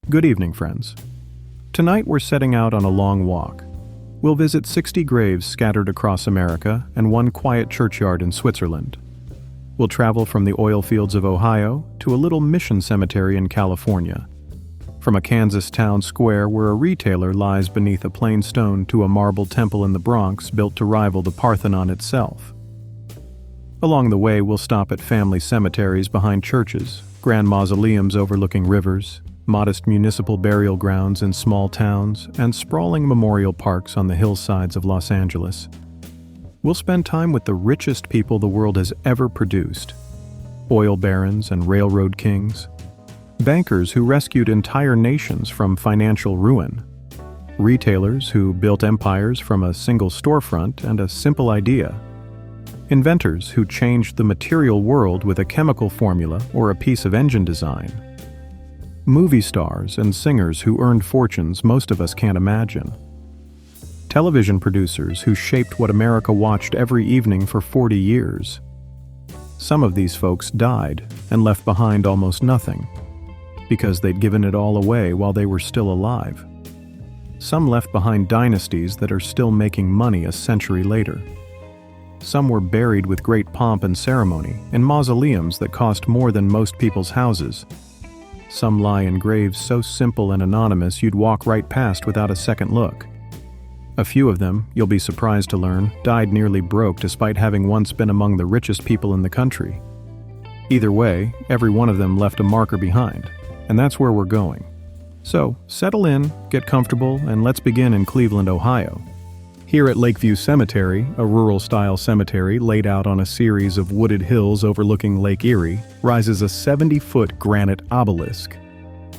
Good evening, friends. Tonight we're setting out on a long walk. We'll visit 60 graves scattered across America and one quiet churchyard in Switzerland. We'll travel from the oil fields of Ohio to a little mission cemetery in California. From a Kansas town square where a retailer lies beneath a plain stone to a marble temple in the Bronx built to rival the Parthenon itself. Along the way, we'll stop at family cemeteries behind churches, grand mausoleums overlooking rivers, modest municipal burial grounds in small towns, and sprawling memorial parks on the hillsides of Los Angeles. We'll spend time with the richest people the world has ever produced: oil barons and railroad kings, bankers who rescued entire nations from financial ruin, retailers who built empires from a single storefront and a simple idea, inventors who changed the material world with a chemical formula or a piece of engine design, movie stars and singers who earned fortunes most of us can't imagine, television producers who shaped what America watched every evening for 40 years. Some of these folks died and left behind almost nothing, because they'd given it all away while they were still alive. Some left behind dynasties that are still making money a century later. Some were buried with great pomp and ceremony in mausoleums that cost more than most people's houses. Some lie in graves so simple and anonymous you'd walk right past without a second look. A few of them, you'll be surprised to learn, died nearly broke despite having once been among the richest people in the country. Either way, every one of them left a marker behind, and that's where we're going. So, settle in, get comfortable, and let's begin in Cleveland, Ohio. Here at Lakeview Cemetery, a rural-style cemetery laid out on a series of wooded hills overlooking Lake Erie, rises a 70-foot granite obelisk.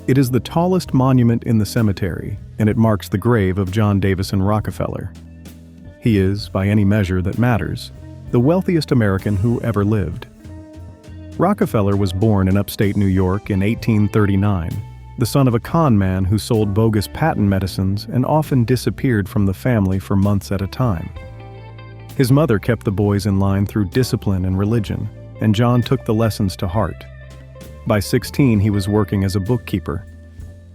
It is the tallest monument in the cemetery, and it marks the grave of John Davison Rockefeller. He is, by any measure that matters, the wealthiest American who ever lived. Rockefeller was born in upstate New York in 1839, the son of a con man who sold bogus patent medicines and often disappeared from the family for months at a time. His mother kept the boys in line through discipline and religion, and John took the lessons to heart. By 16, he was working as a bookkeeper.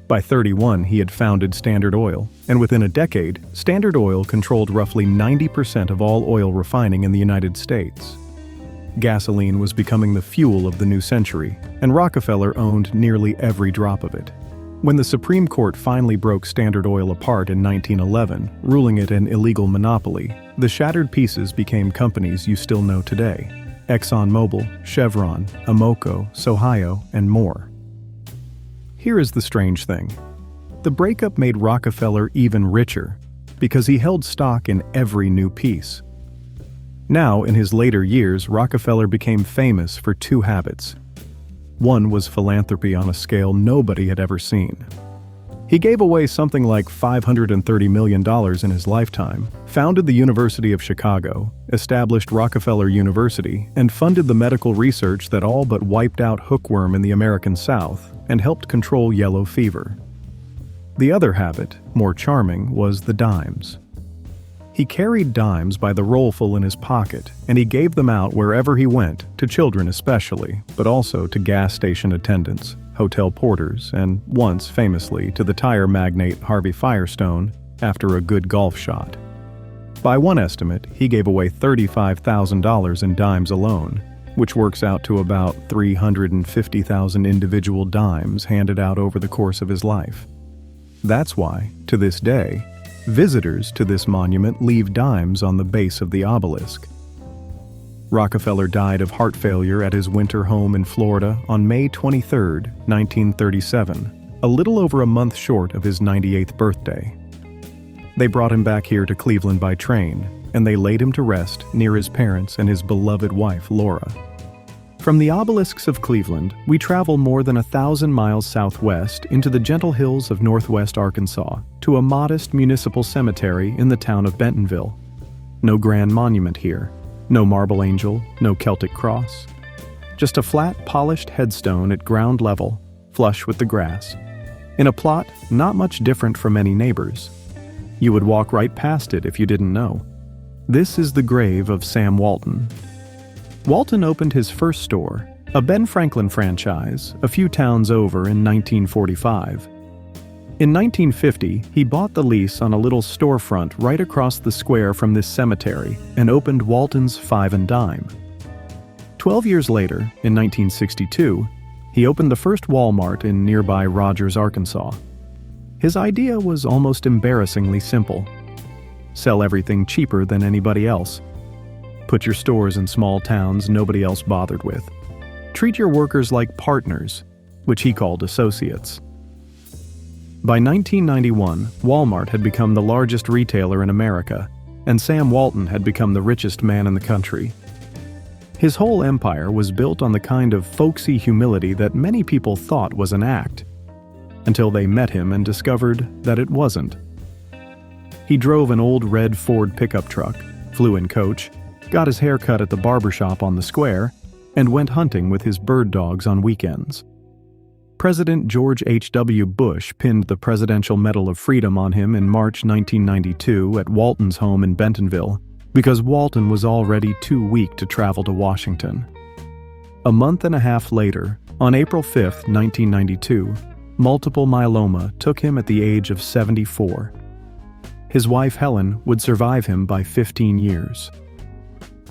By 31, he had founded Standard Oil, and within a decade, Standard Oil controlled roughly 90% of all oil refining in the United States. Gasoline was becoming the fuel of the new century, and Rockefeller owned nearly every drop of it. When the Supreme Court finally broke Standard Oil apart in 1911, ruling it an illegal monopoly, the shattered pieces became companies you still know today: ExxonMobil, Chevron, Amoco, Sohio, and more. Here is the strange thing. The breakup made Rockefeller even richer, because he held stock in every new piece. Now, in his later years, Rockefeller became famous for two habits. One was philanthropy on a scale nobody had ever seen. He gave away something like $530 million in his lifetime, founded the University of Chicago, established Rockefeller University, and funded the medical research that all but wiped out hookworm in the American South and helped control yellow fever. The other habit, more charming, was the dimes. He carried dimes by the rollful in his pocket, and he gave them out wherever he went, to children especially, but also to gas station attendants, hotel porters, and once, famously, to the tire magnate Harvey Firestone after a good golf shot. By one estimate, he gave away $35,000 in dimes alone, which works out to about 350,000 individual dimes handed out over the course of his life. That's why, to this day, visitors to this monument leave dimes on the base of the obelisk. Rockefeller died of heart failure at his winter home in Florida on May 23, 1937, a little over a month short of his 98th birthday. They brought him back here to Cleveland by train, and they laid him to rest near his parents and his beloved wife, Laura. From the obelisks of Cleveland, we travel more than 1,000 miles southwest into the gentle hills of northwest Arkansas to a modest municipal cemetery in the town of Bentonville. No grand monument here, no marble angel, no Celtic cross. Just a flat, polished headstone at ground level, flush with the grass, in a plot not much different from any neighbor's. You would walk right past it if you didn't know. This is the grave of Sam Walton. Walton opened his first store, a Ben Franklin franchise, a few towns over in 1945. In 1950, he bought the lease on a little storefront right across the square from this cemetery and opened Walton's Five and Dime. 12 years later, in 1962, he opened the first Walmart in nearby Rogers, Arkansas. His idea was almost embarrassingly simple. Sell everything cheaper than anybody else. Put your stores in small towns nobody else bothered with. Treat your workers like partners, which he called associates. By 1991, Walmart had become the largest retailer in America, and Sam Walton had become the richest man in the country. His whole empire was built on the kind of folksy humility that many people thought was an act, until they met him and discovered that it wasn't. He drove an old red Ford pickup truck, flew in coach, got his hair cut at the barbershop on the square, and went hunting with his bird dogs on weekends. President George H.W. Bush pinned the Presidential Medal of Freedom on him in March 1992 at Walton's home in Bentonville because Walton was already too weak to travel to Washington. A month and a half later, on April 5, 1992, multiple myeloma took him at the age of 74. His wife Helen would survive him by 15 years.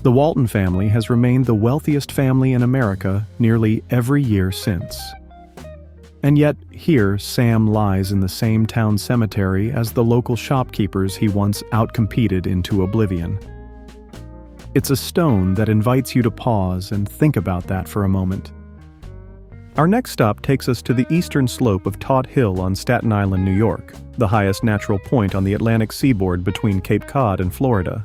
The Walton family has remained the wealthiest family in America nearly every year since. And yet, here Sam lies in the same town cemetery as the local shopkeepers he once outcompeted into oblivion. It's a stone that invites you to pause and think about that for a moment. Our next stop takes us to the eastern slope of Taut Hill on Staten Island, New York, the highest natural point on the Atlantic seaboard between Cape Cod and Florida.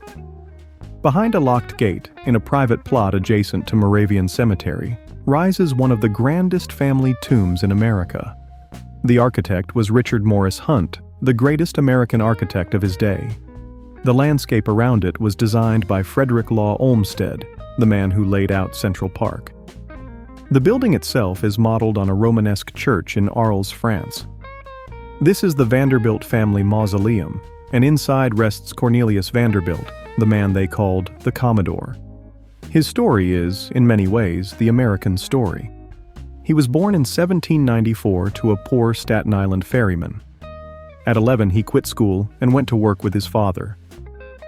Behind a locked gate, in a private plot adjacent to Moravian Cemetery, rises one of the grandest family tombs in America. The architect was Richard Morris Hunt, the greatest American architect of his day. The landscape around it was designed by Frederick Law Olmsted, the man who laid out Central Park. The building itself is modeled on a Romanesque church in Arles, France. This is the Vanderbilt family mausoleum, and inside rests Cornelius Vanderbilt, the man they called the Commodore. His story is, in many ways, the American story. He was born in 1794 to a poor Staten Island ferryman. At 11, he quit school and went to work with his father.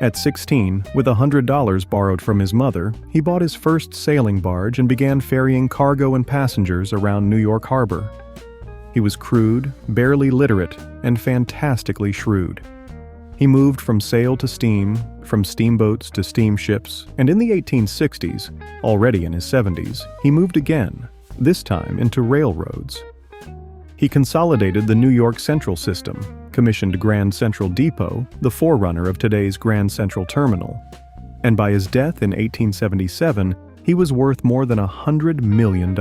At 16, with $100 borrowed from his mother, he bought his first sailing barge and began ferrying cargo and passengers around New York Harbor. He was crude, barely literate, and fantastically shrewd. He moved from sail to steam, from steamboats to steamships, and in the 1860s, already in his 70s, he moved again, this time into railroads. He consolidated the New York Central system, commissioned Grand Central Depot, the forerunner of today's Grand Central Terminal, and by his death in 1877, he was worth more than $100 million.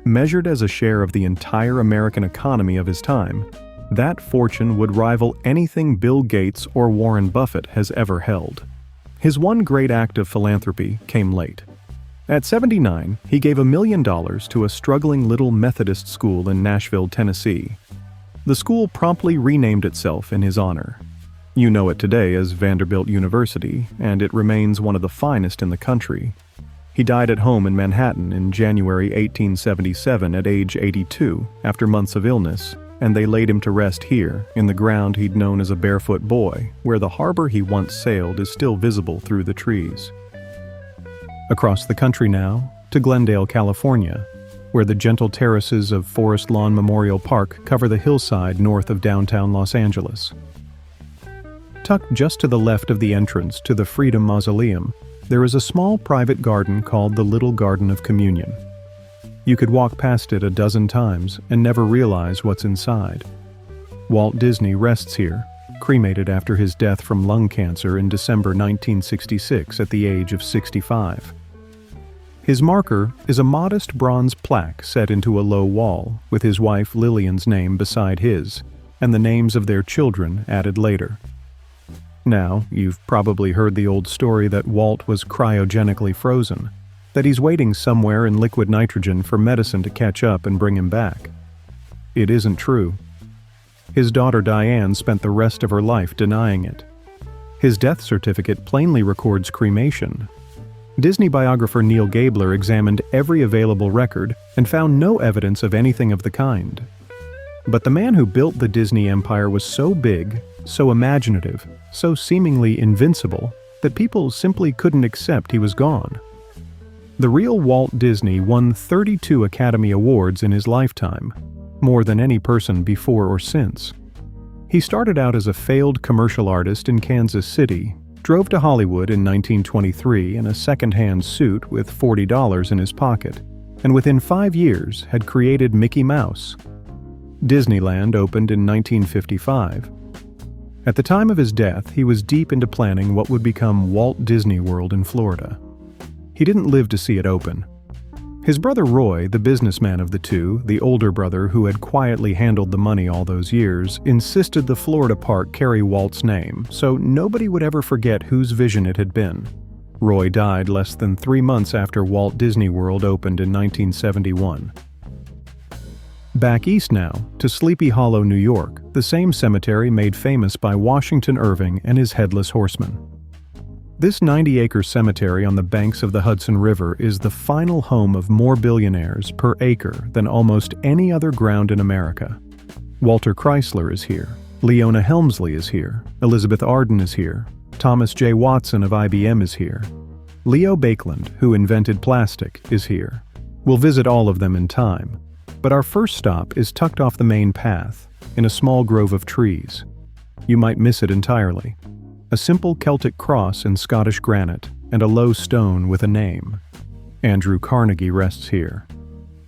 Measured as a share of the entire American economy of his time, that fortune would rival anything Bill Gates or Warren Buffett has ever held. His one great act of philanthropy came late. At 79, he gave $1 million to a struggling little Methodist school in Nashville, Tennessee. The school promptly renamed itself in his honor. You know it today as Vanderbilt University, and it remains one of the finest in the country. He died at home in Manhattan in January 1877 at age 82 after months of illness, and they laid him to rest here, in the ground he'd known as a barefoot boy, where the harbor he once sailed is still visible through the trees. Across the country now, to Glendale, California, where the gentle terraces of Forest Lawn Memorial Park cover the hillside north of downtown Los Angeles. Tucked just to the left of the entrance to the Freedom Mausoleum, there is a small private garden called the Little Garden of Communion. You could walk past it a dozen times and never realize what's inside. Walt Disney rests here, cremated after his death from lung cancer in December 1966 at the age of 65. His marker is a modest bronze plaque set into a low wall, with his wife Lillian's name beside his, and the names of their children added later. Now, you've probably heard the old story that Walt was cryogenically frozen, that he's waiting somewhere in liquid nitrogen for medicine to catch up and bring him back. It isn't true. His daughter Diane spent the rest of her life denying it. His death certificate plainly records cremation. Disney biographer Neil Gabler examined every available record and found no evidence of anything of the kind. But the man who built the Disney empire was so big, so imaginative, so seemingly invincible, that people simply couldn't accept he was gone. The real Walt Disney won 32 Academy Awards in his lifetime, more than any person before or since. He started out as a failed commercial artist in Kansas City, drove to Hollywood in 1923 in a second-hand suit with $40 in his pocket, and within 5 years had created Mickey Mouse. Disneyland opened in 1955. At the time of his death, he was deep into planning what would become Walt Disney World in Florida. He didn't live to see it open. His brother Roy, the businessman of the two, the older brother who had quietly handled the money all those years, insisted the Florida park carry Walt's name, so nobody would ever forget whose vision it had been. Roy died less than 3 months after Walt Disney World opened in 1971. Back east now, to Sleepy Hollow, New York, the same cemetery made famous by Washington Irving and his Headless Horseman. This 90-acre cemetery on the banks of the Hudson River is the final home of more billionaires per acre than almost any other ground in America. Walter Chrysler is here, Leona Helmsley is here, Elizabeth Arden is here, Thomas J. Watson of IBM is here. Leo Baekeland, who invented plastic, is here. We'll visit all of them in time, but our first stop is tucked off the main path, in a small grove of trees. You might miss it entirely. A simple Celtic cross in Scottish granite, and a low stone with a name. Andrew Carnegie rests here.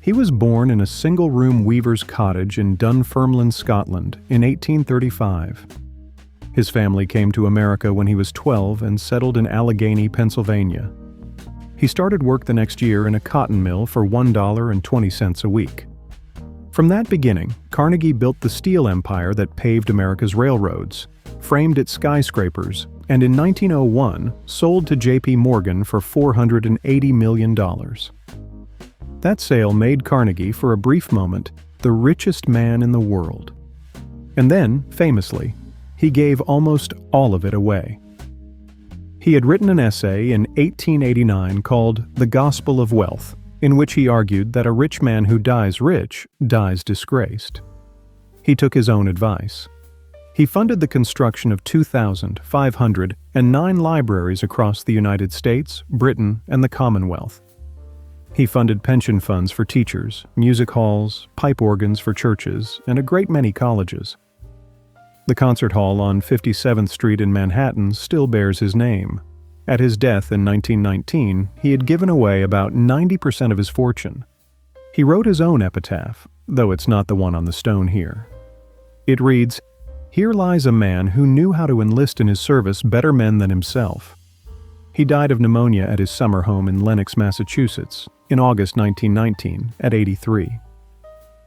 He was born in a single-room weaver's cottage in Dunfermline, Scotland, in 1835. His family came to America when he was 12 and settled in Allegheny, Pennsylvania. He started work the next year in a cotton mill for $1.20 a week. From that beginning, Carnegie built the steel empire that paved America's railroads, framed its skyscrapers, and in 1901 sold to J.P. Morgan for $480 million. That sale made Carnegie, for a brief moment, the richest man in the world. And then, famously, he gave almost all of it away. He had written an essay in 1889 called The Gospel of Wealth, in which he argued that a rich man who dies rich dies disgraced. He took his own advice. He funded the construction of 2,509 libraries across the United States, Britain, and the Commonwealth. He funded pension funds for teachers, music halls, pipe organs for churches, and a great many colleges. The concert hall on 57th Street in Manhattan still bears his name. At his death in 1919, he had given away about 90% of his fortune. He wrote his own epitaph, though it's not the one on the stone here. It reads, "Here lies a man who knew how to enlist in his service better men than himself." He died of pneumonia at his summer home in Lenox, Massachusetts, in August 1919, at 83.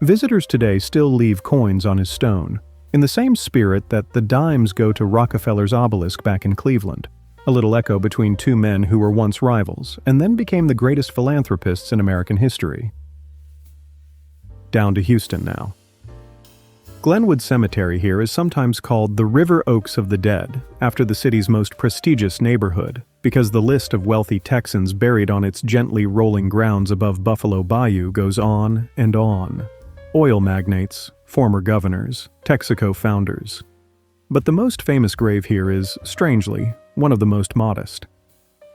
Visitors today still leave coins on his stone, in the same spirit that the dimes go to Rockefeller's obelisk back in Cleveland, a little echo between two men who were once rivals and then became the greatest philanthropists in American history. Down to Houston now. Glenwood Cemetery here is sometimes called the River Oaks of the Dead, after the city's most prestigious neighborhood, because the list of wealthy Texans buried on its gently rolling grounds above Buffalo Bayou goes on and on. Oil magnates, former governors, Texaco founders. But the most famous grave here is, strangely, one of the most modest.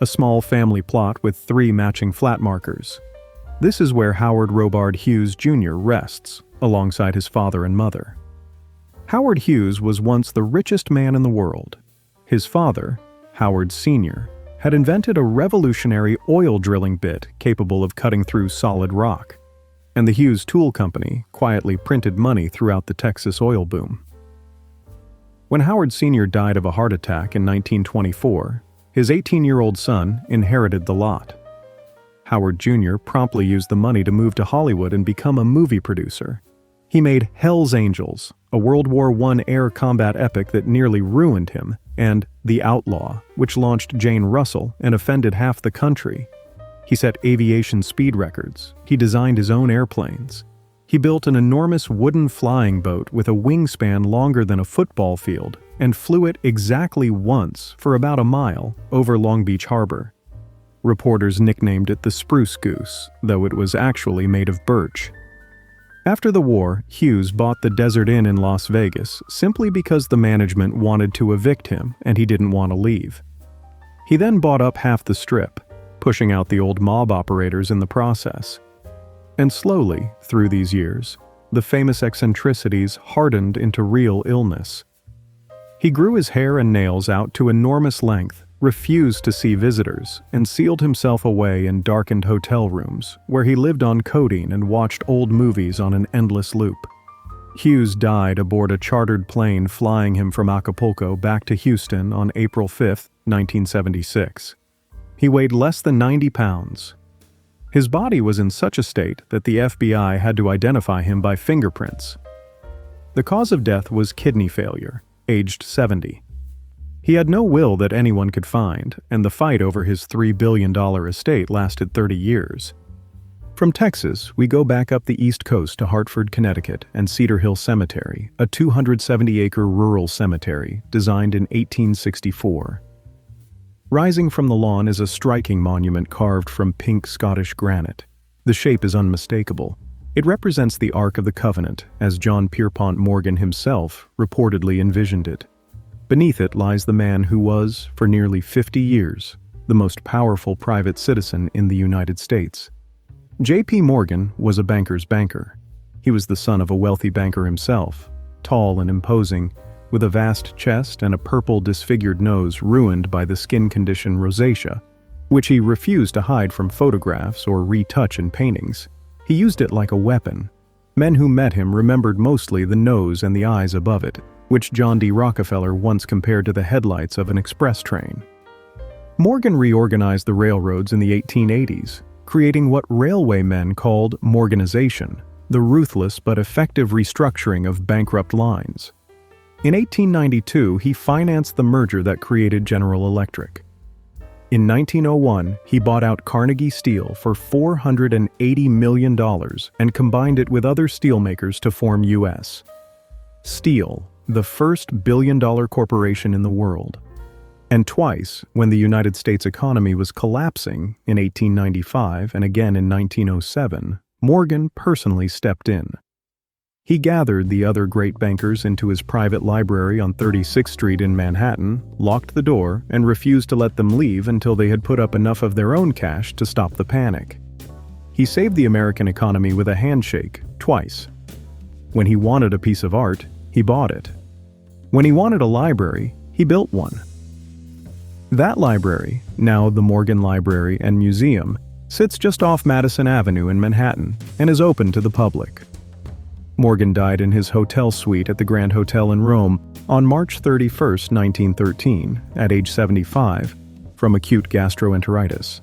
A small family plot with 3 matching flat markers. This is where Howard Robard Hughes Jr. rests, alongside his father and mother. Howard Hughes was once the richest man in the world. His father, Howard Sr., had invented a revolutionary oil drilling bit capable of cutting through solid rock, and the Hughes Tool Company quietly printed money throughout the Texas oil boom. When Howard Sr. died of a heart attack in 1924, his 18-year-old son inherited the lot. Howard Jr. promptly used the money to move to Hollywood and become a movie producer. He made Hell's Angels, a World War I air combat epic that nearly ruined him, and The Outlaw, which launched Jane Russell and offended half the country. He set aviation speed records. He designed his own airplanes. He built an enormous wooden flying boat with a wingspan longer than a football field and flew it exactly once for about a mile over Long Beach Harbor. Reporters nicknamed it the Spruce Goose, though it was actually made of birch. After the war, Hughes bought the Desert Inn in Las Vegas simply because the management wanted to evict him and he didn't want to leave. He then bought up half the Strip, pushing out the old mob operators in the process. And slowly, through these years, the famous eccentricities hardened into real illness. He grew his hair and nails out to enormous length, refused to see visitors, and sealed himself away in darkened hotel rooms, where he lived on codeine and watched old movies on an endless loop. Hughes died aboard a chartered plane flying him from Acapulco back to Houston on April 5, 1976. He weighed less than 90 pounds. His body was in such a state that the FBI had to identify him by fingerprints. The cause of death was kidney failure, aged 70. He had no will that anyone could find, and the fight over his $3 billion estate lasted 30 years. From Texas, we go back up the East Coast to Hartford, Connecticut, and Cedar Hill Cemetery, a 270-acre rural cemetery designed in 1864. Rising from the lawn is a striking monument carved from pink Scottish granite. The shape is unmistakable. It represents the Ark of the Covenant, as John Pierpont Morgan himself reportedly envisioned it. Beneath it lies the man who was, for nearly 50 years, the most powerful private citizen in the United States. J.P. Morgan was a banker's banker. He was the son of a wealthy banker himself, tall and imposing, with a vast chest and a purple disfigured nose ruined by the skin condition rosacea, which he refused to hide from photographs or retouch in paintings. He used it like a weapon. Men who met him remembered mostly the nose and the eyes above it, which John D. Rockefeller once compared to the headlights of an express train. Morgan reorganized the railroads in the 1880s, creating what railway men called Morganization, the ruthless but effective restructuring of bankrupt lines. In 1892, he financed the merger that created General Electric. In 1901, he bought out Carnegie Steel for $480 million and combined it with other steelmakers to form U.S. Steel, the first billion-dollar corporation in the world. And twice, when the United States economy was collapsing in 1895 and again in 1907, Morgan personally stepped in. He gathered the other great bankers into his private library on 36th Street in Manhattan, locked the door, and refused to let them leave until they had put up enough of their own cash to stop the panic. He saved the American economy with a handshake, twice. When he wanted a piece of art, he bought it. When he wanted a library, he built one. That library, now the Morgan Library and Museum, sits just off Madison Avenue in Manhattan and is open to the public. Morgan died in his hotel suite at the Grand Hotel in Rome on March 31, 1913, at age 75, from acute gastroenteritis.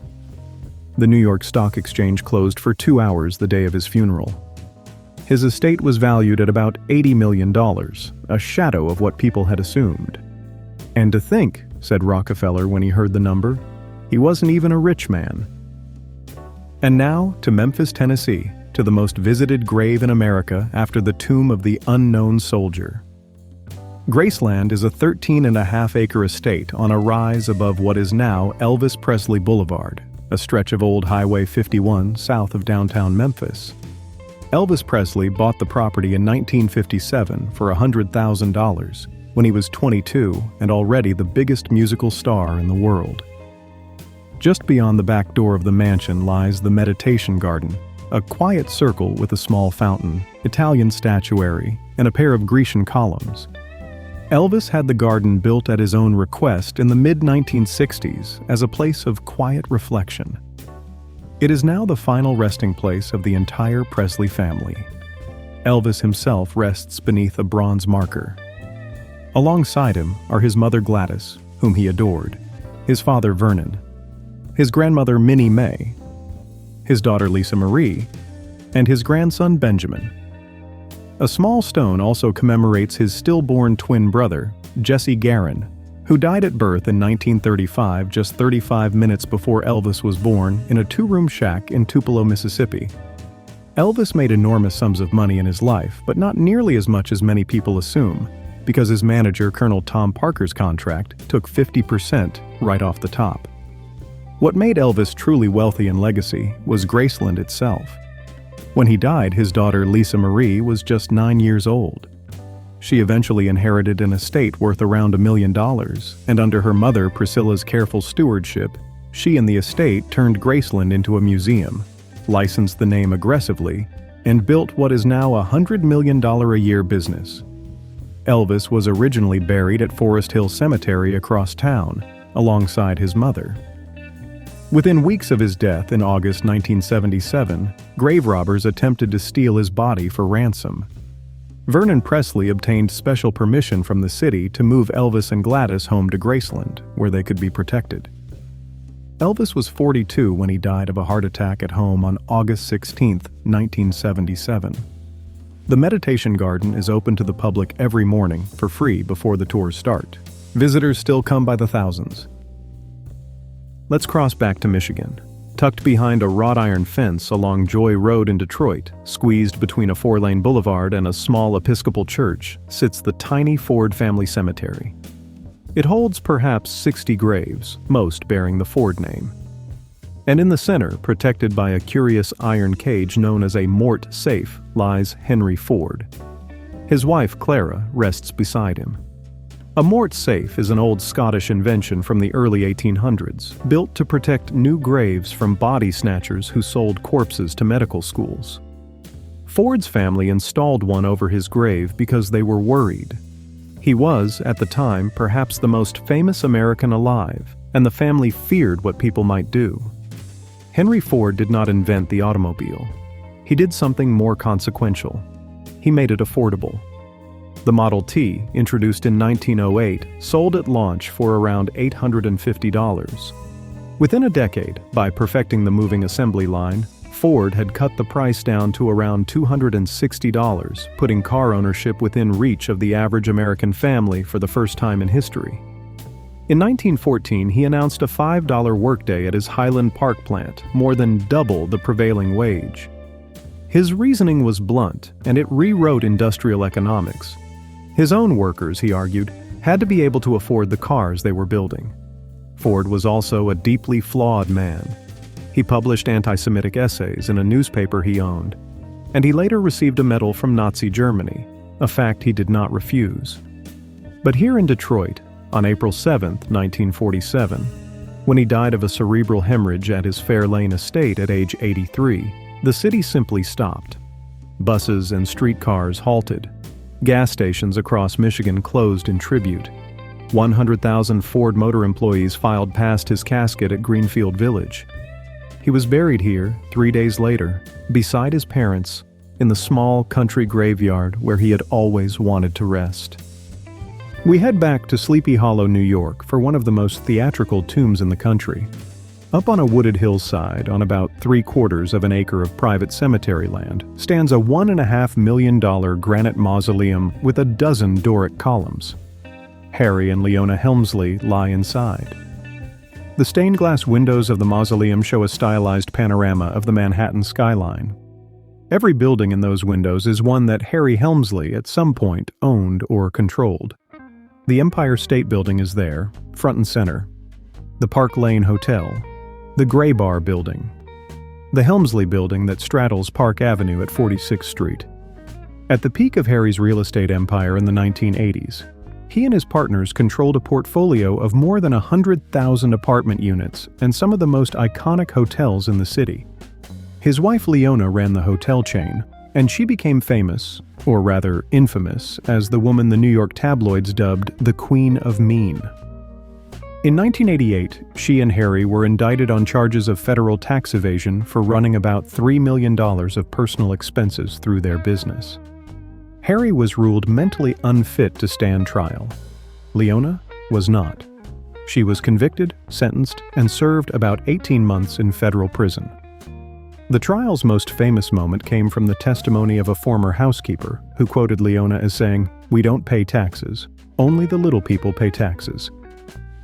The New York Stock Exchange closed for 2 hours the day of his funeral. His estate was valued at about $80 million, a shadow of what people had assumed. And to think, said Rockefeller when he heard the number, he wasn't even a rich man. And now to Memphis, Tennessee, to the most visited grave in America after the tomb of the unknown soldier. Graceland is a 13.5-acre estate on a rise above what is now Elvis Presley Boulevard, a stretch of old Highway 51 south of downtown Memphis. Elvis Presley bought the property in 1957 for $100,000 when he was 22 and already the biggest musical star in the world. Just beyond the back door of the mansion lies the Meditation Garden, a quiet circle with a small fountain, Italian statuary, and a pair of Grecian columns. Elvis had the garden built at his own request in the mid-1960s as a place of quiet reflection. It is now the final resting place of the entire Presley family. Elvis himself rests beneath a bronze marker. Alongside him are his mother Gladys, whom he adored, his father Vernon, his grandmother Minnie May, his daughter Lisa Marie, and his grandson Benjamin. A small stone also commemorates his stillborn twin brother, Jesse Garin, who died at birth in 1935, just 35 minutes before Elvis was born, in a 2-room shack in Tupelo, Mississippi. Elvis made enormous sums of money in his life, but not nearly as much as many people assume, because his manager, Colonel Tom Parker's contract, took 50% right off the top. What made Elvis truly wealthy in legacy was Graceland itself. When he died, his daughter Lisa Marie was just 9 years old. She eventually inherited an estate worth around $1 million, and under her mother Priscilla's careful stewardship, she and the estate turned Graceland into a museum, licensed the name aggressively, and built what is now a $100 million a year business. Elvis was originally buried at Forest Hill Cemetery across town, alongside his mother. Within weeks of his death in August 1977, grave robbers attempted to steal his body for ransom. Vernon Presley obtained special permission from the city to move Elvis and Gladys home to Graceland, where they could be protected. Elvis was 42 when he died of a heart attack at home on August 16, 1977. The meditation garden is open to the public every morning for free before the tours start. Visitors still come by the thousands. Let's cross back to Michigan. Tucked behind a wrought iron fence along Joy Road in Detroit, squeezed between a 4-lane boulevard and a small Episcopal church, sits the tiny Ford family cemetery. It holds perhaps 60 graves, most bearing the Ford name. And in the center, protected by a curious iron cage known as a Mort safe, lies Henry Ford. His wife, Clara, rests beside him. A Mort safe is an old Scottish invention from the early 1800s, built to protect new graves from body snatchers who sold corpses to medical schools. Ford's family installed one over his grave because they were worried. He was, at the time, perhaps the most famous American alive, and the family feared what people might do. Henry Ford did not invent the automobile. He did something more consequential. He made it affordable. The Model T, introduced in 1908, sold at launch for around $850. Within a decade, by perfecting the moving assembly line, Ford had cut the price down to around $260, putting car ownership within reach of the average American family for the first time in history. In 1914, he announced a $5 workday at his Highland Park plant, more than double the prevailing wage. His reasoning was blunt, and it rewrote industrial economics. His own workers, he argued, had to be able to afford the cars they were building. Ford was also a deeply flawed man. He published anti-Semitic essays in a newspaper he owned, and he later received a medal from Nazi Germany, a fact he did not refuse. But here in Detroit, on April 7, 1947, when he died of a cerebral hemorrhage at his Fair Lane estate at age 83, the city simply stopped. Buses and streetcars halted. Gas stations across Michigan closed in tribute. 100,000 Ford Motor employees filed past his casket at Greenfield Village. He was buried here 3 days later, beside his parents, in the small country graveyard where he had always wanted to rest. We head back to Sleepy Hollow, New York, for one of the most theatrical tombs in the country. Up on a wooded hillside, on about 3/4 of an acre of private cemetery land, stands a $1.5 million granite mausoleum with a dozen Doric columns. Harry and Leona Helmsley lie inside. The stained glass windows of the mausoleum show a stylized panorama of the Manhattan skyline. Every building in those windows is one that Harry Helmsley at some point owned or controlled. The Empire State Building is there, front and center. The Park Lane Hotel. The Gray Bar Building. The Helmsley Building that straddles Park Avenue at 46th Street. At the peak of Harry's real estate empire in the 1980s, he and his partners controlled a portfolio of more than 100,000 apartment units and some of the most iconic hotels in the city. His wife Leona ran the hotel chain, and she became famous, or rather infamous, as the woman the New York tabloids dubbed the Queen of Mean. In 1988, she and Harry were indicted on charges of federal tax evasion for running about $3 million of personal expenses through their business. Harry was ruled mentally unfit to stand trial. Leona was not. She was convicted, sentenced, and served about 18 months in federal prison. The trial's most famous moment came from the testimony of a former housekeeper who quoted Leona as saying, "We don't pay taxes. Only the little people pay taxes."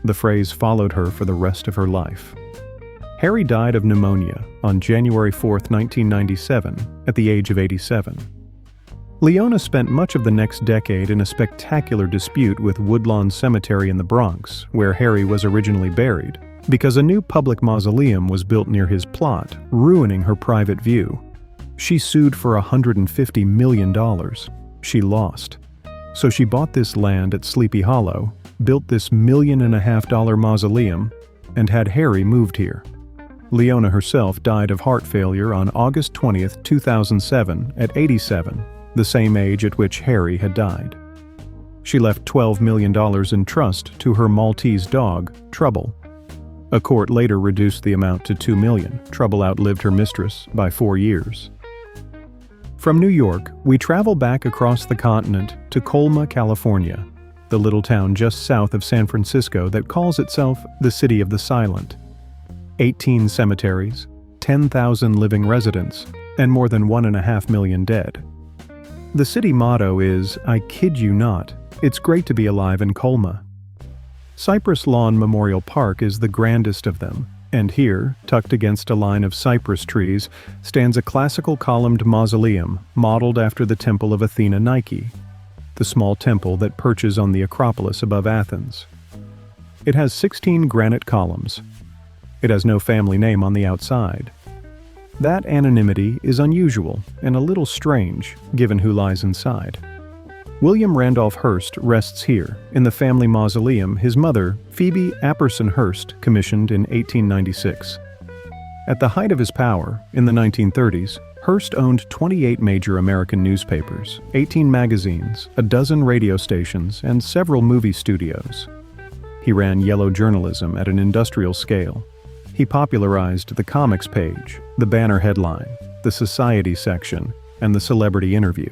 The phrase followed her for the rest of her life. Harry died of pneumonia on January 4, 1997, at the age of 87. Leona spent much of the next decade in a spectacular dispute with Woodlawn Cemetery in the Bronx, where Harry was originally buried, because a new public mausoleum was built near his plot, ruining her private view. She sued for $150 million. She lost. So she bought this land at Sleepy Hollow, built this $1.5 million mausoleum, and had Harry moved here. Leona herself died of heart failure on August 20, 2007, at 87, the same age at which Harry had died. She left $12 million in trust to her Maltese dog, Trouble. A court later reduced the amount to $2 million. Trouble outlived her mistress by 4 years. From New York, we travel back across the continent to Colma, California, the little town just south of San Francisco that calls itself the City of the Silent. 18 cemeteries, 10,000 living residents, and more than 1.5 million dead. The city motto is, "I kid you not, it's great to be alive in Colma." Cypress Lawn Memorial Park is the grandest of them, and here, tucked against a line of cypress trees, stands a classical columned mausoleum modeled after the Temple of Athena Nike, the small temple that perches on the Acropolis above Athens. It has 16 granite columns. It has no family name on the outside. That anonymity is unusual and a little strange, given who lies inside. William Randolph Hearst rests here, in the family mausoleum his mother, Phoebe Apperson Hearst, commissioned in 1896. At the height of his power, in the 1930s, Hearst owned 28 major American newspapers, 18 magazines, a dozen radio stations, and several movie studios. He ran yellow journalism at an industrial scale. He popularized the comics page, the banner headline, the society section, and the celebrity interview.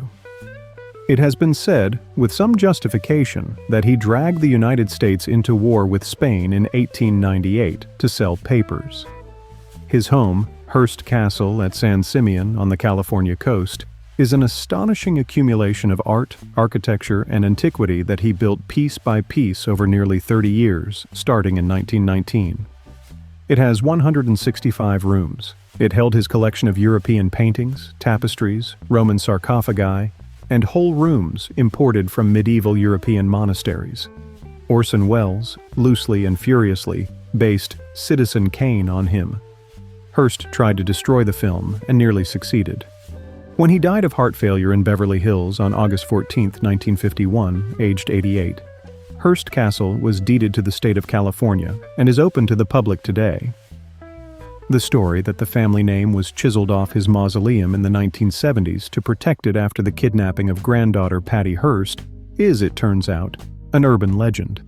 It has been said, with some justification, that he dragged the United States into war with Spain in 1898 to sell papers. His home, Hearst Castle at San Simeon on the California coast, is an astonishing accumulation of art, architecture, and antiquity that he built piece by piece over nearly 30 years, starting in 1919. It has 165 rooms. It held his collection of European paintings, tapestries, Roman sarcophagi, and whole rooms imported from medieval European monasteries. Orson Welles, loosely and furiously, based Citizen Kane on him. Hearst tried to destroy the film and nearly succeeded. When he died of heart failure in Beverly Hills on August 14, 1951, aged 88, Hearst Castle was deeded to the state of California and is open to the public today. The story that the family name was chiseled off his mausoleum in the 1970s to protect it after the kidnapping of granddaughter Patty Hearst is, it turns out, an urban legend.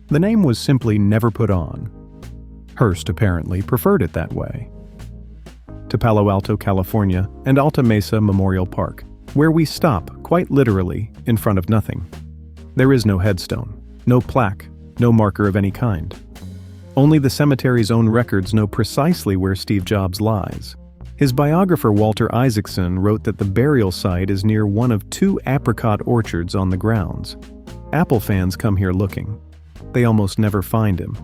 The name was simply never put on. Hearst apparently preferred it that way. To Palo Alto, California, and Alta Mesa Memorial Park, where we stop, quite literally, in front of nothing. There is no headstone, no plaque, no marker of any kind. Only the cemetery's own records know precisely where Steve Jobs lies. His biographer Walter Isaacson wrote that the burial site is near one of 2 apricot orchards on the grounds. Apple fans come here looking. They almost never find him.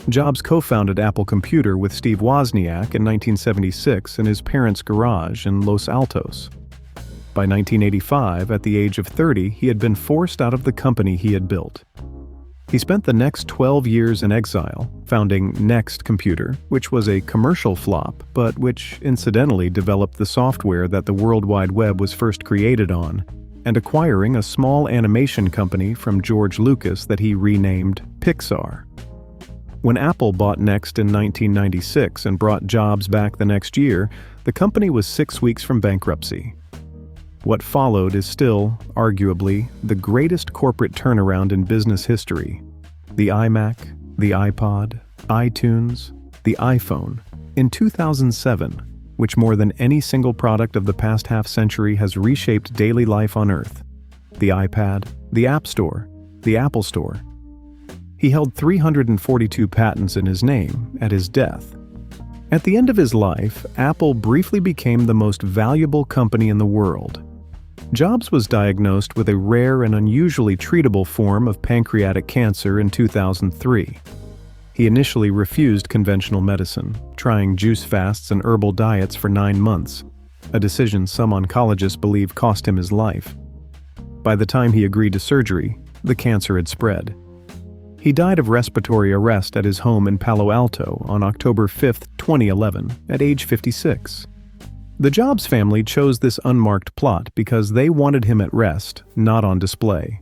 Jobs co-founded Apple Computer with Steve Wozniak in 1976 in his parents' garage in Los Altos. By 1985, at the age of 30, he had been forced out of the company he had built. He spent the next 12 years in exile, founding Next Computer, which was a commercial flop, but which incidentally developed the software that the World Wide Web was first created on, and acquiring a small animation company from George Lucas that he renamed Pixar. When Apple bought Next in 1996 and brought Jobs back the next year, the company was 6 weeks from bankruptcy. What followed is still, arguably, the greatest corporate turnaround in business history. The iMac, the iPod, iTunes, the iPhone, in 2007, which more than any single product of the past half-century has reshaped daily life on Earth. The iPad, the App Store, the Apple Store. He held 342 patents in his name at his death. At the end of his life, Apple briefly became the most valuable company in the world. Jobs was diagnosed with a rare and unusually treatable form of pancreatic cancer in 2003. He initially refused conventional medicine, trying juice fasts and herbal diets for 9 months, a decision some oncologists believe cost him his life. By the time he agreed to surgery, the cancer had spread. He died of respiratory arrest at his home in Palo Alto on October 5, 2011, at age 56. The Jobs family chose this unmarked plot because they wanted him at rest, not on display.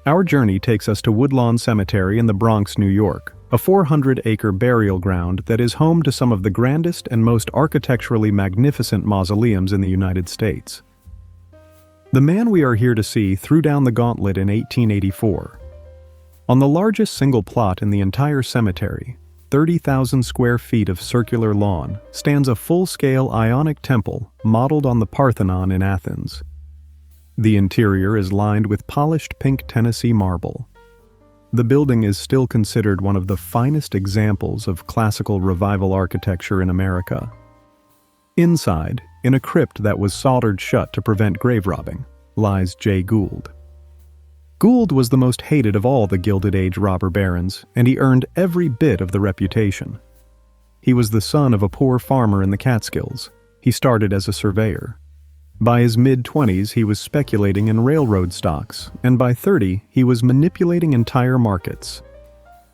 Our journey takes us to Woodlawn Cemetery in the Bronx, New York, a 400-acre burial ground that is home to some of the grandest and most architecturally magnificent mausoleums in the United States. The man we are here to see threw down the gauntlet in 1884. On the largest single plot in the entire cemetery, 30,000 square feet of circular lawn, stands a full-scale Ionic temple modeled on the Parthenon in Athens. The interior is lined with polished pink Tennessee marble. The building is still considered one of the finest examples of classical revival architecture in America. Inside, in a crypt that was soldered shut to prevent grave robbing, lies Jay Gould. Gould was the most hated of all the Gilded Age robber barons, and he earned every bit of the reputation. He was the son of a poor farmer in the Catskills. He started as a surveyor. By his mid-20s, he was speculating in railroad stocks, and by 30, he was manipulating entire markets.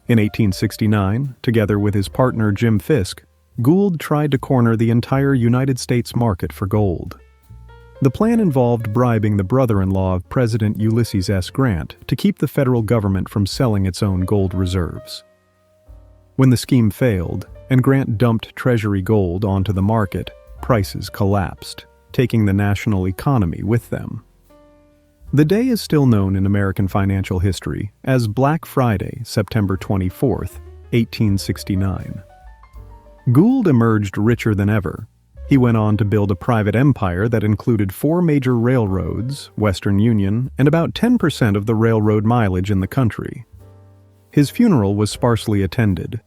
In 1869, together with his partner Jim Fisk, Gould tried to corner the entire United States market for gold. The plan involved bribing the brother-in-law of President Ulysses S. Grant to keep the federal government from selling its own gold reserves. When the scheme failed, and Grant dumped Treasury gold onto the market, prices collapsed, taking the national economy with them. The day is still known in American financial history as Black Friday, September 24, 1869. Gould emerged richer than ever. He went on to build a private empire that included 4 major railroads, Western Union, and about 10% of the railroad mileage in the country. His funeral was sparsely attended.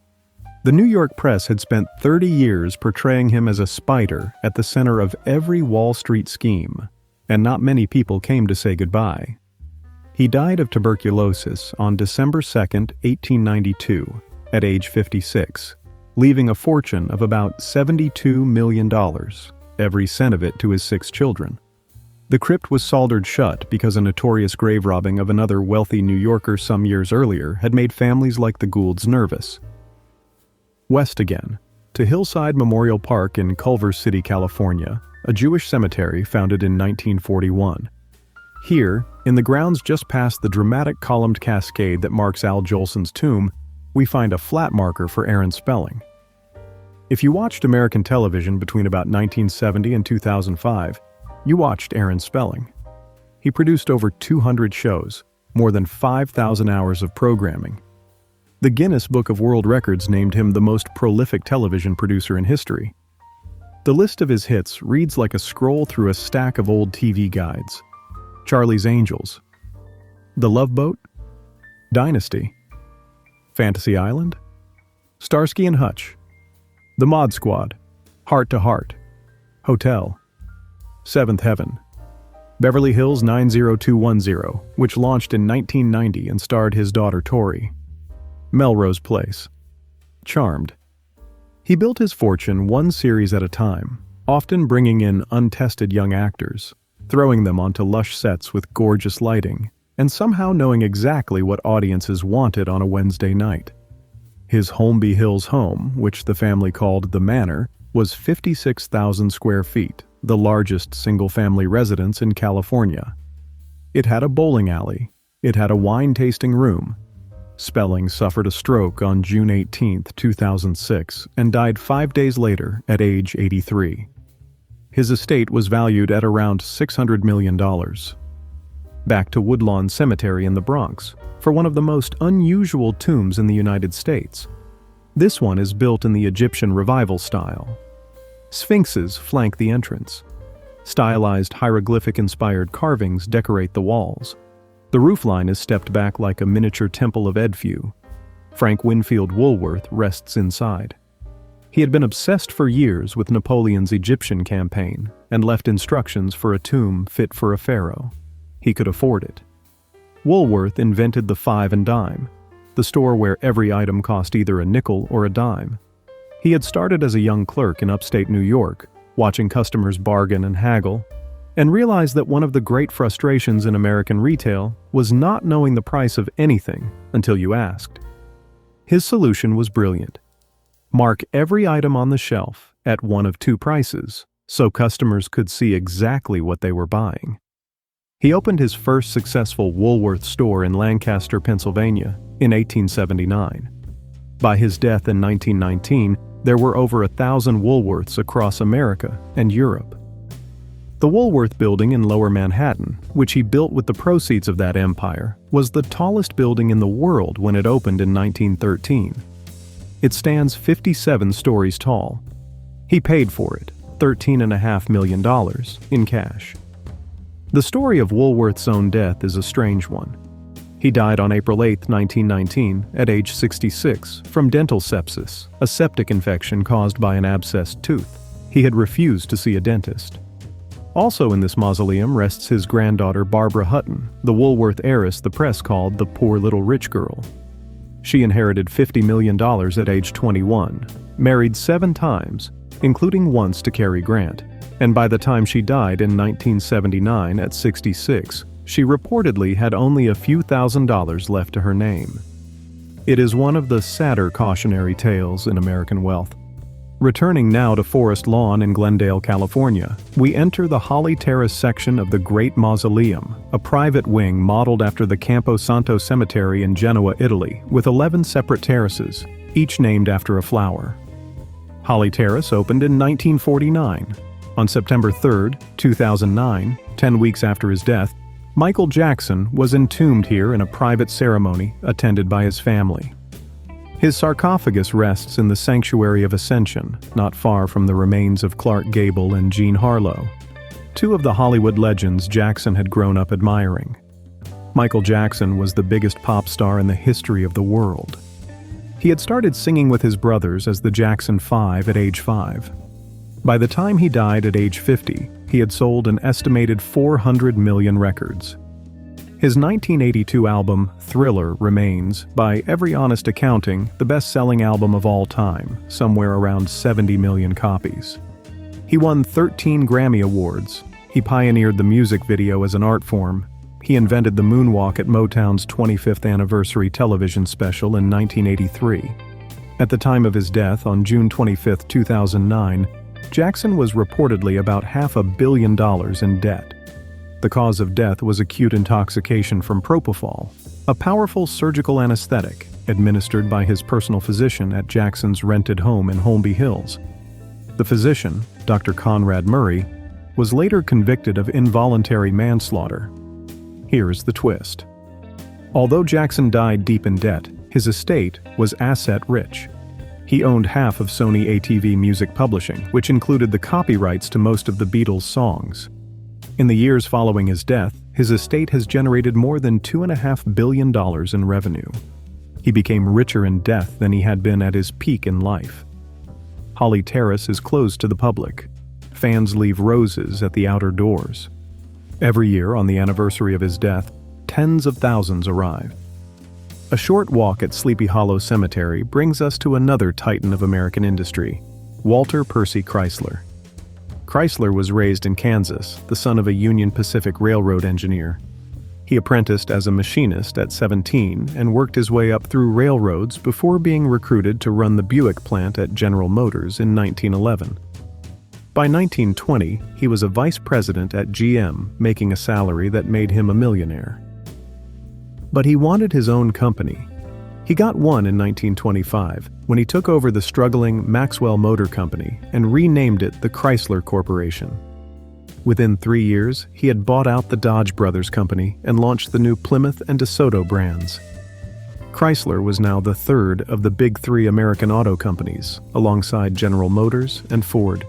The New York press had spent 30 years portraying him as a spider at the center of every Wall Street scheme, and not many people came to say goodbye. He died of tuberculosis on December 2, 1892, at age 56. Leaving a fortune of about $72 million, every cent of it to his 6 children. The crypt was soldered shut because a notorious grave robbing of another wealthy New Yorker some years earlier had made families like the Goulds nervous. West again, to Hillside Memorial Park in Culver City, California, a Jewish cemetery founded in 1941. Here, in the grounds just past the dramatic columned cascade that marks Al Jolson's tomb, we find a flat marker for Aaron Spelling. If you watched American television between about 1970 and 2005, you watched Aaron Spelling. He produced over 200 shows, more than 5,000 hours of programming. The Guinness Book of World Records named him the most prolific television producer in history. The list of his hits reads like a scroll through a stack of old TV guides. Charlie's Angels, The Love Boat, Dynasty, Fantasy Island, Starsky and Hutch, The Mod Squad, Heart to Heart, Hotel, Seventh Heaven, Beverly Hills 90210, which launched in 1990 and starred his daughter Tori, Melrose Place, Charmed. He built his fortune one series at a time, often bringing in untested young actors, throwing them onto lush sets with gorgeous lighting, and somehow knowing exactly what audiences wanted on a Wednesday night. His Holmby Hills home, which the family called the Manor, was 56,000 square feet, the largest single-family residence in California. It had a bowling alley. It had a wine-tasting room. Spelling suffered a stroke on June 18, 2006, and died 5 days later at age 83. His estate was valued at around $600 million. Back to Woodlawn Cemetery in the Bronx, for one of the most unusual tombs in the United States. This one is built in the Egyptian Revival style. Sphinxes flank the entrance. Stylized hieroglyphic-inspired carvings decorate the walls. The roofline is stepped back like a miniature temple of Edfu. Frank Winfield Woolworth rests inside. He had been obsessed for years with Napoleon's Egyptian campaign and left instructions for a tomb fit for a pharaoh. He could afford it. Woolworth invented the 5 and dime, the store where every item cost either a nickel or a dime. He had started as a young clerk in upstate New York, watching customers bargain and haggle, and realized that one of the great frustrations in American retail was not knowing the price of anything until you asked. His solution was brilliant. Mark every item on the shelf at one of 2 prices, so customers could see exactly what they were buying. He opened his first successful Woolworth store in Lancaster, Pennsylvania, in 1879. By his death in 1919, there were over 1,000 Woolworths across America and Europe. The Woolworth Building in Lower Manhattan, which he built with the proceeds of that empire, was the tallest building in the world when it opened in 1913. It stands 57 stories tall. He paid for it, $13.5 million, in cash. The story of Woolworth's own death is a strange one. He died on April 8, 1919, at age 66, from dental sepsis, a septic infection caused by an abscessed tooth. He had refused to see a dentist. Also in this mausoleum rests his granddaughter Barbara Hutton, the Woolworth heiress the press called the poor little rich girl. She inherited $50 million at age 21, married 7 times, including once to Cary Grant, and by the time she died in 1979 at 66, she reportedly had only a few $1,000s left to her name. It is one of the sadder cautionary tales in American wealth. Returning now to Forest Lawn in Glendale, California, we enter the Holly Terrace section of the Great Mausoleum, a private wing modeled after the Campo Santo Cemetery in Genoa, Italy, with 11 separate terraces, each named after a flower. Holly Terrace opened in 1949. On September 3, 2009, 10 weeks after his death, Michael Jackson was entombed here in a private ceremony attended by his family. His sarcophagus rests in the Sanctuary of Ascension, not far from the remains of Clark Gable and Jean Harlow, 2 of the Hollywood legends Jackson had grown up admiring. Michael Jackson was the biggest pop star in the history of the world. He had started singing with his brothers as the Jackson 5 at age 5. By the time he died at age 50, he had sold an estimated 400 million records. His 1982 album, Thriller, remains, by every honest accounting, the best-selling album of all time, somewhere around 70 million copies. He won 13 Grammy Awards. He pioneered the music video as an art form. He invented the moonwalk at Motown's 25th anniversary television special in 1983. At the time of his death on June 25, 2009, Jackson was reportedly about $500 million in debt. The cause of death was acute intoxication from propofol, a powerful surgical anesthetic administered by his personal physician at Jackson's rented home in Holmby Hills. The physician, Dr. Conrad Murray, was later convicted of involuntary manslaughter. Here's the twist. Although Jackson died deep in debt, his estate was asset-rich. He owned half of Sony ATV Music Publishing, which included the copyrights to most of the Beatles' songs. In the years following his death, his estate has generated more than $2.5 billion in revenue. He became richer in death than he had been at his peak in life. Holly Terrace is closed to the public. Fans leave roses at the outer doors. Every year on the anniversary of his death, tens of thousands arrive. A short walk at Sleepy Hollow Cemetery brings us to another titan of American industry, Walter Percy Chrysler. Chrysler was raised in Kansas, the son of a Union Pacific Railroad engineer. He apprenticed as a machinist at 17 and worked his way up through railroads before being recruited to run the Buick plant at General Motors in 1911. By 1920, he was a vice president at GM, making a salary that made him a millionaire. But he wanted his own company. He got one in 1925 when he took over the struggling Maxwell Motor Company and renamed it the Chrysler Corporation. Within 3 years, he had bought out the Dodge Brothers Company and launched the new Plymouth and DeSoto brands. Chrysler was now the third of the big 3 American auto companies, alongside General Motors and Ford.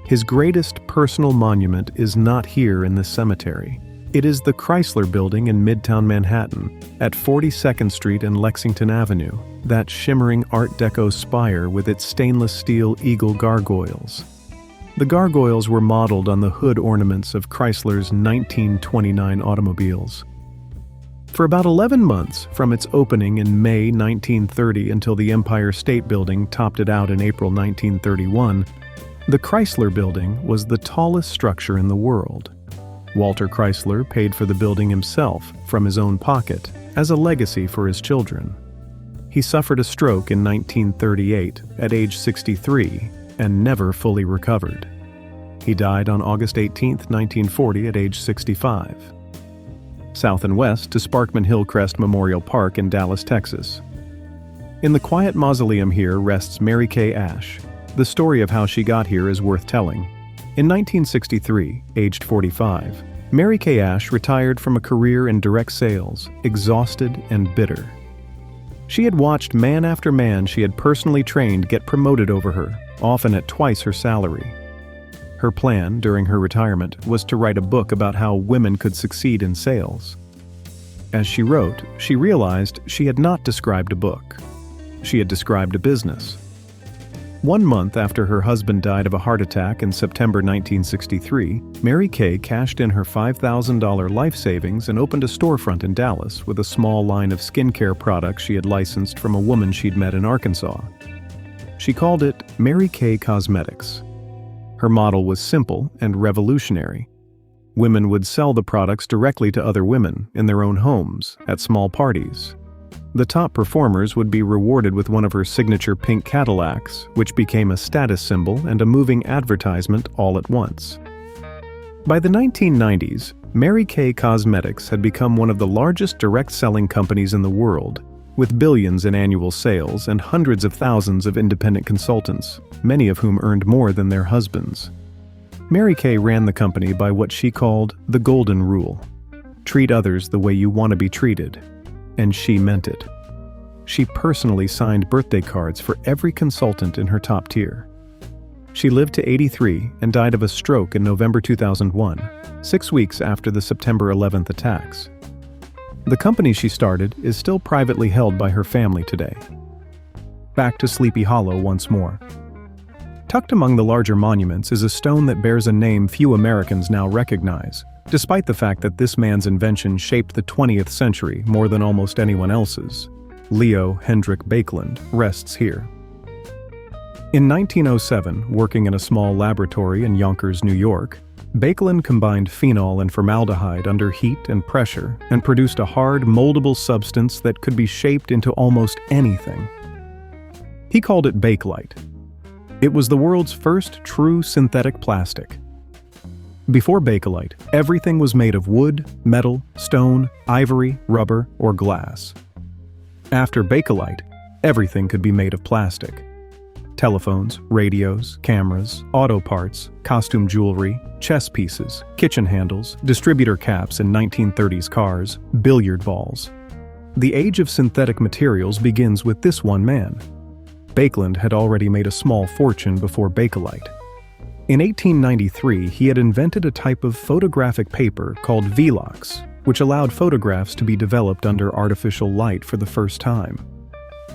His greatest personal monument is not here in this cemetery. It is the Chrysler Building in Midtown Manhattan, at 42nd Street and Lexington Avenue, that shimmering Art Deco spire with its stainless steel eagle gargoyles. The gargoyles were modeled on the hood ornaments of Chrysler's 1929 automobiles. For about 11 months, from its opening in May 1930 until the Empire State Building topped it out in April 1931, the Chrysler Building was the tallest structure in the world. Walter Chrysler paid for the building himself from his own pocket as a legacy for his children. He suffered a stroke in 1938 at age 63 and never fully recovered. He died on August 18, 1940 at age 65. South and west to Sparkman Hillcrest Memorial Park in Dallas, Texas. In the quiet mausoleum here rests Mary Kay Ash. The story of how she got here is worth telling. In 1963, aged 45, Mary Kay Ash retired from a career in direct sales, exhausted and bitter. She had watched man after man she had personally trained get promoted over her, often at twice her salary. Her plan, during her retirement, was to write a book about how women could succeed in sales. As she wrote, she realized she had not described a book. She had described a business. 1 month after her husband died of a heart attack in September 1963, Mary Kay cashed in her $5,000 life savings and opened a storefront in Dallas with a small line of skincare products she had licensed from a woman she'd met in Arkansas. She called it Mary Kay Cosmetics. Her model was simple and revolutionary. Women would sell the products directly to other women in their own homes, at small parties. The top performers would be rewarded with one of her signature pink Cadillacs, which became a status symbol and a moving advertisement all at once. By the 1990s, Mary Kay Cosmetics had become one of the largest direct-selling companies in the world, with billions in annual sales and hundreds of thousands of independent consultants, many of whom earned more than their husbands. Mary Kay ran the company by what she called the Golden Rule: treat others the way you want to be treated. And she meant it. She personally signed birthday cards for every consultant in her top tier. She lived to 83 and died of a stroke in November 2001, 6 weeks after the September 11th attacks. The company she started is still privately held by her family today. Back to Sleepy Hollow once more. Tucked among the larger monuments is a stone that bears a name few Americans now recognize, despite the fact that this man's invention shaped the 20th century more than almost anyone else's. Leo Hendrik Baekeland rests here. In 1907, working in a small laboratory in Yonkers, New York, Baekeland combined phenol and formaldehyde under heat and pressure and produced a hard, moldable substance that could be shaped into almost anything. He called it Bakelite. It was the world's first true synthetic plastic. Before Bakelite, everything was made of wood, metal, stone, ivory, rubber, or glass. After Bakelite, everything could be made of plastic. Telephones, radios, cameras, auto parts, costume jewelry, chess pieces, kitchen handles, distributor caps in 1930s cars, billiard balls. The age of synthetic materials begins with this one man. Baekeland had already made a small fortune before Bakelite. In 1893, he had invented a type of photographic paper called Velox, which allowed photographs to be developed under artificial light for the first time.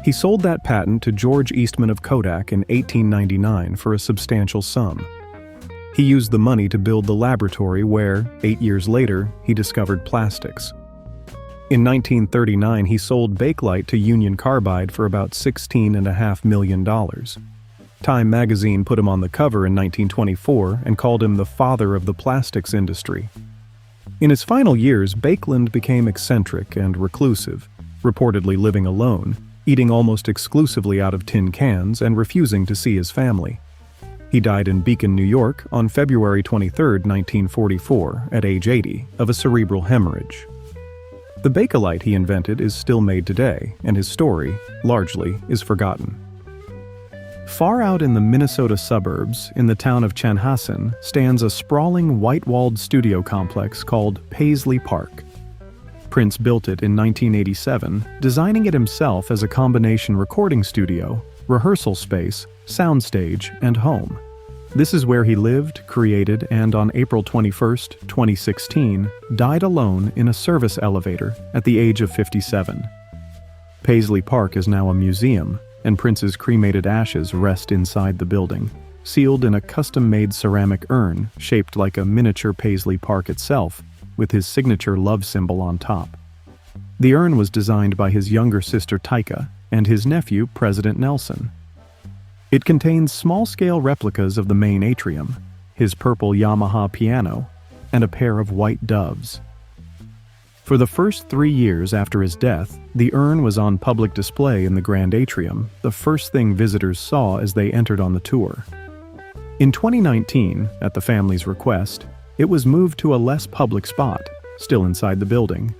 He sold that patent to George Eastman of Kodak in 1899 for a substantial sum. He used the money to build the laboratory where, 8 years later, he discovered plastics. In 1939, he sold Bakelite to Union Carbide for about $16.5 million. Time magazine put him on the cover in 1924 and called him the father of the plastics industry. In his final years, Baekeland became eccentric and reclusive, reportedly living alone, eating almost exclusively out of tin cans and refusing to see his family. He died in Beacon, New York on February 23, 1944, at age 80, of a cerebral hemorrhage. The Bakelite he invented is still made today, and his story, largely, is forgotten. Far out in the Minnesota suburbs, in the town of Chanhassen, stands a sprawling white-walled studio complex called Paisley Park. Prince built it in 1987, designing it himself as a combination recording studio, rehearsal space, soundstage, and home. This is where he lived, created, and on April 21, 2016, died alone in a service elevator at the age of 57. Paisley Park is now a museum, and Prince's cremated ashes rest inside the building, sealed in a custom-made ceramic urn shaped like a miniature Paisley Park itself, with his signature love symbol on top. The urn was designed by his younger sister Tyka and his nephew President Nelson. It contains small-scale replicas of the main atrium, his purple Yamaha piano, and a pair of white doves. For the first 3 years after his death, the urn was on public display in the Grand Atrium, the first thing visitors saw as they entered on the tour. In 2019, at the family's request, it was moved to a less public spot, still inside the building.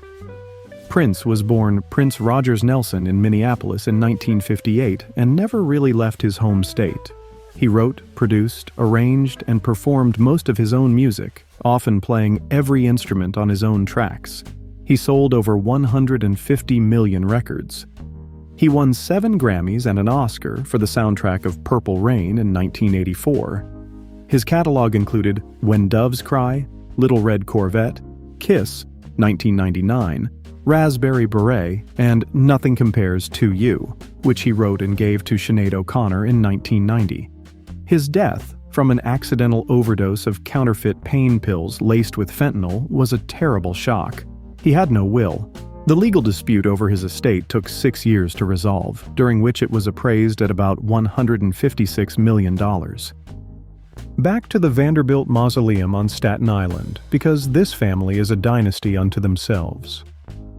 Prince was born Prince Rogers Nelson in Minneapolis in 1958 and never really left his home state. He wrote, produced, arranged, and performed most of his own music, often playing every instrument on his own tracks. He sold over 150 million records. He won 7 Grammys and an Oscar for the soundtrack of Purple Rain in 1984. His catalog included When Doves Cry, Little Red Corvette, Kiss, 1999, Raspberry Beret, and Nothing Compares to You, which he wrote and gave to Sinead O'Connor in 1990. His death, from an accidental overdose of counterfeit pain pills laced with fentanyl, was a terrible shock. He had no will. The legal dispute over his estate took 6 years to resolve, during which it was appraised at about $156 million. Back to the Vanderbilt Mausoleum on Staten Island, because this family is a dynasty unto themselves.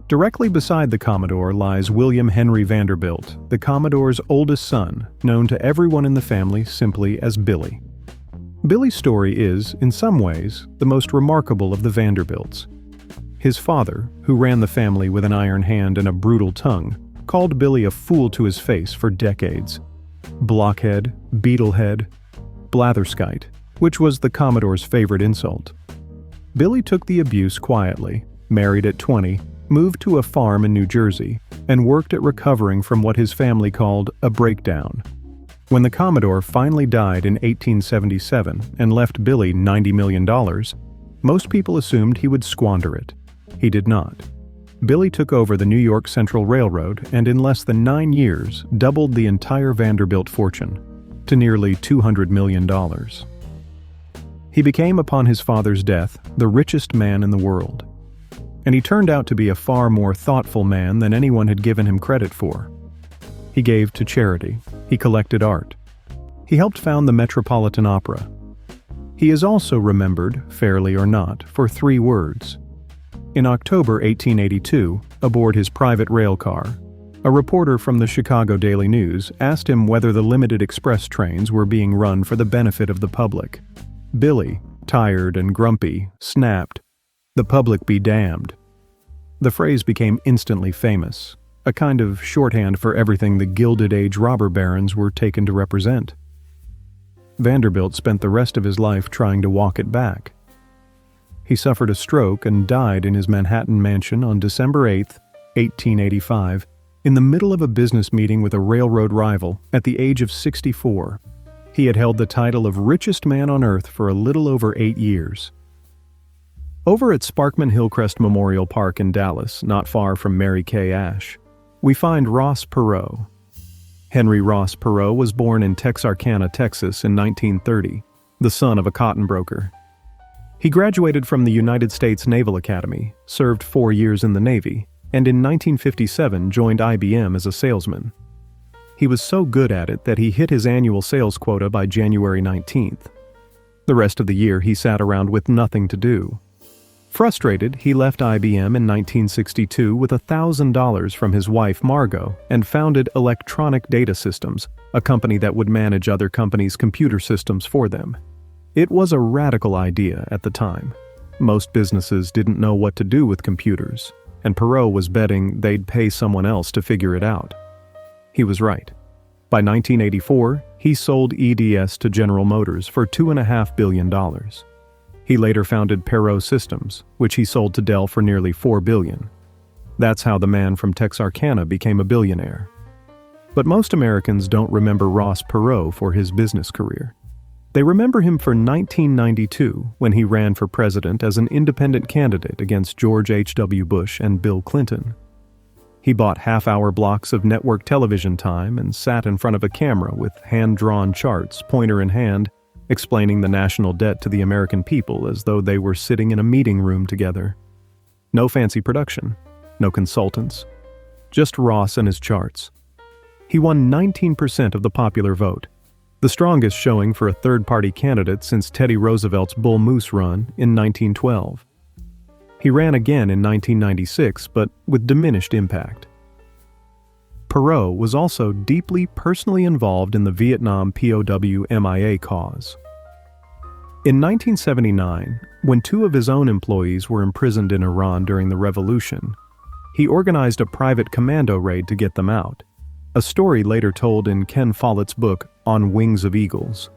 Directly beside the Commodore lies William Henry Vanderbilt, the Commodore's oldest son, known to everyone in the family simply as Billy. Billy's story is, in some ways, the most remarkable of the Vanderbilts. His father, who ran the family with an iron hand and a brutal tongue, called Billy a fool to his face for decades. Blockhead, beetlehead, blatherskite, which was the Commodore's favorite insult. Billy took the abuse quietly, married at 20, moved to a farm in New Jersey, and worked at recovering from what his family called a breakdown. When the Commodore finally died in 1877 and left Billy $90 million, most people assumed he would squander it. He did not. Billy took over the New York Central Railroad and in less than 9 years doubled the entire Vanderbilt fortune to nearly $200 million. He became, upon his father's death, the richest man in the world. And he turned out to be a far more thoughtful man than anyone had given him credit for. He gave to charity. He collected art. He helped found the Metropolitan Opera. He is also remembered, fairly or not, for 3 words. In October 1882, aboard his private rail car, a reporter from the Chicago Daily News asked him whether the limited express trains were being run for the benefit of the public. Billy, tired and grumpy, snapped, "The public be damned." The phrase became instantly famous, a kind of shorthand for everything the Gilded Age robber barons were taken to represent. Vanderbilt spent the rest of his life trying to walk it back. He suffered a stroke and died in his Manhattan mansion on December 8, 1885, in the middle of a business meeting with a railroad rival at the age of 64. He had held the title of richest man on earth for a little over 8 years. Over at Sparkman Hillcrest Memorial Park in Dallas, not far from Mary Kay Ash, we find Ross Perot. Henry Ross Perot was born in Texarkana, Texas in 1930, the son of a cotton broker. He graduated from the United States Naval Academy, served 4 years in the Navy, and in 1957 joined IBM as a salesman. He was so good at it that he hit his annual sales quota by January 19th. The rest of the year he sat around with nothing to do. Frustrated, he left IBM in 1962 with $1,000 from his wife Margot and founded Electronic Data Systems, a company that would manage other companies' computer systems for them. It was a radical idea at the time. Most businesses didn't know what to do with computers, and Perot was betting they'd pay someone else to figure it out. He was right. By 1984, he sold EDS to General Motors for $2.5 billion. He later founded Perot Systems, which he sold to Dell for nearly $4 billion. That's how the man from Texarkana became a billionaire. But most Americans don't remember Ross Perot for his business career. They remember him for 1992, when he ran for president as an independent candidate against George H.W. Bush and Bill Clinton. He bought half-hour blocks of network television time and sat in front of a camera with hand-drawn charts, pointer in hand, explaining the national debt to the American people as though they were sitting in a meeting room together. No fancy production, no consultants, just Ross and his charts. He won 19% of the popular vote, the strongest showing for a third-party candidate since Teddy Roosevelt's Bull Moose run in 1912. He ran again in 1996, but with diminished impact. Perot was also deeply personally involved in the Vietnam POW MIA cause. In 1979, when two of his own employees were imprisoned in Iran during the revolution, he organized a private commando raid to get them out, a story later told in Ken Follett's book On Wings of Eagles.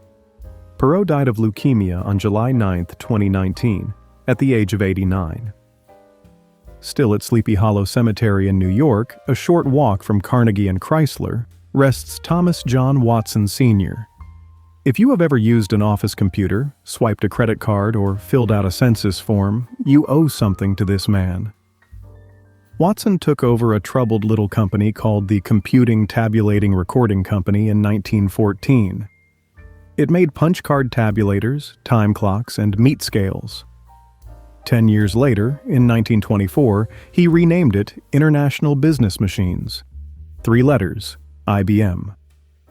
Perot died of leukemia on July 9, 2019, at the age of 89. Still at Sleepy Hollow Cemetery in New York, a short walk from Carnegie and Chrysler, rests Thomas John Watson Sr. If you have ever used an office computer, swiped a credit card, or filled out a census form, you owe something to this man. Watson took over a troubled little company called the Computing Tabulating Recording Company in 1914. It made punch card tabulators, time clocks, and meat scales. 10 years later, in 1924, he renamed it International Business Machines. 3 letters, IBM.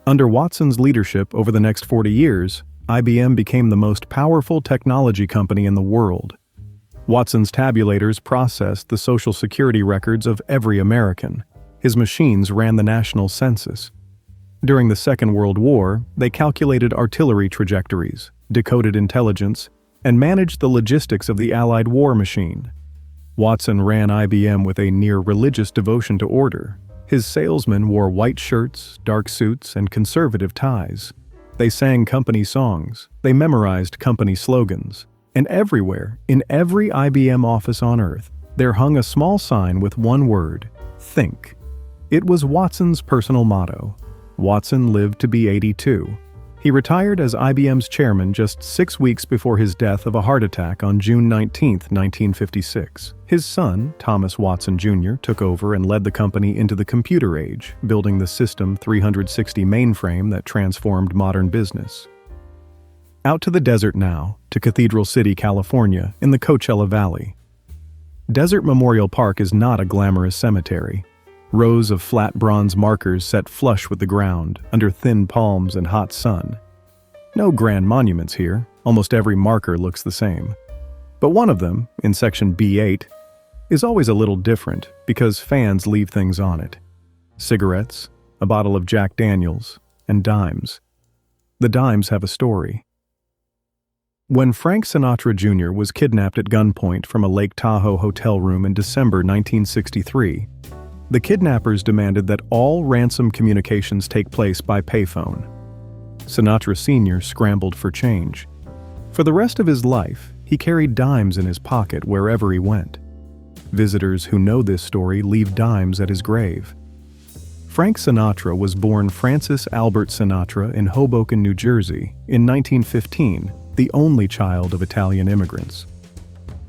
Under Watson's leadership over the next 40 years, IBM became the most powerful technology company in the world. Watson's tabulators processed the Social Security records of every American. His machines ran the national census. During the Second World War, they calculated artillery trajectories, decoded intelligence, and managed the logistics of the Allied war machine. Watson ran IBM with a near religious devotion to order. His salesmen wore white shirts, dark suits, and conservative ties. They sang company songs, they memorized company slogans, and everywhere, in every IBM office on Earth, there hung a small sign with one word: think. It was Watson's personal motto. Watson lived to be 82. He retired as IBM's chairman just 6 weeks before his death of a heart attack on June 19, 1956. His son, Thomas Watson Jr., took over and led the company into the computer age, building the System 360 mainframe that transformed modern business. Out to the desert now, to Cathedral City, California, in the Coachella Valley. Desert Memorial Park is not a glamorous cemetery. Rows of flat bronze markers set flush with the ground, under thin palms and hot sun. No grand monuments here, almost every marker looks the same. But one of them, in section B8, is always a little different because fans leave things on it. Cigarettes, a bottle of Jack Daniels, and dimes. The dimes have a story. When Frank Sinatra Jr. was kidnapped at gunpoint from a Lake Tahoe hotel room in December 1963, the kidnappers demanded that all ransom communications take place by payphone. Sinatra Sr. scrambled for change. For the rest of his life, he carried dimes in his pocket wherever he went. Visitors who know this story leave dimes at his grave. Frank Sinatra was born Francis Albert Sinatra in Hoboken, New Jersey, in 1915, the only child of Italian immigrants.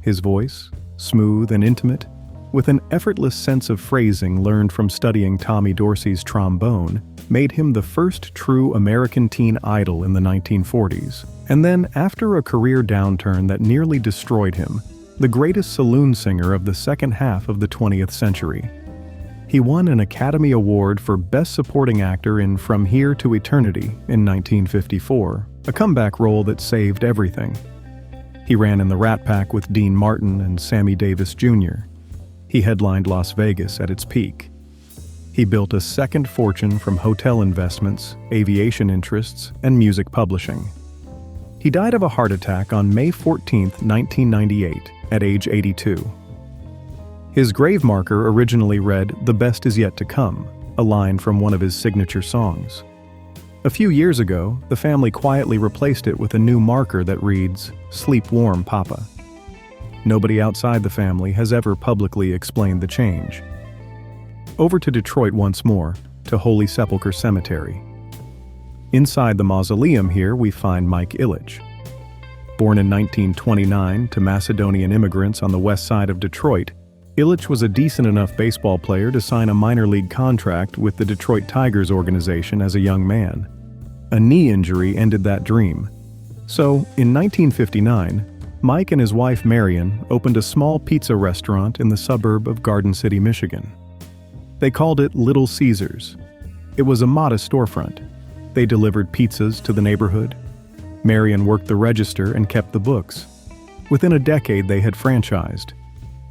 His voice, smooth and intimate, with an effortless sense of phrasing learned from studying Tommy Dorsey's trombone, made him the first true American teen idol in the 1940s, and then, after a career downturn that nearly destroyed him, the greatest saloon singer of the second half of the 20th century. He won an Academy Award for Best Supporting Actor in From Here to Eternity in 1954, a comeback role that saved everything. He ran in the Rat Pack with Dean Martin and Sammy Davis Jr. He headlined Las Vegas at its peak. He built a second fortune from hotel investments, aviation interests, and music publishing. He died of a heart attack on May 14, 1998, at age 82. His grave marker originally read, "The best is yet to come," a line from one of his signature songs. A few years ago, the family quietly replaced it with a new marker that reads, "Sleep warm, Papa." Nobody outside the family has ever publicly explained the change. Over to Detroit once more, to Holy Sepulchre Cemetery. Inside the mausoleum here we find Mike Ilitch. Born in 1929 to Macedonian immigrants on the west side of Detroit, Ilitch was a decent enough baseball player to sign a minor league contract with the Detroit Tigers organization as a young man. A knee injury ended that dream. So, in 1959, Mike and his wife Marion opened a small pizza restaurant in the suburb of Garden City, Michigan. They called it Little Caesars. It was a modest storefront. They delivered pizzas to the neighborhood. Marion worked the register and kept the books. Within a decade, they had franchised.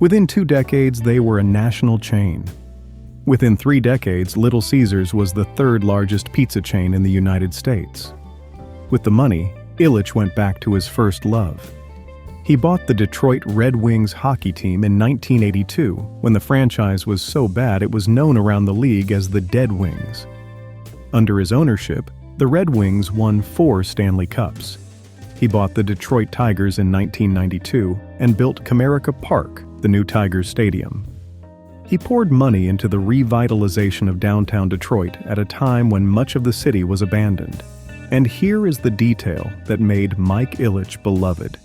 Within 2 decades, they were a national chain. Within 3 decades, Little Caesars was the 3rd largest pizza chain in the United States. With the money, Ilitch went back to his first love. He bought the Detroit Red Wings hockey team in 1982, when the franchise was so bad it was known around the league as the Dead Wings. Under his ownership, the Red Wings won 4 Stanley Cups. He bought the Detroit Tigers in 1992 and built Comerica Park, the new Tigers Stadium. He poured money into the revitalization of downtown Detroit at a time when much of the city was abandoned. And here is the detail that made Mike Ilitch beloved.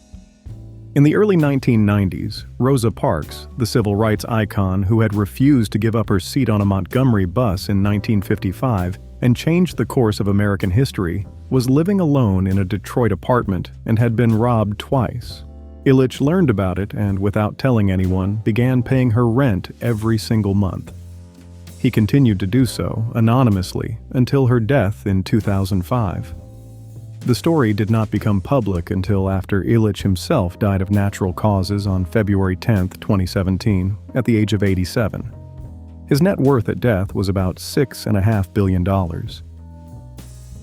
In the early 1990s, Rosa Parks, the civil rights icon who had refused to give up her seat on a Montgomery bus in 1955 and changed the course of American history, was living alone in a Detroit apartment and had been robbed twice. Ilitch learned about it and, without telling anyone, began paying her rent every single month. He continued to do so, anonymously, until her death in 2005. The story did not become public until after Ilitch himself died of natural causes on February 10, 2017, at the age of 87. His net worth at death was about $6.5 billion.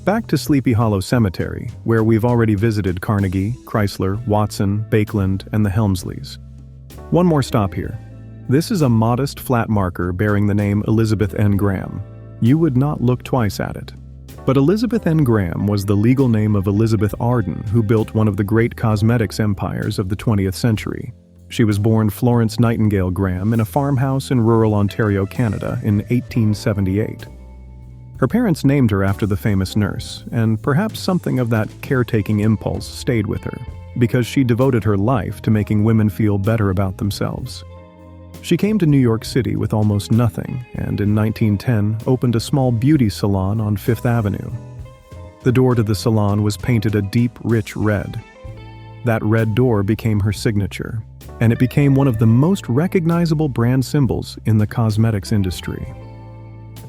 Back to Sleepy Hollow Cemetery, where we've already visited Carnegie, Chrysler, Watson, Bakeland, and the Helmsleys. One more stop here. This is a modest flat marker bearing the name Elizabeth N. Graham. You would not look twice at it. But Elizabeth N. Graham was the legal name of Elizabeth Arden, who built one of the great cosmetics empires of the 20th century. She was born Florence Nightingale Graham in a farmhouse in rural Ontario, Canada, in 1878. Her parents named her after the famous nurse, and perhaps something of that caretaking impulse stayed with her, because she devoted her life to making women feel better about themselves. She came to New York City with almost nothing, and in 1910 opened a small beauty salon on Fifth Avenue. The door to the salon was painted a deep, rich red. That red door became her signature, and it became one of the most recognizable brand symbols in the cosmetics industry.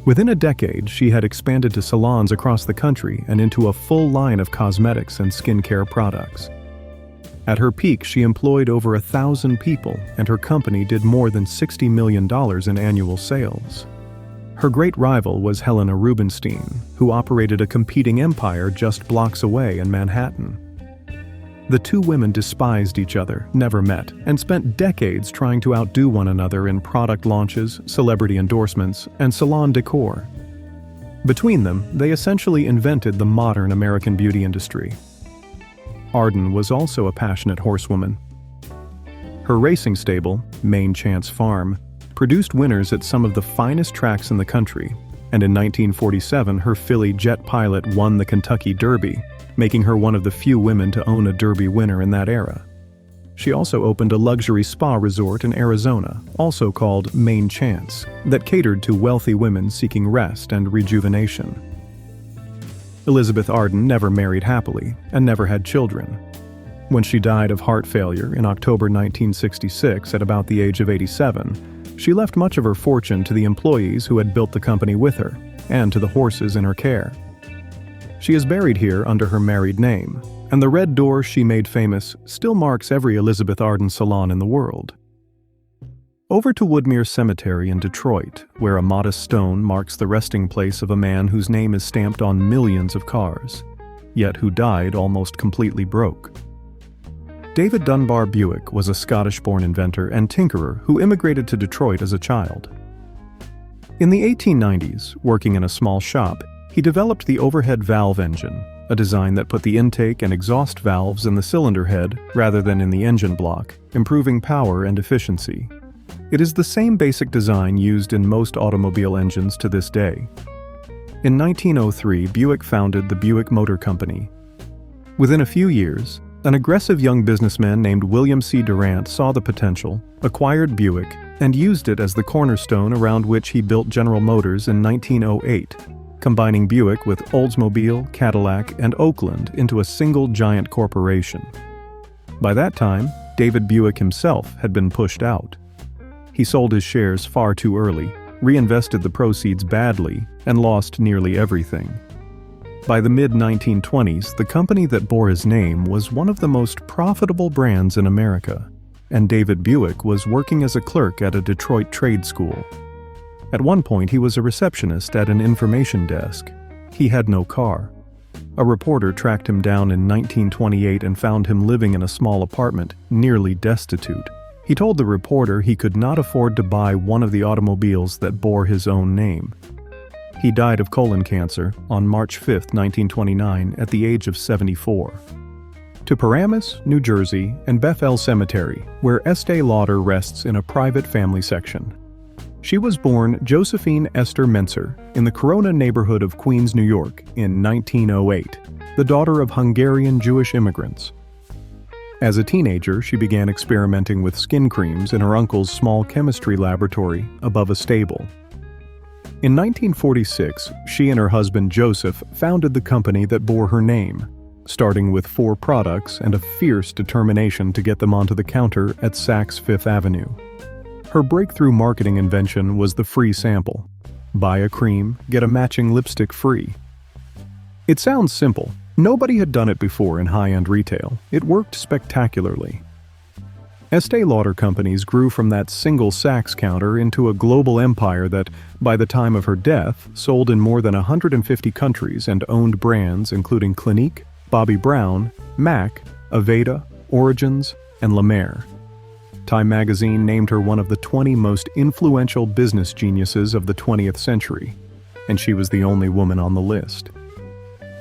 Within a decade, she had expanded to salons across the country and into a full line of cosmetics and skincare products. At her peak, she employed over 1,000 people, and her company did more than $60 million in annual sales. Her great rival was Helena Rubinstein, who operated a competing empire just blocks away in Manhattan. The two women despised each other, never met, and spent decades trying to outdo one another in product launches, celebrity endorsements, and salon decor. Between them, they essentially invented the modern American beauty industry. Arden was also a passionate horsewoman. Her racing stable, Main Chance Farm, produced winners at some of the finest tracks in the country, and in 1947 her filly Jet Pilot won the Kentucky Derby, making her one of the few women to own a Derby winner in that era. She also opened a luxury spa resort in Arizona, also called Main Chance, that catered to wealthy women seeking rest and rejuvenation. Elizabeth Arden never married happily and never had children. When she died of heart failure in October 1966 at about the age of 87, she left much of her fortune to the employees who had built the company with her, and to the horses in her care. She is buried here under her married name, and the red door she made famous still marks every Elizabeth Arden salon in the world. Over to Woodmere Cemetery in Detroit, where a modest stone marks the resting place of a man whose name is stamped on millions of cars, yet who died almost completely broke. David Dunbar Buick was a Scottish-born inventor and tinkerer who immigrated to Detroit as a child. In the 1890s, working in a small shop, he developed the overhead valve engine, a design that put the intake and exhaust valves in the cylinder head rather than in the engine block, improving power and efficiency. It is the same basic design used in most automobile engines to this day. In 1903, Buick founded the Buick Motor Company. Within a few years, an aggressive young businessman named William C. Durant saw the potential, acquired Buick, and used it as the cornerstone around which he built General Motors in 1908, combining Buick with Oldsmobile, Cadillac, and Oakland into a single giant corporation. By that time, David Buick himself had been pushed out. He sold his shares far too early, reinvested the proceeds badly, and lost nearly everything. By the mid-1920s, the company that bore his name was one of the most profitable brands in America, and David Buick was working as a clerk at a Detroit trade school. At one point, he was a receptionist at an information desk. He had no car. A reporter tracked him down in 1928 and found him living in a small apartment, nearly destitute. He told the reporter he could not afford to buy one of the automobiles that bore his own name. He died of colon cancer on March 5, 1929, at the age of 74. To Paramus, New Jersey, and Bethel Cemetery, where Estée Lauder rests in a private family section. She was born Josephine Esther Menser in the Corona neighborhood of Queens, New York, in 1908, the daughter of Hungarian Jewish immigrants. As a teenager, she began experimenting with skin creams in her uncle's small chemistry laboratory above a stable. In 1946, she and her husband Joseph founded the company that bore her name, starting with 4 products and a fierce determination to get them onto the counter at Saks Fifth Avenue. Her breakthrough marketing invention was the free sample. Buy a cream, get a matching lipstick free. It sounds simple. Nobody had done it before in high-end retail. It worked spectacularly. Estée Lauder companies grew from that single Saks counter into a global empire that, by the time of her death, sold in more than 150 countries and owned brands including Clinique, Bobbi Brown, MAC, Aveda, Origins, and La Mer. Time magazine named her one of the 20 most influential business geniuses of the 20th century, and she was the only woman on the list.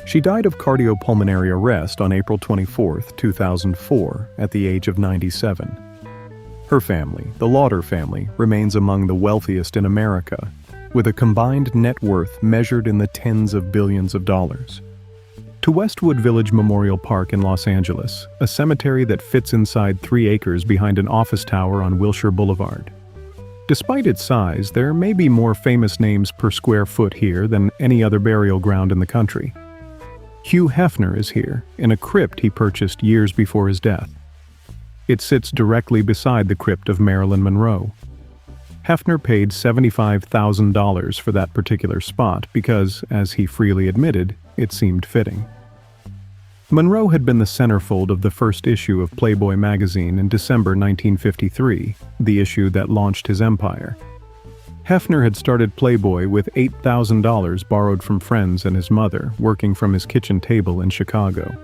She died of cardiopulmonary arrest on April 24, 2004, at the age of 97. Her family, the Lauder family, remains among the wealthiest in America, with a combined net worth measured in the tens of billions of dollars. To Westwood Village Memorial Park in Los Angeles, a cemetery that fits inside 3 acres behind an office tower on Wilshire Boulevard. Despite its size, there may be more famous names per square foot here than any other burial ground in the country. Hugh Hefner is here, in a crypt he purchased years before his death. It sits directly beside the crypt of Marilyn Monroe. Hefner paid $75,000 for that particular spot because, as he freely admitted, it seemed fitting. Monroe had been the centerfold of the first issue of Playboy magazine in December 1953, the issue that launched his empire. Hefner had started Playboy with $8,000 borrowed from friends and his mother, working from his kitchen table in Chicago.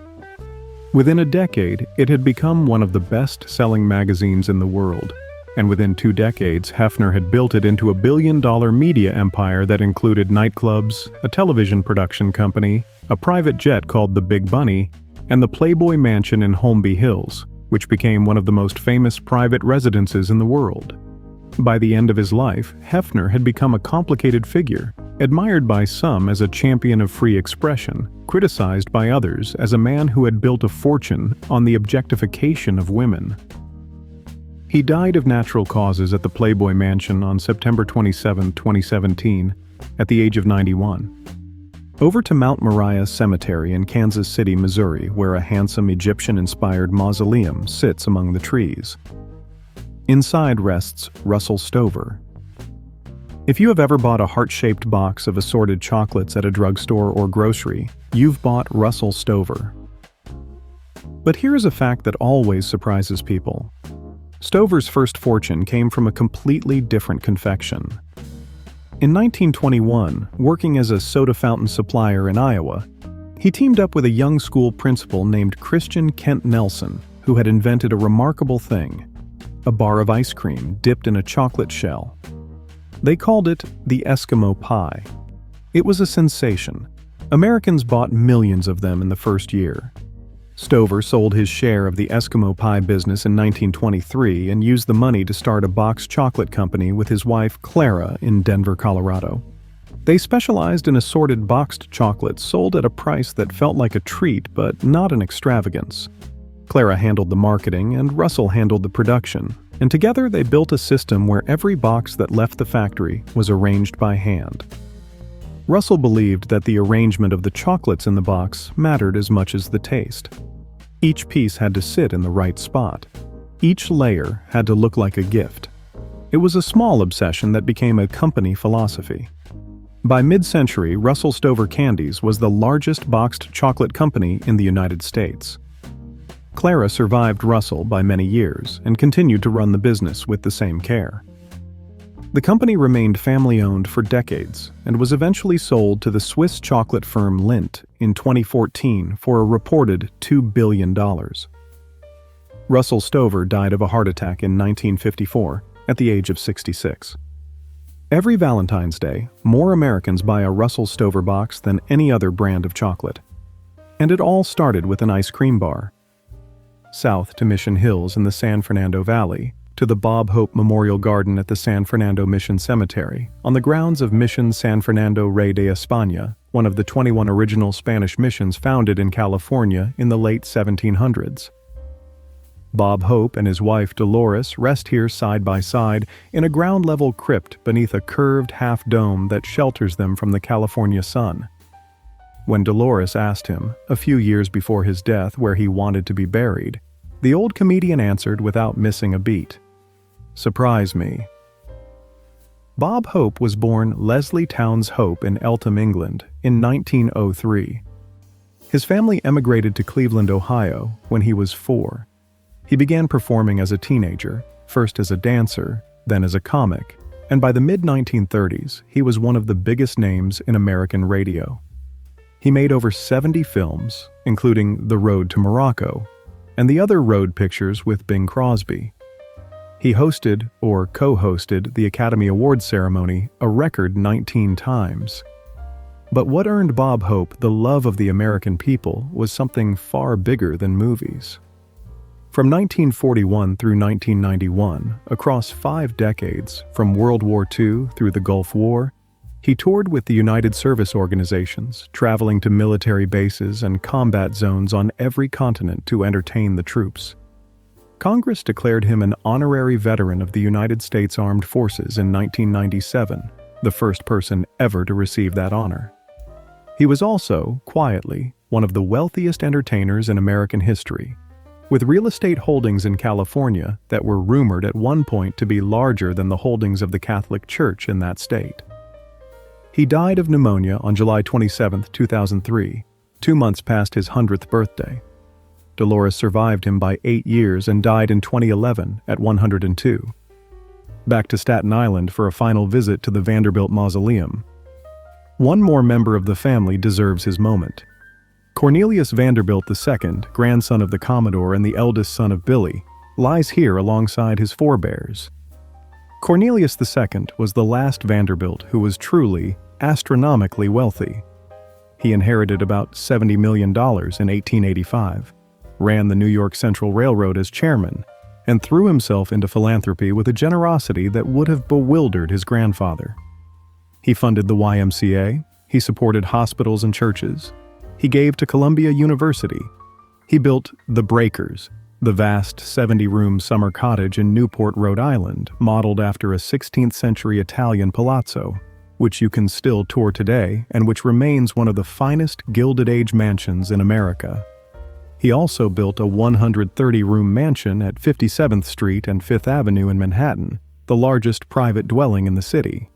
Within a decade, it had become one of the best-selling magazines in the world, and within 2 decades, Hefner had built it into a billion-dollar media empire that included nightclubs, a television production company, a private jet called the Big Bunny, and the Playboy Mansion in Holmby Hills, which became one of the most famous private residences in the world. By the end of his life, Hefner had become a complicated figure, admired by some as a champion of free expression, criticized by others as a man who had built a fortune on the objectification of women. He died of natural causes at the Playboy Mansion on September 27, 2017, at the age of 91. Over to Mount Moriah Cemetery in Kansas City, Missouri, where a handsome Egyptian-inspired mausoleum sits among the trees. Inside rests Russell Stover. If you have ever bought a heart-shaped box of assorted chocolates at a drugstore or grocery, you've bought Russell Stover. But here is a fact that always surprises people. Stover's first fortune came from a completely different confection. In 1921, working as a soda fountain supplier in Iowa, he teamed up with a young school principal named Christian Kent Nelson, who had invented a remarkable thing: a bar of ice cream dipped in a chocolate shell. They called it the Eskimo pie. It was a sensation. Americans bought millions of them in the first year. Stover sold his share of the Eskimo pie business in 1923 and used the money to start a boxed chocolate company with his wife Clara in Denver, Colorado. They specialized in assorted boxed chocolates sold at a price that felt like a treat but not an extravagance. Clara handled the marketing and Russell handled the production, and together they built a system where every box that left the factory was arranged by hand. Russell believed that the arrangement of the chocolates in the box mattered as much as the taste. Each piece had to sit in the right spot. Each layer had to look like a gift. It was a small obsession that became a company philosophy. By mid-century, Russell Stover Candies was the largest boxed chocolate company in the United States. Clara survived Russell by many years and continued to run the business with the same care. The company remained family-owned for decades and was eventually sold to the Swiss chocolate firm Lindt in 2014 for a reported $2 billion. Russell Stover died of a heart attack in 1954 at the age of 66. Every Valentine's Day, more Americans buy a Russell Stover box than any other brand of chocolate. And it all started with an ice cream bar. South to Mission Hills in the San Fernando Valley, to the Bob Hope Memorial Garden at the San Fernando Mission Cemetery, on the grounds of Mission San Fernando Rey de España, one of the 21 original Spanish missions founded in California in the late 1700s. Bob Hope and his wife Dolores rest here side by side in a ground-level crypt beneath a curved half-dome that shelters them from the California sun. When Dolores asked him, a few years before his death, where he wanted to be buried, the old comedian answered without missing a beat, "Surprise me." Bob Hope was born Leslie Towns Hope in Eltham, England, in 1903. His family emigrated to Cleveland, Ohio, when he was 4. He began performing as a teenager, first as a dancer, then as a comic, and by the mid-1930s, he was one of the biggest names in American radio. He made over 70 films, including The Road to Morocco, and the other road pictures with Bing Crosby. He hosted or co-hosted the Academy Awards ceremony a record 19 times. But what earned Bob Hope the love of the American people was something far bigger than movies. From 1941 through 1991, across 5 decades, from World War II through the Gulf War, he toured with the United Service Organizations, traveling to military bases and combat zones on every continent to entertain the troops. Congress declared him an honorary veteran of the United States Armed Forces in 1997, the first person ever to receive that honor. He was also, quietly, one of the wealthiest entertainers in American history, with real estate holdings in California that were rumored at one point to be larger than the holdings of the Catholic Church in that state. He died of pneumonia on July 27, 2003, 2 months past his 100th birthday. Dolores survived him by 8 years and died in 2011 at 102. Back to Staten Island for a final visit to the Vanderbilt Mausoleum. One more member of the family deserves his moment. Cornelius Vanderbilt II, grandson of the Commodore and the eldest son of Billy, lies here alongside his forebears. Cornelius II was the last Vanderbilt who was truly, astronomically wealthy. He inherited about $70 million in 1885, ran the New York Central Railroad as chairman, and threw himself into philanthropy with a generosity that would have bewildered his grandfather. He funded the YMCA, he supported hospitals and churches, he gave to Columbia University, he built the Breakers, the vast 70-room summer cottage in Newport, Rhode Island, modeled after a 16th-century Italian palazzo, which you can still tour today and which remains one of the finest Gilded Age mansions in America. He also built a 130-room mansion at 57th Street and 5th Avenue in Manhattan, the largest private dwelling in the city.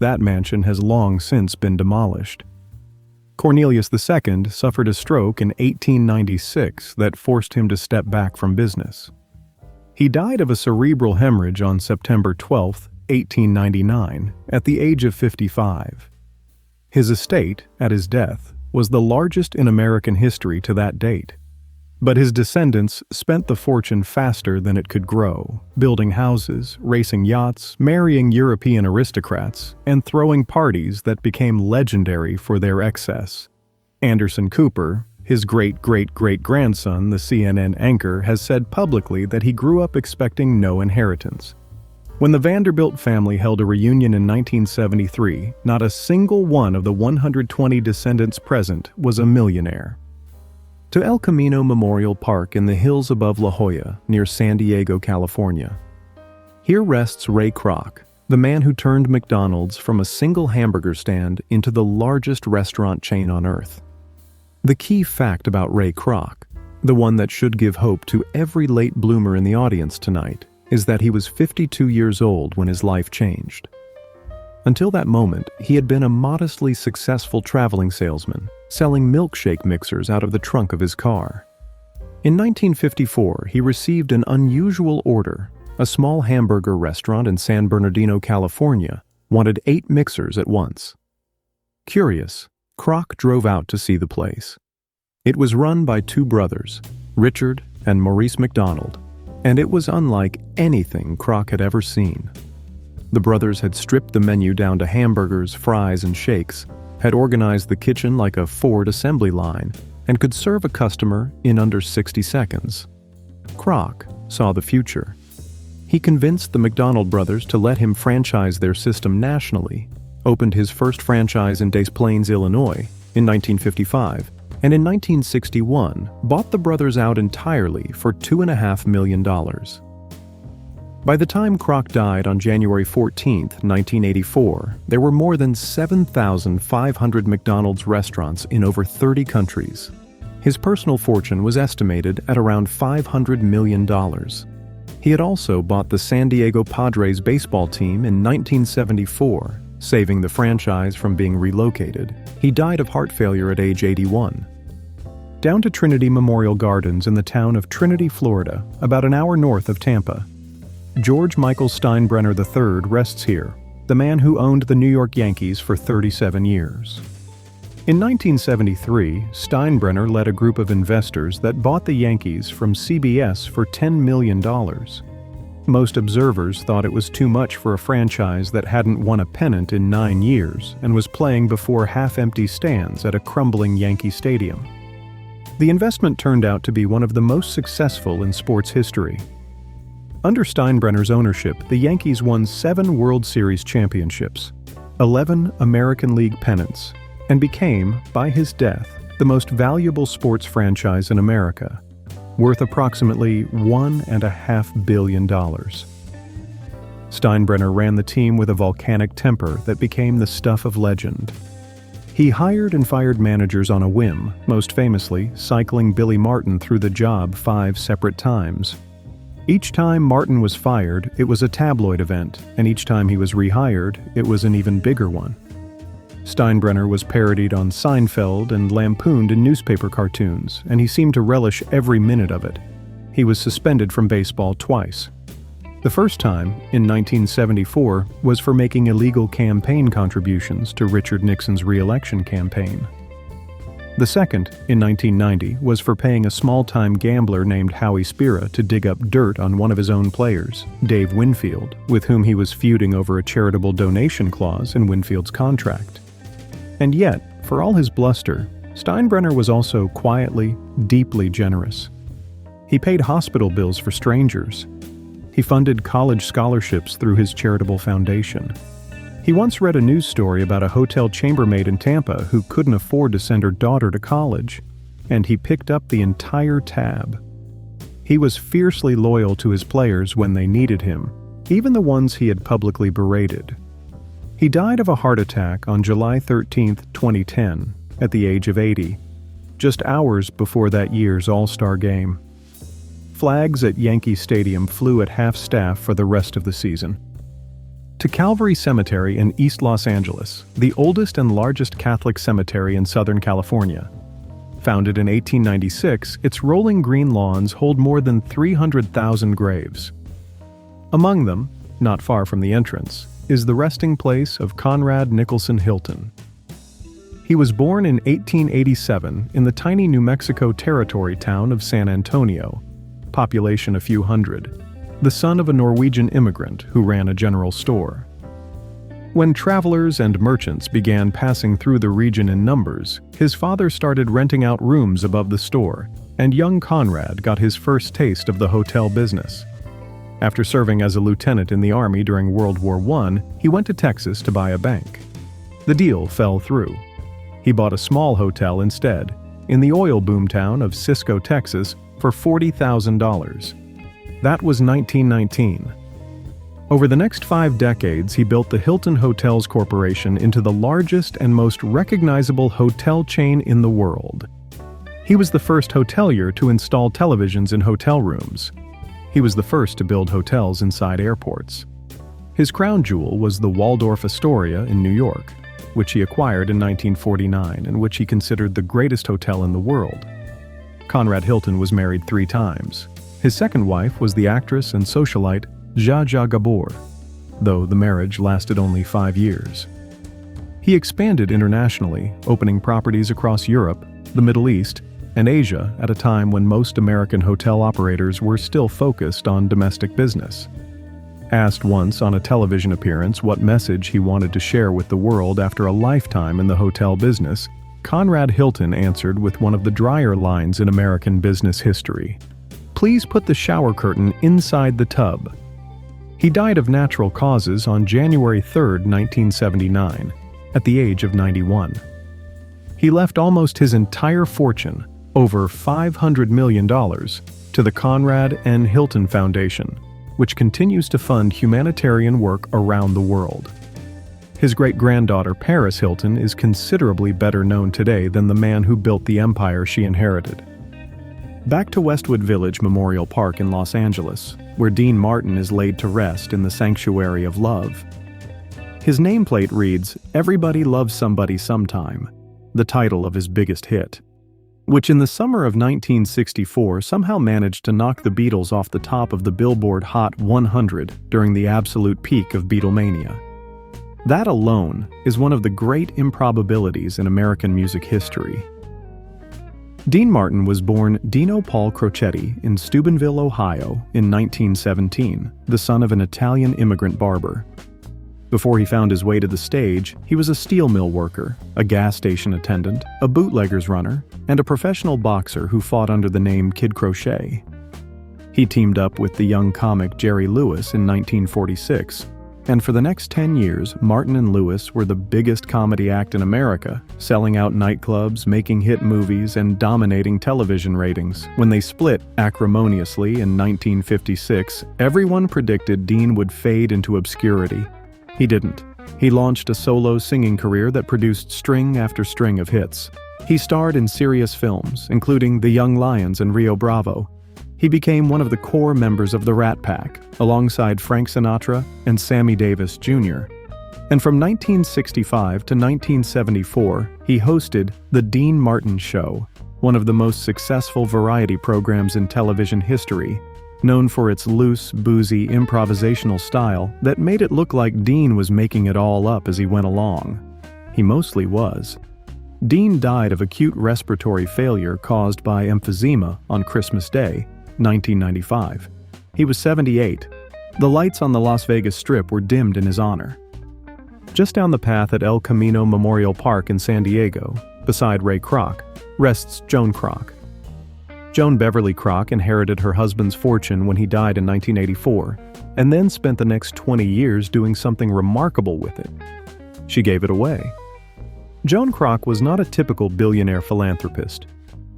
That mansion has long since been demolished. Cornelius II suffered a stroke in 1896 that forced him to step back from business. He died of a cerebral hemorrhage on September 12, 1899, at the age of 55. His estate, at his death, was the largest in American history to that date. But his descendants spent the fortune faster than it could grow, building houses, racing yachts, marrying European aristocrats, and throwing parties that became legendary for their excess. Anderson Cooper, his great-great-great-grandson, the CNN anchor, has said publicly that he grew up expecting no inheritance. When the Vanderbilt family held a reunion in 1973, not a single one of the 120 descendants present was a millionaire. To El Camino Memorial Park in the hills above La Jolla, near San Diego, California. Here rests Ray Kroc, the man who turned McDonald's from a single hamburger stand into the largest restaurant chain on earth. The key fact about Ray Kroc, the one that should give hope to every late bloomer in the audience tonight, is that he was 52 years old when his life changed. Until that moment, he had been a modestly successful traveling salesman, selling milkshake mixers out of the trunk of his car. In 1954, he received an unusual order, A small hamburger restaurant in San Bernardino, California, wanted 8 mixers at once. Curious, Kroc drove out to see the place. It was run by 2 brothers, Richard and Maurice McDonald, and it was unlike anything Kroc had ever seen. The brothers had stripped the menu down to hamburgers, fries, and shakes, had organized the kitchen like a Ford assembly line, and could serve a customer in under 60 seconds. Kroc saw the future. He convinced the McDonald brothers to let him franchise their system nationally, opened his first franchise in Des Plaines, Illinois, in 1955, and in 1961 bought the brothers out entirely for $2.5 million. By the time Kroc died on January 14, 1984, there were more than 7,500 McDonald's restaurants in over 30 countries. His personal fortune was estimated at around $500 million. He had also bought the San Diego Padres baseball team in 1974, saving the franchise from being relocated. He died of heart failure at age 81. Down to Trinity Memorial Gardens in the town of Trinity, Florida, about an hour north of Tampa. George Michael Steinbrenner III rests here, the man who owned the New York Yankees for 37 years. In 1973, Steinbrenner led a group of investors that bought the Yankees from CBS for $10 million. Most observers thought it was too much for a franchise that hadn't won a pennant in 9 years and was playing before half-empty stands at a crumbling Yankee stadium. The investment turned out to be one of the most successful in sports history. Under Steinbrenner's ownership, the Yankees won 7 World Series championships, 11 American League pennants, and became, by his death, the most valuable sports franchise in America, worth approximately $1.5 billion. Steinbrenner ran the team with a volcanic temper that became the stuff of legend. He hired and fired managers on a whim, most famously cycling Billy Martin through the job 5 separate times. Each time Martin was fired, it was a tabloid event, and each time he was rehired, it was an even bigger one. Steinbrenner was parodied on Seinfeld and lampooned in newspaper cartoons, and he seemed to relish every minute of it. He was suspended from baseball twice. The first time, in 1974, was for making illegal campaign contributions to Richard Nixon's re-election campaign. The second, in 1990, was for paying a small-time gambler named Howie Spira to dig up dirt on one of his own players, Dave Winfield, with whom he was feuding over a charitable donation clause in Winfield's contract. And yet, for all his bluster, Steinbrenner was also quietly, deeply generous. He paid hospital bills for strangers. He funded college scholarships through his charitable foundation. He once read a news story about a hotel chambermaid in Tampa who couldn't afford to send her daughter to college, and he picked up the entire tab. He was fiercely loyal to his players when they needed him, even the ones he had publicly berated. He died of a heart attack on July 13, 2010, at the age of 80, just hours before that year's All-Star game. Flags at Yankee Stadium flew at half-staff for the rest of the season. To Calvary Cemetery in East Los Angeles, the oldest and largest Catholic cemetery in Southern California. Founded in 1896, its rolling green lawns hold more than 300,000 graves. Among them, not far from the entrance, is the resting place of Conrad Hilton. He was born in 1887 in the tiny New Mexico Territory town of San Antonio, population a few hundred, the son of a Norwegian immigrant who ran a general store. When travelers and merchants began passing through the region in numbers, his father started renting out rooms above the store, and young Conrad got his first taste of the hotel business. After serving as a lieutenant in the Army during World War I, he went to Texas to buy a bank. The deal fell through. He bought a small hotel instead, in the oil boom town of Cisco, Texas, for $40,000. That was 1919. Over the next 5 decades, he built the Hilton Hotels Corporation into the largest and most recognizable hotel chain in the world. He was the first hotelier to install televisions in hotel rooms. He was the first to build hotels inside airports. His crown jewel was the Waldorf Astoria in New York, which he acquired in 1949 and which he considered the greatest hotel in the world. Conrad Hilton was married 3 times. His second wife was the actress and socialite Zsa Zsa Gabor, though the marriage lasted only 5 years. He expanded internationally, opening properties across Europe, the Middle East, and Asia at a time when most American hotel operators were still focused on domestic business. Asked once on a television appearance what message he wanted to share with the world after a lifetime in the hotel business, Conrad Hilton answered with one of the drier lines in American business history: "Please put the shower curtain inside the tub." He died of natural causes on January 3, 1979, at the age of 91. He left almost his entire fortune, over $500 million, to the Conrad N. Hilton Foundation, which continues to fund humanitarian work around the world. His great-granddaughter Paris Hilton is considerably better known today than the man who built the empire she inherited. Back to Westwood Village Memorial Park in Los Angeles, where Dean Martin is laid to rest in the Sanctuary of Love. His nameplate reads, "Everybody Loves Somebody Sometime," the title of his biggest hit, which in the summer of 1964 somehow managed to knock the Beatles off the top of the Billboard Hot 100 during the absolute peak of Beatlemania. That alone is one of the great improbabilities in American music history. Dean Martin was born Dino Paul Crocetti in Steubenville, Ohio in 1917, the son of an Italian immigrant barber. Before he found his way to the stage, he was a steel mill worker, a gas station attendant, a bootlegger's runner, and a professional boxer who fought under the name Kid Crochet. He teamed up with the young comic Jerry Lewis in 1946, and for the next 10 years, Martin and Lewis were the biggest comedy act in America, selling out nightclubs, making hit movies, and dominating television ratings. When they split acrimoniously in 1956, everyone predicted Dean would fade into obscurity. He didn't. He launched a solo singing career that produced string after string of hits. He starred in serious films, including The Young Lions and Rio Bravo. He became one of the core members of the Rat Pack, alongside Frank Sinatra and Sammy Davis Jr. And from 1965 to 1974, he hosted The Dean Martin Show, one of the most successful variety programs in television history, known for its loose, boozy, improvisational style that made it look like Dean was making it all up as he went along. He mostly was. Dean died of acute respiratory failure caused by emphysema on Christmas Day, 1995. He was 78. The lights on the Las Vegas Strip were dimmed in his honor. Just down the path at El Camino Memorial Park in San Diego, beside Ray Kroc, rests Joan Kroc. Joan Beverly Kroc inherited her husband's fortune when he died in 1984, and then spent the next 20 years doing something remarkable with it. She gave it away. Joan Kroc was not a typical billionaire philanthropist.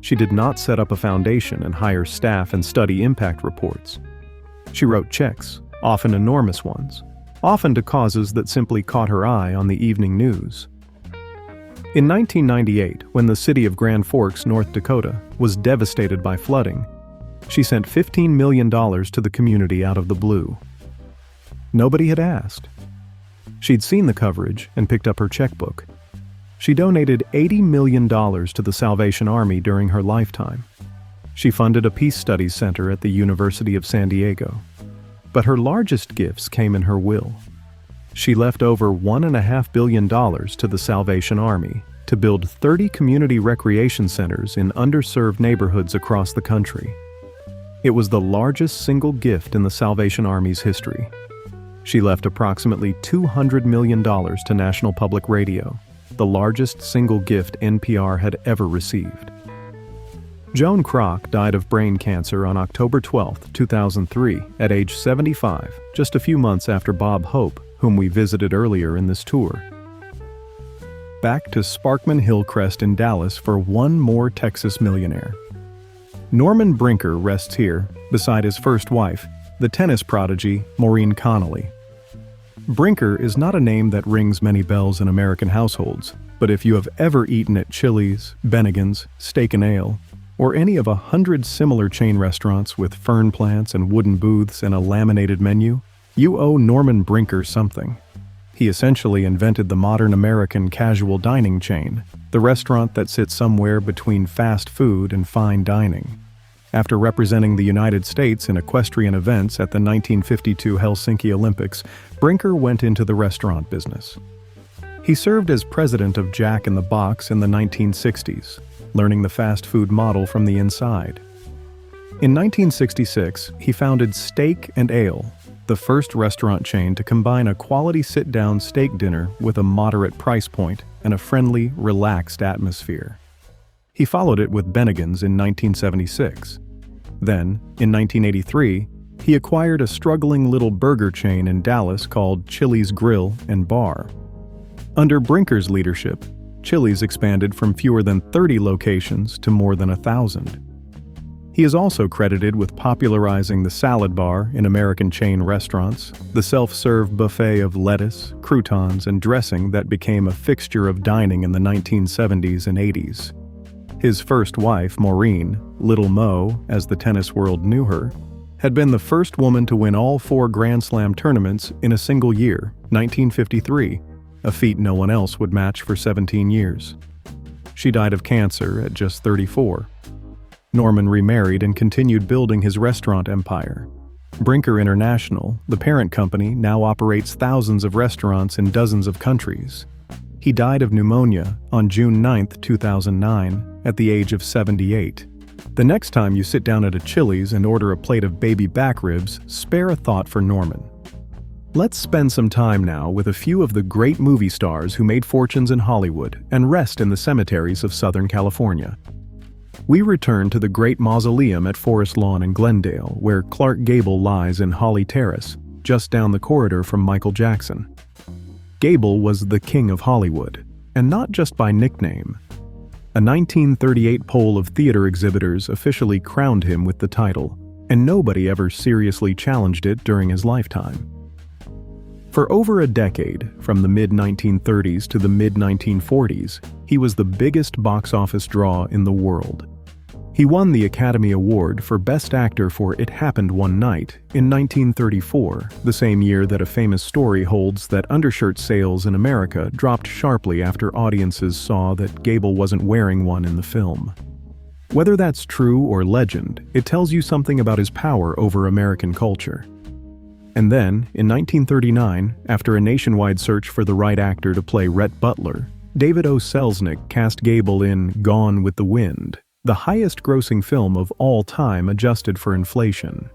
She did not set up a foundation and hire staff and study impact reports. She wrote checks, often enormous ones, often to causes that simply caught her eye on the evening news. In 1998, when the city of Grand Forks, North Dakota, was devastated by flooding, she sent $15 million to the community out of the blue. Nobody had asked. She'd seen the coverage and picked up her checkbook. She donated $80 million to the Salvation Army during her lifetime. She funded a peace studies center at the University of San Diego. But her largest gifts came in her will. She left over $1.5 billion to the Salvation Army to build 30 community recreation centers in underserved neighborhoods across the country. It was the largest single gift in the Salvation Army's history. She left approximately $200 million to National Public Radio, the largest single gift NPR had ever received. Joan Kroc died of brain cancer on October 12, 2003, at age 75, just a few months after Bob Hope, whom we visited earlier in this tour. Back to Sparkman Hillcrest in Dallas for one more Texas millionaire. Norman Brinker rests here, beside his first wife, the tennis prodigy Maureen Connolly. Brinker is not a name that rings many bells in American households, but if you have ever eaten at Chili's, Bennigan's, Steak and Ale, or any of 100 similar chain restaurants with fern plants and wooden booths and a laminated menu, you owe Norman Brinker something. He essentially invented the modern American casual dining chain, the restaurant that sits somewhere between fast food and fine dining. After representing the United States in equestrian events at the 1952 Helsinki Olympics, Brinker went into the restaurant business. He served as president of Jack in the Box in the 1960s, learning the fast food model from the inside. In 1966, he founded Steak and Ale, the first restaurant chain to combine a quality sit-down steak dinner with a moderate price point and a friendly, relaxed atmosphere. He followed it with Bennigan's in 1976. Then, in 1983, he acquired a struggling little burger chain in Dallas called Chili's Grill and Bar. Under Brinker's leadership, Chili's expanded from fewer than 30 locations to more than 1,000. He is also credited with popularizing the salad bar in American chain restaurants, the self-serve buffet of lettuce, croutons, and dressing that became a fixture of dining in the 1970s and 80s. His first wife, Maureen, Little Mo, as the tennis world knew her, had been the first woman to win all 4 Grand Slam tournaments in a single year, 1953, a feat no one else would match for 17 years. She died of cancer at just 34. Norman remarried and continued building his restaurant empire. Brinker International, the parent company, now operates thousands of restaurants in dozens of countries. He died of pneumonia on June 9, 2009, at the age of 78. The next time you sit down at a Chili's and order a plate of baby back ribs, spare a thought for Norman. Let's spend some time now with a few of the great movie stars who made fortunes in Hollywood and rest in the cemeteries of Southern California. We return to the great mausoleum at Forest Lawn in Glendale, where Clark Gable lies in Holly Terrace, just down the corridor from Michael Jackson. Gable was the king of Hollywood, and not just by nickname. A 1938 poll of theater exhibitors officially crowned him with the title, and nobody ever seriously challenged it during his lifetime. For over a decade, from the mid-1930s to the mid-1940s, he was the biggest box office draw in the world. He won the Academy Award for Best Actor for It Happened One Night in 1934, the same year that a famous story holds that undershirt sales in America dropped sharply after audiences saw that Gable wasn't wearing one in the film. Whether that's true or legend, it tells you something about his power over American culture. And then, in 1939, after a nationwide search for the right actor to play Rhett Butler, David O. Selznick cast Gable in Gone with the Wind, the highest-grossing film of all time adjusted for inflation.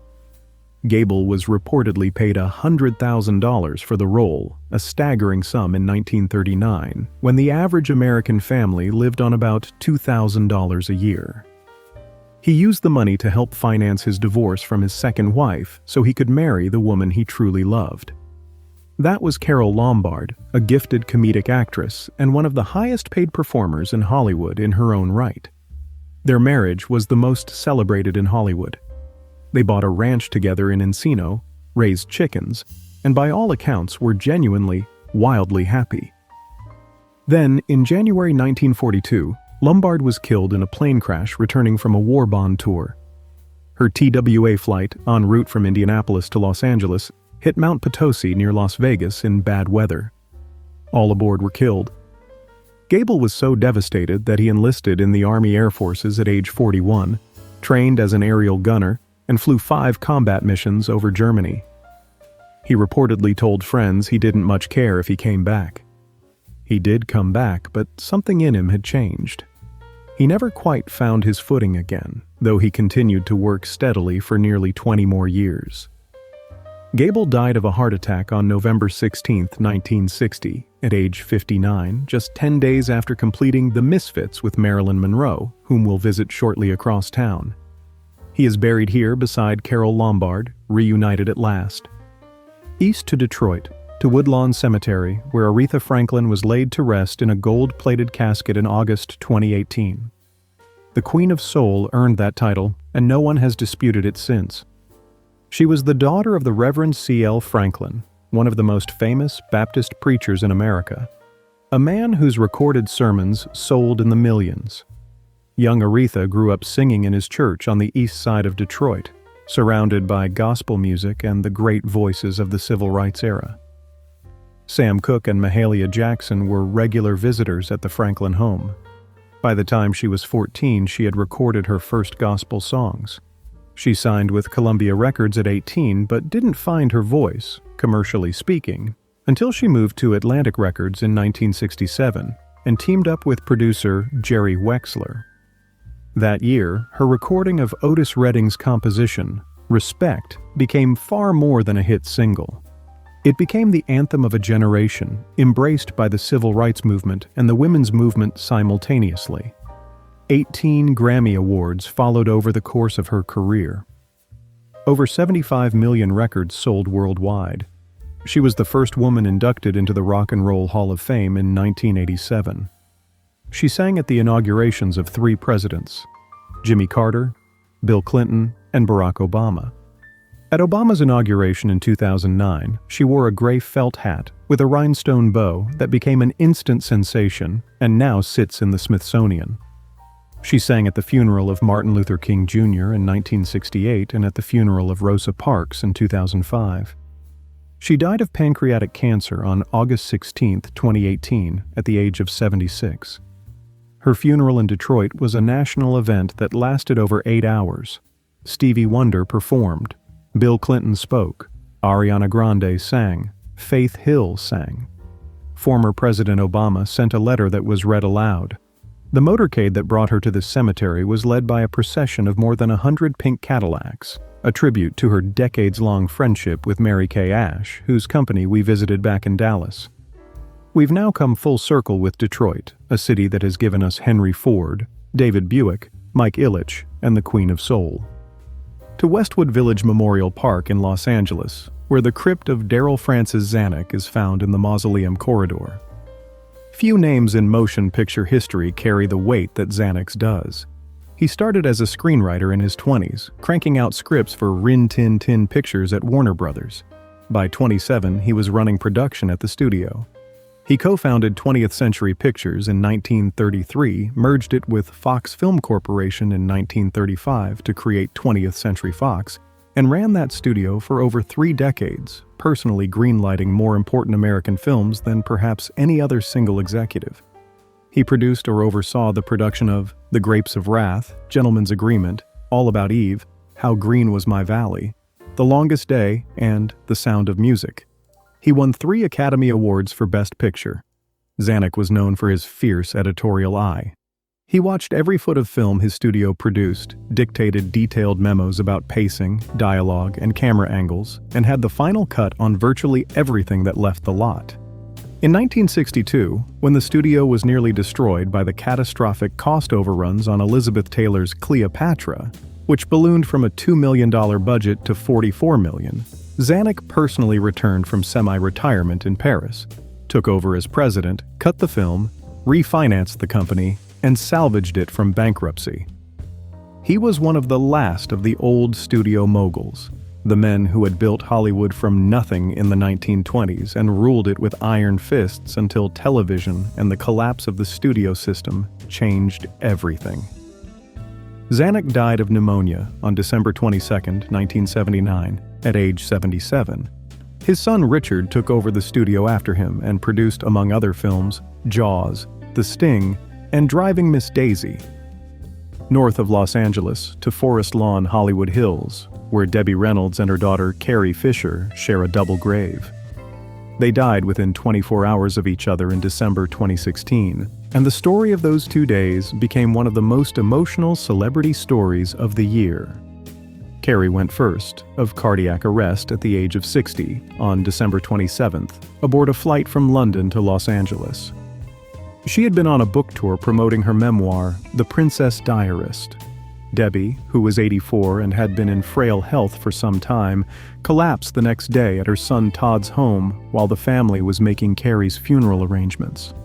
Gable was reportedly paid $100,000 for the role, a staggering sum in 1939, when the average American family lived on about $2,000 a year. He used the money to help finance his divorce from his second wife so he could marry the woman he truly loved. That was Carole Lombard, a gifted comedic actress and one of the highest-paid performers in Hollywood in her own right. Their marriage was the most celebrated in Hollywood. They bought a ranch together in Encino, raised chickens, and by all accounts were genuinely, wildly happy. Then, in January 1942, Lombard was killed in a plane crash returning from a war bond tour. Her TWA flight, en route from Indianapolis to Los Angeles, hit Mount Potosi near Las Vegas in bad weather. All aboard were killed. Gable was so devastated that he enlisted in the Army Air Forces at age 41, trained as an aerial gunner, and flew 5 combat missions over Germany. He reportedly told friends he didn't much care if he came back. He did come back, but something in him had changed. He never quite found his footing again, though he continued to work steadily for nearly 20 more years. Gable died of a heart attack on November 16, 1960, at age 59, just 10 days after completing The Misfits with Marilyn Monroe, whom we'll visit shortly across town. He is buried here beside Carole Lombard, reunited at last. East to Detroit, to Woodlawn Cemetery, where Aretha Franklin was laid to rest in a gold-plated casket in August 2018. The Queen of Soul earned that title, and no one has disputed it since. She was the daughter of the Reverend C.L. Franklin, one of the most famous Baptist preachers in America, a man whose recorded sermons sold in the millions. Young Aretha grew up singing in his church on the east side of Detroit, surrounded by gospel music and the great voices of the civil rights era. Sam Cooke and Mahalia Jackson were regular visitors at the Franklin home. By the time she was 14, she had recorded her first gospel songs, She signed with Columbia Records at 18 but didn't find her voice, commercially speaking, until she moved to Atlantic Records in 1967 and teamed up with producer Jerry Wexler. That year, her recording of Otis Redding's composition, Respect, became far more than a hit single. It became the anthem of a generation, embraced by the civil rights movement and the women's movement simultaneously. 18 Grammy Awards followed over the course of her career. Over 75 million records sold worldwide. She was the first woman inducted into the Rock and Roll Hall of Fame in 1987. She sang at the inaugurations of 3 presidents: Jimmy Carter, Bill Clinton, and Barack Obama. At Obama's inauguration in 2009, she wore a gray felt hat with a rhinestone bow that became an instant sensation and now sits in the Smithsonian. She sang at the funeral of Martin Luther King Jr. in 1968 and at the funeral of Rosa Parks in 2005. She died of pancreatic cancer on August 16, 2018, at the age of 76. Her funeral in Detroit was a national event that lasted over 8 hours. Stevie Wonder performed. Bill Clinton spoke. Ariana Grande sang. Faith Hill sang. Former President Obama sent a letter that was read aloud. The motorcade that brought her to the cemetery was led by a procession of more than 100 pink Cadillacs, a tribute to her decades-long friendship with Mary Kay Ash, whose company we visited back in Dallas. We've now come full circle with Detroit, a city that has given us Henry Ford, David Buick, Mike Ilitch, and the Queen of Soul. To Westwood Village Memorial Park in Los Angeles, where the crypt of Darryl Francis Zanuck is found in the mausoleum corridor. Few names in motion picture history carry the weight that Zanuck's does. He started as a screenwriter in his 20s, cranking out scripts for Rin Tin Tin Pictures at Warner Brothers. By 27, he was running production at the studio. He co-founded 20th Century Pictures in 1933, merged it with Fox Film Corporation in 1935 to create 20th Century Fox, and ran that studio for over 3 decades, personally greenlighting more important American films than perhaps any other single executive. He produced or oversaw the production of The Grapes of Wrath, Gentleman's Agreement, All About Eve, How Green Was My Valley, The Longest Day, and The Sound of Music. He won 3 Academy Awards for Best Picture. Zanuck was known for his fierce editorial eye. He watched every foot of film his studio produced, dictated detailed memos about pacing, dialogue, and camera angles, and had the final cut on virtually everything that left the lot. In 1962, when the studio was nearly destroyed by the catastrophic cost overruns on Elizabeth Taylor's Cleopatra, which ballooned from a $2 million budget to $44 million, Zanuck personally returned from semi-retirement in Paris, took over as president, cut the film, refinanced the company, and salvaged it from bankruptcy. He was one of the last of the old studio moguls, the men who had built Hollywood from nothing in the 1920s and ruled it with iron fists until television and the collapse of the studio system changed everything. Zanuck died of pneumonia on December 22, 1979, at age 77. His son Richard took over the studio after him and produced, among other films, Jaws, The Sting, and Driving Miss Daisy. North of Los Angeles to Forest Lawn Hollywood Hills, where Debbie Reynolds and her daughter Carrie Fisher share a double grave. They died within 24 hours of each other in December 2016, and the story of those 2 days became one of the most emotional celebrity stories of the year. Carrie went first, of cardiac arrest at the age of 60, on December 27th, aboard a flight from London to Los Angeles. She had been on a book tour promoting her memoir, The Princess Diarist. Debbie, who was 84 and had been in frail health for some time, collapsed the next day at her son Todd's home while the family was making Carrie's funeral arrangements.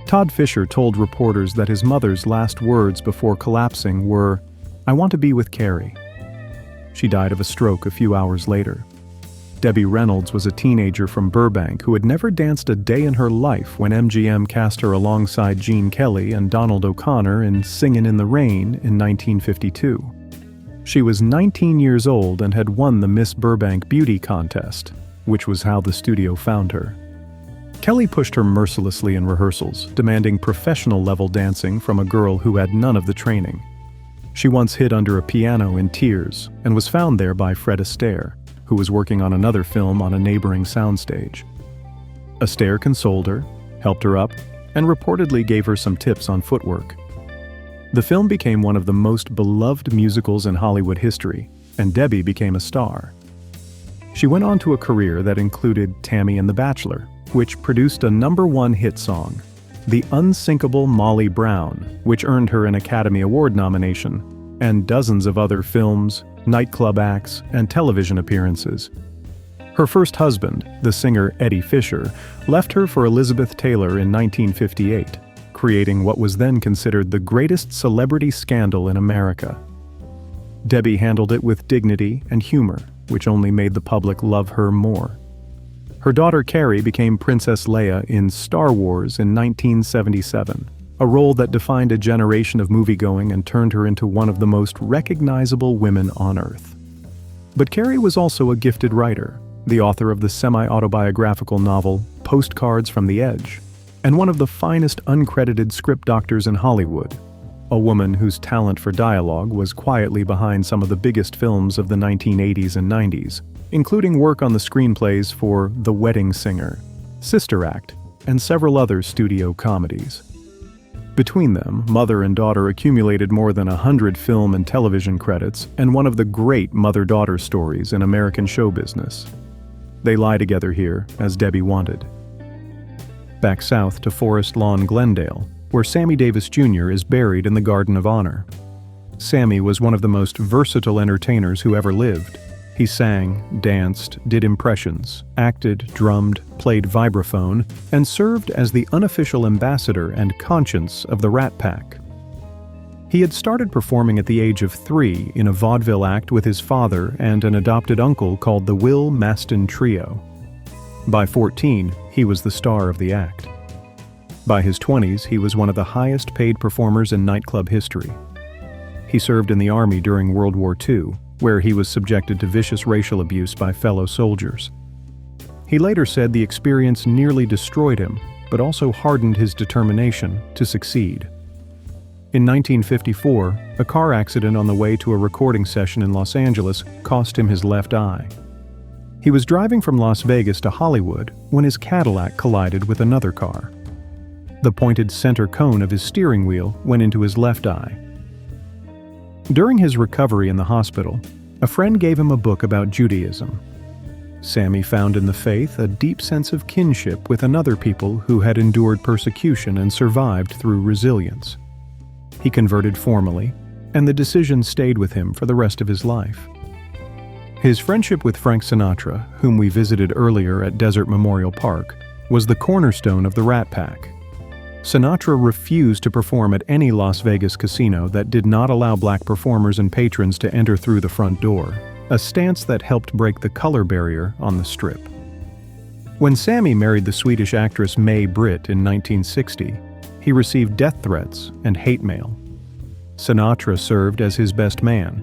Todd Fisher told reporters that his mother's last words before collapsing were, "I want to be with Carrie." She died of a stroke a few hours later. Debbie Reynolds was a teenager from Burbank who had never danced a day in her life when MGM cast her alongside Gene Kelly and Donald O'Connor in Singin' in the Rain in 1952. She was 19 years old and had won the Miss Burbank Beauty Contest, which was how the studio found her. Kelly pushed her mercilessly in rehearsals, demanding professional-level dancing from a girl who had none of the training. She once hid under a piano in tears and was found there by Fred Astaire, who was working on another film on a neighboring soundstage. Astaire consoled her, helped her up, and reportedly gave her some tips on footwork. The film became one of the most beloved musicals in Hollywood history, and Debbie became a star. She went on to a career that included Tammy and the Bachelor, which produced a #1 hit song, The Unsinkable Molly Brown, which earned her an Academy Award nomination, and dozens of other films, nightclub acts, and television appearances. Her first husband, the singer Eddie Fisher, left her for Elizabeth Taylor in 1958, creating what was then considered the greatest celebrity scandal in America. Debbie handled it with dignity and humor, which only made the public love her more. Her daughter Carrie became Princess Leia in Star Wars in 1977, a role that defined a generation of moviegoing and turned her into one of the most recognizable women on Earth. But Carrie was also a gifted writer, the author of the semi-autobiographical novel Postcards from the Edge, and one of the finest uncredited script doctors in Hollywood, a woman whose talent for dialogue was quietly behind some of the biggest films of the 1980s and 90s, including work on the screenplays for The Wedding Singer, Sister Act, and several other studio comedies. Between them, mother and daughter accumulated more than 100 film and television credits and one of the great mother-daughter stories in American show business. They lie together here, as Debbie wanted. Back south to Forest Lawn, Glendale, where Sammy Davis Jr. is buried in the Garden of Honor. Sammy was one of the most versatile entertainers who ever lived. He sang, danced, did impressions, acted, drummed, played vibraphone, and served as the unofficial ambassador and conscience of the Rat Pack. He had started performing at the age of 3 in a vaudeville act with his father and an adopted uncle called the Will Maston Trio. By 14, he was the star of the act. By his 20s, he was one of the highest-paid performers in nightclub history. He served in the Army during World War II, where he was subjected to vicious racial abuse by fellow soldiers. He later said the experience nearly destroyed him, but also hardened his determination to succeed. In 1954, a car accident on the way to a recording session in Los Angeles cost him his left eye. He was driving from Las Vegas to Hollywood when his Cadillac collided with another car. The pointed center cone of his steering wheel went into his left eye. During his recovery in the hospital, a friend gave him a book about Judaism. Sammy found in the faith a deep sense of kinship with another people who had endured persecution and survived through resilience. He converted formally, and the decision stayed with him for the rest of his life. His friendship with Frank Sinatra, whom we visited earlier at Desert Memorial Park, was the cornerstone of the Rat Pack. Sinatra refused to perform at any Las Vegas casino that did not allow black performers and patrons to enter through the front door, a stance that helped break the color barrier on the Strip. When Sammy married the Swedish actress May Britt in 1960, he received death threats and hate mail. Sinatra served as his best man.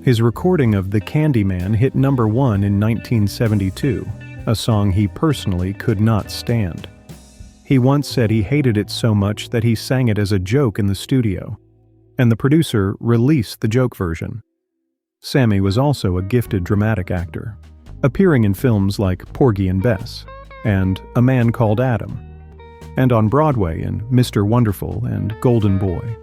His recording of The Candyman hit #1 in 1972, a song he personally could not stand. He once said he hated it so much that he sang it as a joke in the studio, and the producer released the joke version. Sammy was also a gifted dramatic actor, appearing in films like Porgy and Bess and A Man Called Adam, and on Broadway in Mr. Wonderful and Golden Boy.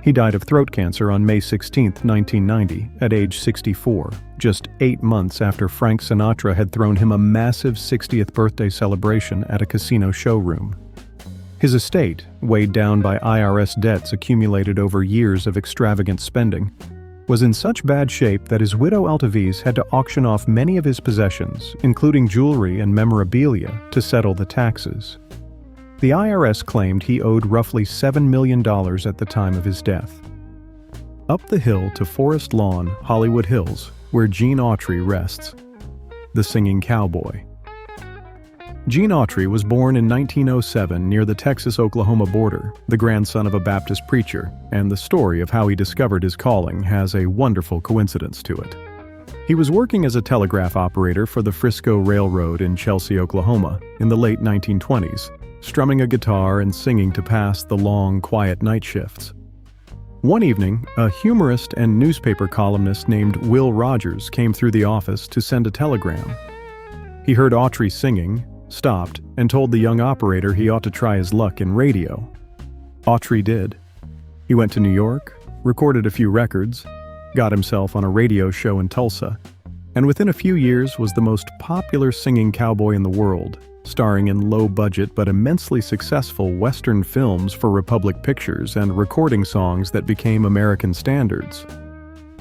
He died of throat cancer on May 16, 1990, at age 64, just 8 months after Frank Sinatra had thrown him a massive 60th birthday celebration at a casino showroom. His estate, weighed down by IRS debts accumulated over years of extravagant spending, was in such bad shape that his widow Altaviz had to auction off many of his possessions, including jewelry and memorabilia, to settle the taxes. The IRS claimed he owed roughly $7 million at the time of his death. Up the hill to Forest Lawn, Hollywood Hills, where Gene Autry rests. The Singing Cowboy. Gene Autry was born in 1907 near the Texas-Oklahoma border, the grandson of a Baptist preacher, and the story of how he discovered his calling has a wonderful coincidence to it. He was working as a telegraph operator for the Frisco Railroad in Chelsea, Oklahoma, in the late 1920s, strumming a guitar and singing to pass the long, quiet night shifts. One evening, a humorist and newspaper columnist named Will Rogers came through the office to send a telegram. He heard Audrey singing, stopped, and told the young operator he ought to try his luck in radio. Audrey did. He went to New York, recorded a few records, got himself on a radio show in Tulsa, and within a few years was the most popular singing cowboy in the world, starring in low-budget but immensely successful Western films for Republic Pictures and recording songs that became American standards.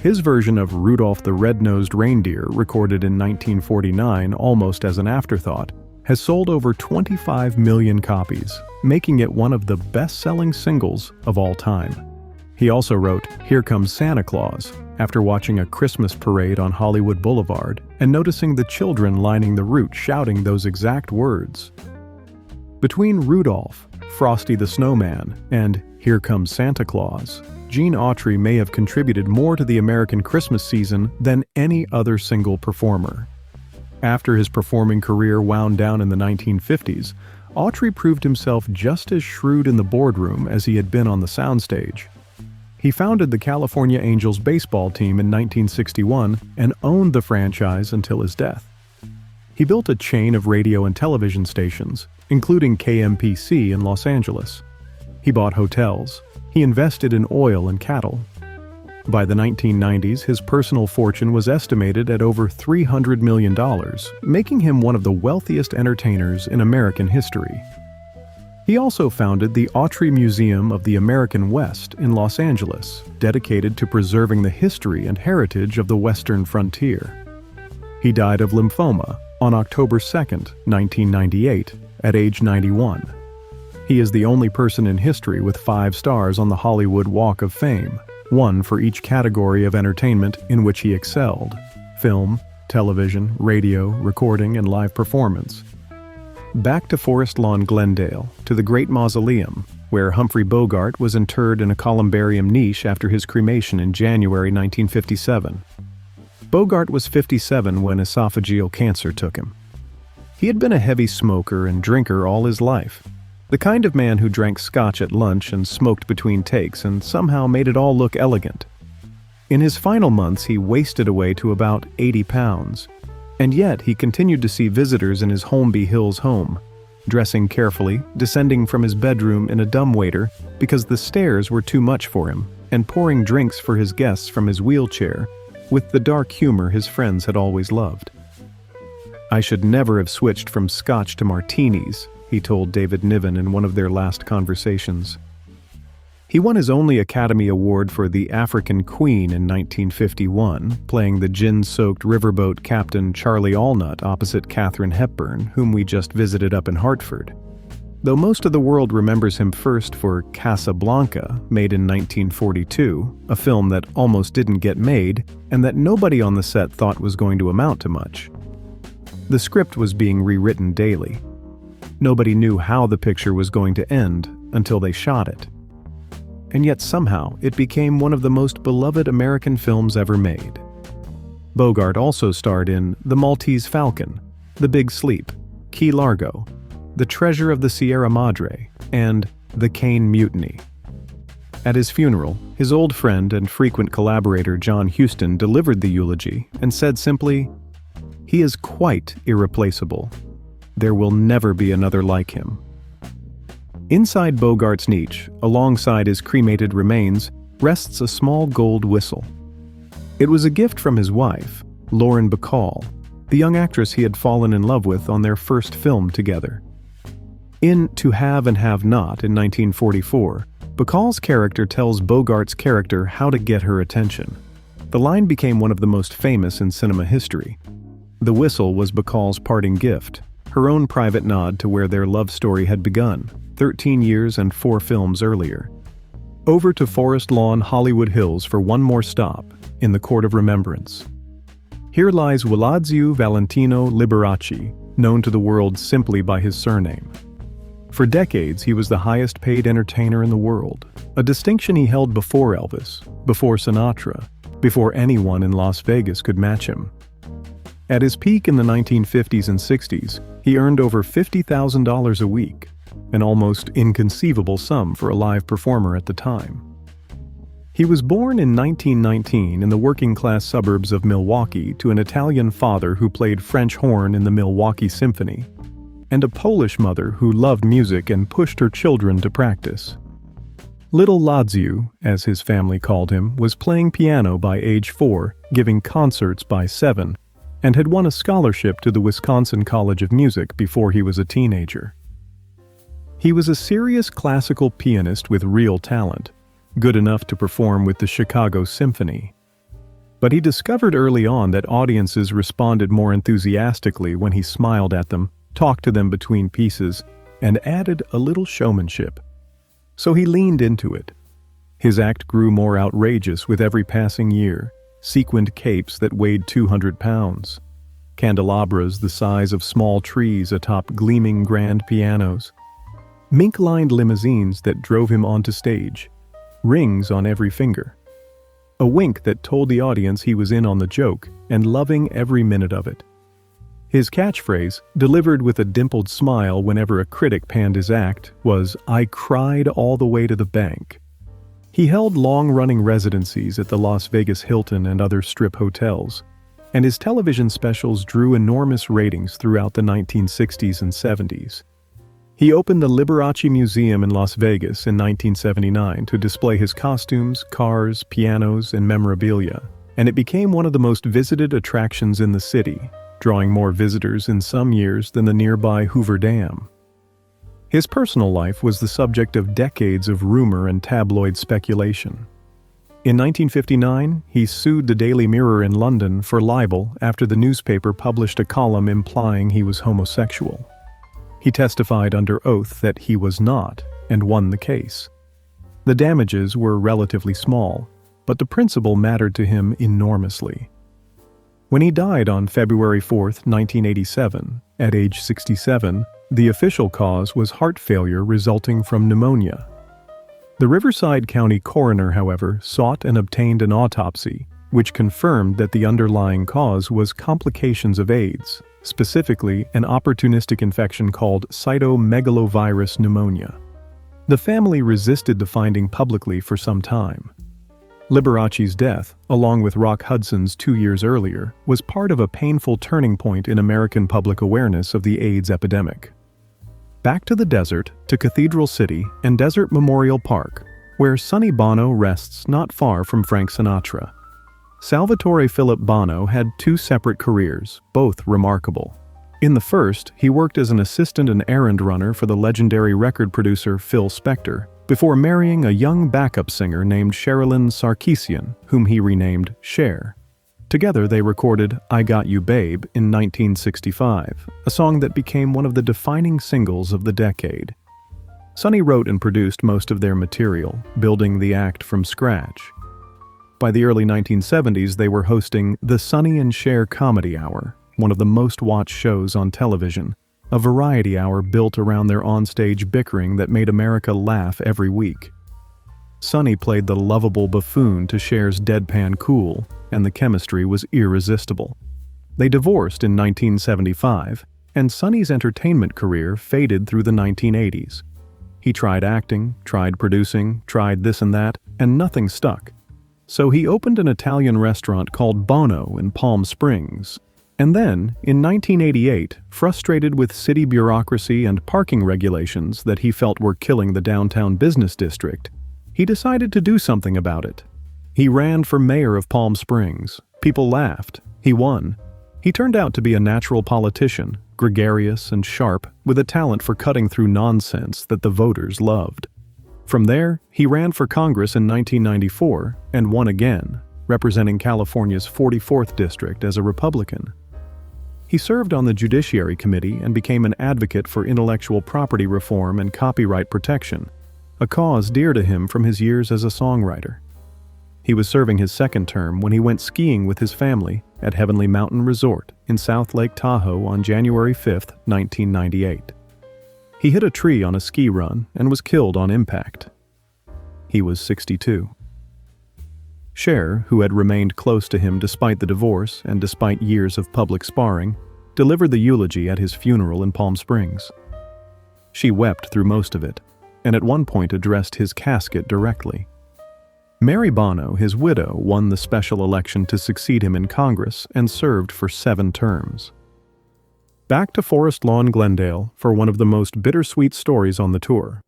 His version of Rudolph the Red-Nosed Reindeer, recorded in 1949 almost as an afterthought, has sold over 25 million copies, making it one of the best-selling singles of all time. He also wrote Here Comes Santa Claus after watching a Christmas parade on Hollywood Boulevard and noticing the children lining the route shouting those exact words. Between Rudolph, Frosty the Snowman, and Here Comes Santa Claus, Gene Autry may have contributed more to the American Christmas season than any other single performer. After his performing career wound down in the 1950s, Autry proved himself just as shrewd in the boardroom as he had been on the soundstage. He founded the California Angels baseball team in 1961 and owned the franchise until his death. He built a chain of radio and television stations, including KMPC in Los Angeles. He bought hotels. He invested in oil and cattle. By the 1990s, his personal fortune was estimated at over $300 million, making him one of the wealthiest entertainers in American history. He also founded the Autry Museum of the American West in Los Angeles, dedicated to preserving the history and heritage of the Western frontier. He died of lymphoma on October 2, 1998, at age 91. He is the only person in history with 5 stars on the Hollywood Walk of Fame, one for each category of entertainment in which he excelled: film, television, radio, recording, and live performance. Back to Forest Lawn, Glendale, to the Great Mausoleum, where Humphrey Bogart was interred in a columbarium niche after his cremation in January 1957. Bogart was 57 when esophageal cancer took him. He had been a heavy smoker and drinker all his life, the kind of man who drank scotch at lunch and smoked between takes and somehow made it all look elegant. In his final months, he wasted away to about 80 pounds. And yet, he continued to see visitors in his Holmby Hills home, dressing carefully, descending from his bedroom in a dumbwaiter because the stairs were too much for him, and pouring drinks for his guests from his wheelchair, with the dark humor his friends had always loved. "I should never have switched from scotch to martinis," he told David Niven in one of their last conversations. He won his only Academy Award for The African Queen in 1951, playing the gin-soaked riverboat captain Charlie Allnut opposite Katharine Hepburn, whom we just visited up in Hartford. Though most of the world remembers him first for Casablanca, made in 1942, a film that almost didn't get made and that nobody on the set thought was going to amount to much. The script was being rewritten daily. Nobody knew how the picture was going to end until they shot it. And yet somehow it became one of the most beloved American films ever made. Bogart also starred in The Maltese Falcon, The Big Sleep, Key Largo, The Treasure of the Sierra Madre, and The Caine Mutiny. At his funeral, his old friend and frequent collaborator John Huston delivered the eulogy and said simply, "He is quite irreplaceable. There will never be another like him." Inside Bogart's niche, alongside his cremated remains, rests a small gold whistle. It was a gift from his wife, Lauren Bacall, the young actress he had fallen in love with on their first film together. In To Have and Have Not in 1944, Bacall's character tells Bogart's character how to get her attention. The line became one of the most famous in cinema history. The whistle was Bacall's parting gift, her own private nod to where their love story had begun, 13 years and 4 films earlier. Over to Forest Lawn, Hollywood Hills for one more stop, in the Court of Remembrance. Here lies Wladzio Valentino Liberace, known to the world simply by his surname. For decades, he was the highest-paid entertainer in the world, a distinction he held before Elvis, before Sinatra, before anyone in Las Vegas could match him. At his peak in the 1950s and 60s, he earned over $50,000 a week, an almost inconceivable sum for a live performer at the time. He was born in 1919 in the working-class suburbs of Milwaukee to an Italian father who played French horn in the Milwaukee Symphony, and a Polish mother who loved music and pushed her children to practice. Little Ladziu, as his family called him, was playing piano by age 4, giving concerts by 7, and had won a scholarship to the Wisconsin College of Music before he was a teenager. He was a serious classical pianist with real talent, good enough to perform with the Chicago Symphony. But he discovered early on that audiences responded more enthusiastically when he smiled at them, talked to them between pieces, and added a little showmanship. So he leaned into it. His act grew more outrageous with every passing year, sequined capes that weighed 200 pounds, candelabras the size of small trees atop gleaming grand pianos, mink-lined limousines that drove him onto stage, rings on every finger, a wink that told the audience he was in on the joke and loving every minute of it. His catchphrase, delivered with a dimpled smile whenever a critic panned his act, was, "I cried all the way to the bank." He held long-running residencies at the Las Vegas Hilton and other strip hotels, and his television specials drew enormous ratings throughout the 1960s and 70s. He opened the Liberace Museum in Las Vegas in 1979 to display his costumes, cars, pianos, and memorabilia, and it became one of the most visited attractions in the city, drawing more visitors in some years than the nearby Hoover Dam. His personal life was the subject of decades of rumor and tabloid speculation. In 1959, he sued the Daily Mirror in London for libel after the newspaper published a column implying he was homosexual. He testified under oath that he was not, and won the case. The damages were relatively small, but the principle mattered to him enormously. When he died on February 4, 1987, at age 67, the official cause was heart failure resulting from pneumonia. The Riverside County coroner, however, sought and obtained an autopsy, which confirmed that the underlying cause was complications of AIDS, specifically an opportunistic infection called cytomegalovirus pneumonia. The family resisted the finding publicly for some time. Liberace's death, along with Rock Hudson's 2 years earlier, was part of a painful turning point in American public awareness of the AIDS epidemic. Back to the desert, to Cathedral City and Desert Memorial Park, where Sonny Bono rests not far from Frank Sinatra. Salvatore Philip Bono had 2 separate careers, both remarkable. In the first, he worked as an assistant and errand runner for the legendary record producer Phil Spector, before marrying a young backup singer named Sherilyn Sarkisian, whom he renamed Cher. Together they recorded I Got You Babe in 1965, a song that became one of the defining singles of the decade. Sonny wrote and produced most of their material, building the act from scratch. By the early 1970s, they were hosting the Sonny and Cher Comedy Hour, one of the most watched shows on television, a variety hour built around their onstage bickering that made America laugh every week. Sonny played the lovable buffoon to Cher's deadpan cool, and the chemistry was irresistible. They divorced in 1975, and Sonny's entertainment career faded through the 1980s. He tried acting, tried producing, tried this and that, and nothing stuck. So he opened an Italian restaurant called Bono in Palm Springs. And then, in 1988, frustrated with city bureaucracy and parking regulations that he felt were killing the downtown business district, he decided to do something about it. He ran for mayor of Palm Springs. People laughed. He won. He turned out to be a natural politician, gregarious and sharp, with a talent for cutting through nonsense that the voters loved. From there, he ran for Congress in 1994 and won again, representing California's 44th district as a Republican. He served on the Judiciary Committee and became an advocate for intellectual property reform and copyright protection, a cause dear to him from his years as a songwriter. He was serving his second term when he went skiing with his family at Heavenly Mountain Resort in South Lake Tahoe on January 5, 1998. He hit a tree on a ski run and was killed on impact. He was 62. Cher, who had remained close to him despite the divorce and despite years of public sparring, delivered the eulogy at his funeral in Palm Springs. She wept through most of it, and at one point addressed his casket directly. Mary Bono, his widow, won the special election to succeed him in Congress and served for 7 terms. Back to Forest Lawn, Glendale, for one of the most bittersweet stories on the tour.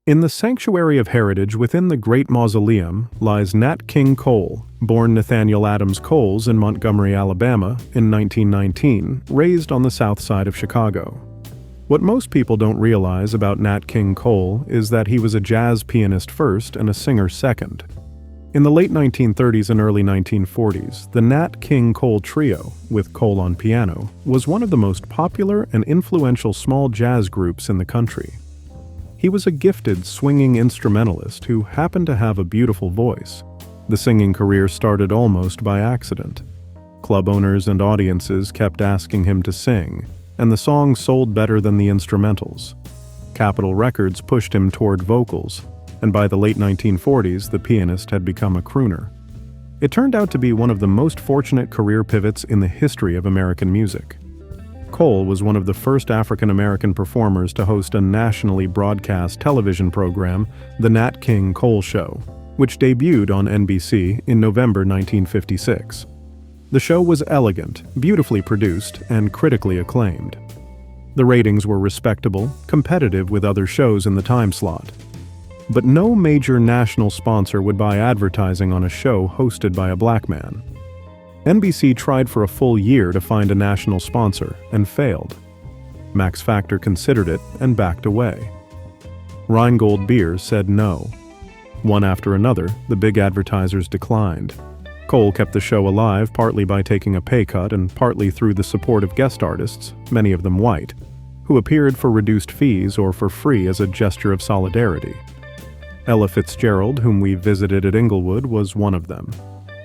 In the Sanctuary of Heritage within the Great Mausoleum lies Nat King Cole, born Nathaniel Adams Coles in Montgomery, Alabama, in 1919, raised on the south side of Chicago. What most people don't realize about Nat King Cole is that he was a jazz pianist first and a singer second. In the late 1930s and early 1940s, the Nat King Cole Trio, with Cole on piano, was one of the most popular and influential small jazz groups in the country. He was a gifted swinging instrumentalist who happened to have a beautiful voice. The singing career started almost by accident. Club owners and audiences kept asking him to sing, and the songs sold better than the instrumentals. Capitol Records pushed him toward vocals, and by the late 1940s, the pianist had become a crooner. It turned out to be one of the most fortunate career pivots in the history of American music. Cole was one of the first African-American performers to host a nationally broadcast television program, The Nat King Cole Show, which debuted on NBC in November 1956. The show was elegant, beautifully produced, and critically acclaimed. The ratings were respectable, competitive with other shows in the time slot. But no major national sponsor would buy advertising on a show hosted by a black man. NBC tried for a full year to find a national sponsor and failed. Max Factor considered it and backed away. Rheingold Beer said no. One after another, the big advertisers declined. Cole kept the show alive partly by taking a pay cut and partly through the support of guest artists, many of them white, who appeared for reduced fees or for free as a gesture of solidarity. Ella Fitzgerald, whom we visited at Inglewood, was one of them.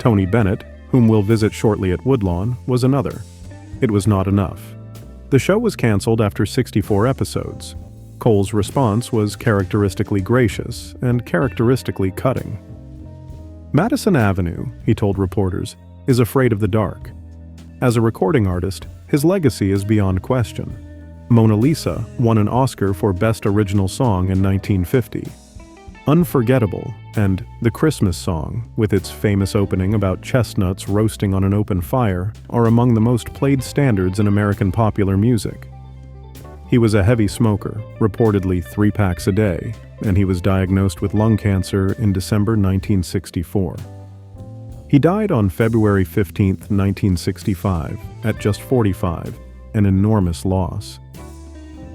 Tony Bennett, whom we'll visit shortly at Woodlawn, was another. It was not enough. The show was canceled after 64 episodes. Cole's response was characteristically gracious and characteristically cutting. Madison Avenue, he told reporters, is afraid of the dark. As a recording artist, his legacy is beyond question. Mona Lisa won an Oscar for Best Original Song in 1950. Unforgettable and The Christmas Song, with its famous opening about chestnuts roasting on an open fire, are among the most played standards in American popular music. He was a heavy smoker, reportedly 3 packs a day, and he was diagnosed with lung cancer in December 1964. He died on February 15, 1965, at just 45, an enormous loss.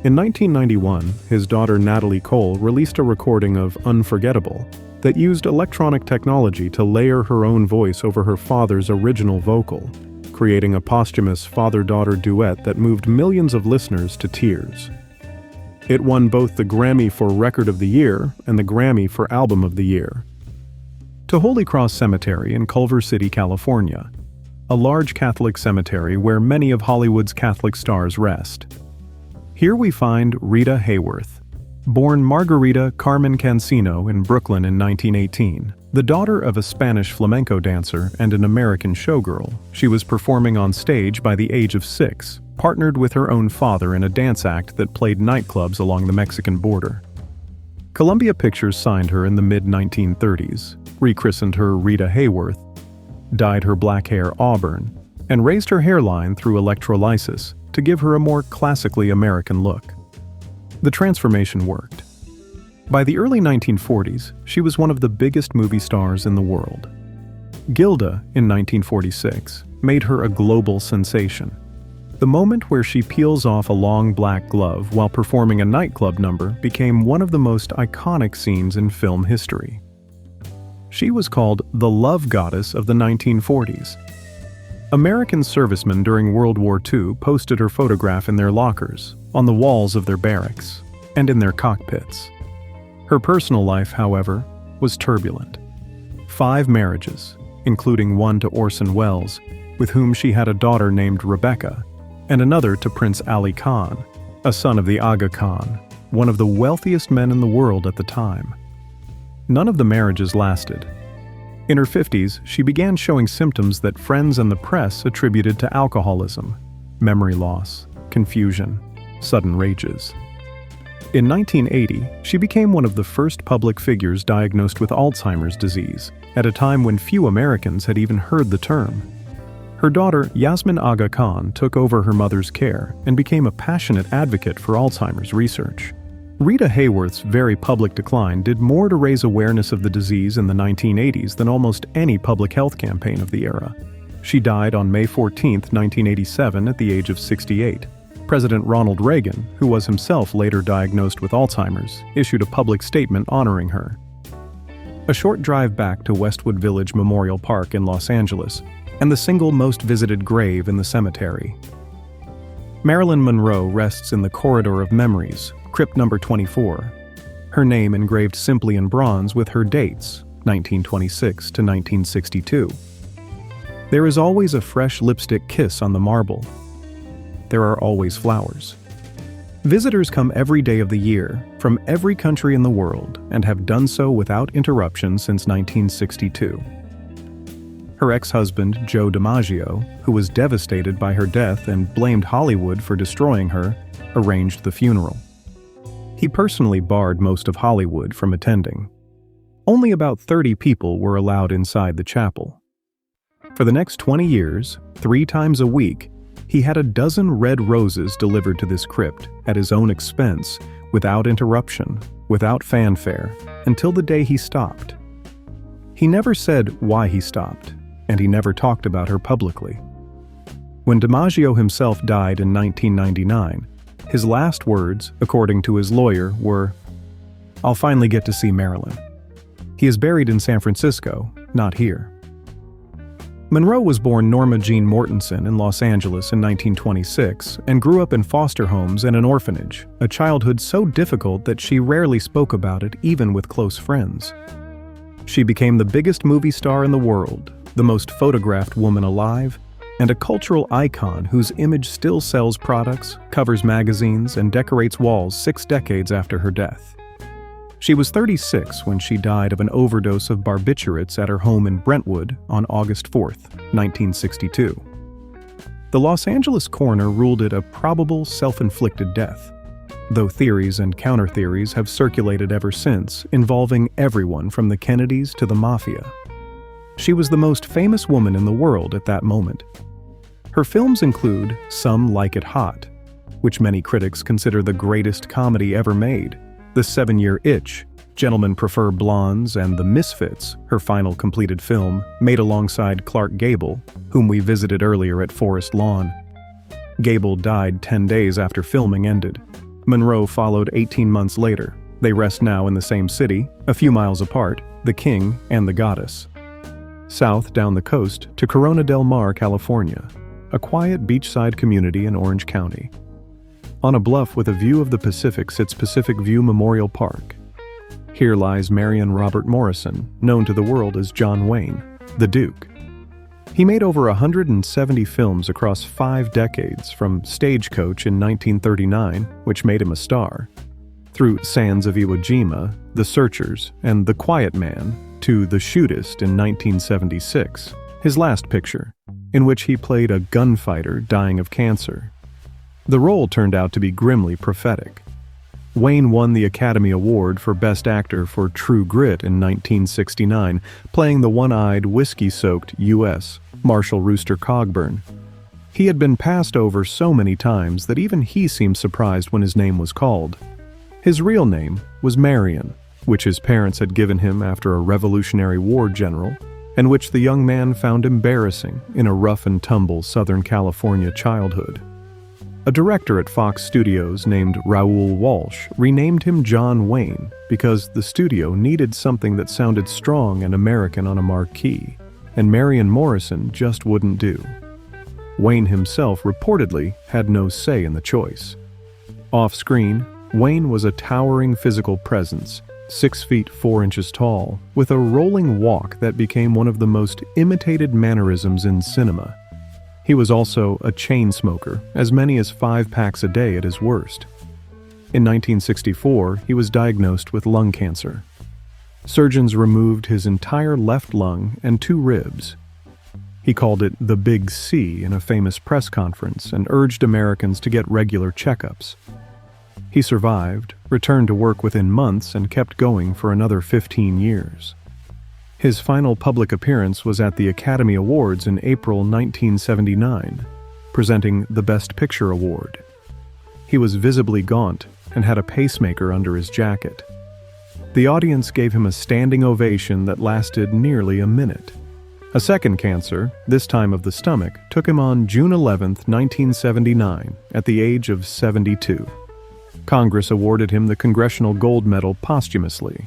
In 1991, his daughter Natalie Cole released a recording of Unforgettable that used electronic technology to layer her own voice over her father's original vocal, creating a posthumous father-daughter duet that moved millions of listeners to tears. It won both the Grammy for Record of the Year and the Grammy for Album of the Year. To Holy Cross Cemetery in Culver City, California, a large Catholic cemetery where many of Hollywood's Catholic stars rest. Here we find Rita Hayworth. Born Margarita Carmen Cancino in Brooklyn in 1918, the daughter of a Spanish flamenco dancer and an American showgirl, she was performing on stage by the age of 6, partnered with her own father in a dance act that played nightclubs along the Mexican border. Columbia Pictures signed her in the mid-1930s, rechristened her Rita Hayworth, dyed her black hair auburn, and raised her hairline through electrolysis to give her a more classically American look. The transformation worked. By the early 1940s, she was one of the biggest movie stars in the world. Gilda, in 1946, made her a global sensation. The moment where she peels off a long black glove while performing a nightclub number became one of the most iconic scenes in film history. She was called the love goddess of the 1940s. American servicemen during World War II posted her photograph in their lockers, on the walls of their barracks, and in their cockpits. Her personal life, however, was turbulent. 5 marriages, including one to Orson Welles, with whom she had a daughter named Rebecca, and another to Prince Ali Khan, a son of the Aga Khan, one of the wealthiest men in the world at the time. None of the marriages lasted. In her 50s, she began showing symptoms that friends and the press attributed to alcoholism, memory loss, confusion, sudden rages. In 1980, she became one of the first public figures diagnosed with Alzheimer's disease, at a time when few Americans had even heard the term. Her daughter, Yasmin Aga Khan, took over her mother's care and became a passionate advocate for Alzheimer's research. Rita Hayworth's very public decline did more to raise awareness of the disease in the 1980s than almost any public health campaign of the era. She died on May 14, 1987, at the age of 68. President Ronald Reagan, who was himself later diagnosed with Alzheimer's, issued a public statement honoring her. A short drive back to Westwood Village Memorial Park in Los Angeles, and the single most visited grave in the cemetery. Marilyn Monroe rests in the Corridor of Memories, crypt number 24. Her name engraved simply in bronze with her dates, 1926 to 1962. There is always a fresh lipstick kiss on the marble. There are always flowers. Visitors come every day of the year, from every country in the world, and have done so without interruption since 1962. Her ex-husband, Joe DiMaggio, who was devastated by her death and blamed Hollywood for destroying her, arranged the funeral. He personally barred most of Hollywood from attending. Only about 30 people were allowed inside the chapel. For the next 20 years, 3 times a week, he had a dozen red roses delivered to this crypt at his own expense, without interruption, without fanfare, until the day he stopped. He never said why he stopped, and he never talked about her publicly. When DiMaggio himself died in 1999, his last words, according to his lawyer, were, "I'll finally get to see Marilyn." He is buried in San Francisco, not here. Monroe was born Norma Jean Mortensen in Los Angeles in 1926 and grew up in foster homes and an orphanage, a childhood so difficult that she rarely spoke about it even with close friends. She became the biggest movie star in the world, the most photographed woman alive, and a cultural icon whose image still sells products, covers magazines, and decorates walls 6 decades after her death. She was 36 when she died of an overdose of barbiturates at her home in Brentwood on August 4, 1962. The Los Angeles coroner ruled it a probable self-inflicted death, though theories and counter-theories have circulated ever since, involving everyone from the Kennedys to the Mafia. She was the most famous woman in the world at that moment. Her films include Some Like It Hot, which many critics consider the greatest comedy ever made, The 7-Year Itch, Gentlemen Prefer Blondes, and The Misfits, her final completed film, made alongside Clark Gable, whom we visited earlier at Forest Lawn. Gable died 10 days after filming ended. Monroe followed 18 months later. They rest now in the same city, a few miles apart, the king and the goddess. South down the coast to Corona del Mar, California, a quiet beachside community in Orange County. On a bluff with a view of the Pacific sits Pacific View Memorial Park. Here lies Marion Robert Morrison, known to the world as John Wayne, the Duke. He made over 170 films across 5 decades, from Stagecoach in 1939, which made him a star, through Sands of Iwo Jima, The Searchers, and The Quiet Man, to The Shootist in 1976, his last picture, in which he played a gunfighter dying of cancer. The role turned out to be grimly prophetic. Wayne won the Academy Award for Best Actor for True Grit in 1969, playing the one-eyed, whiskey-soaked U.S. Marshal Rooster Cogburn. He had been passed over so many times that even he seemed surprised when his name was called. His real name was Marion, which his parents had given him after a Revolutionary War general, and which the young man found embarrassing in a rough-and-tumble Southern California childhood. A director at Fox Studios named Raoul Walsh renamed him John Wayne because the studio needed something that sounded strong and American on a marquee, and Marion Morrison just wouldn't do. Wayne himself reportedly had no say in the choice. Off-screen, Wayne was a towering physical presence, 6 feet 4 inches tall, with a rolling walk that became one of the most imitated mannerisms in cinema. He was also a chain smoker, as many as 5 packs a day at his worst. In 1964, he was diagnosed with lung cancer. Surgeons removed his entire left lung and 2 ribs. He called it the Big C in a famous press conference and urged Americans to get regular checkups. He survived, returned to work within months, and kept going for another 15 years. His final public appearance was at the Academy Awards in April 1979, presenting the Best Picture award. He was visibly gaunt and had a pacemaker under his jacket. The audience gave him a standing ovation that lasted nearly a minute. A second cancer, this time of the stomach, took him on June 11, 1979, at the age of 72. Congress awarded him the Congressional Gold Medal posthumously.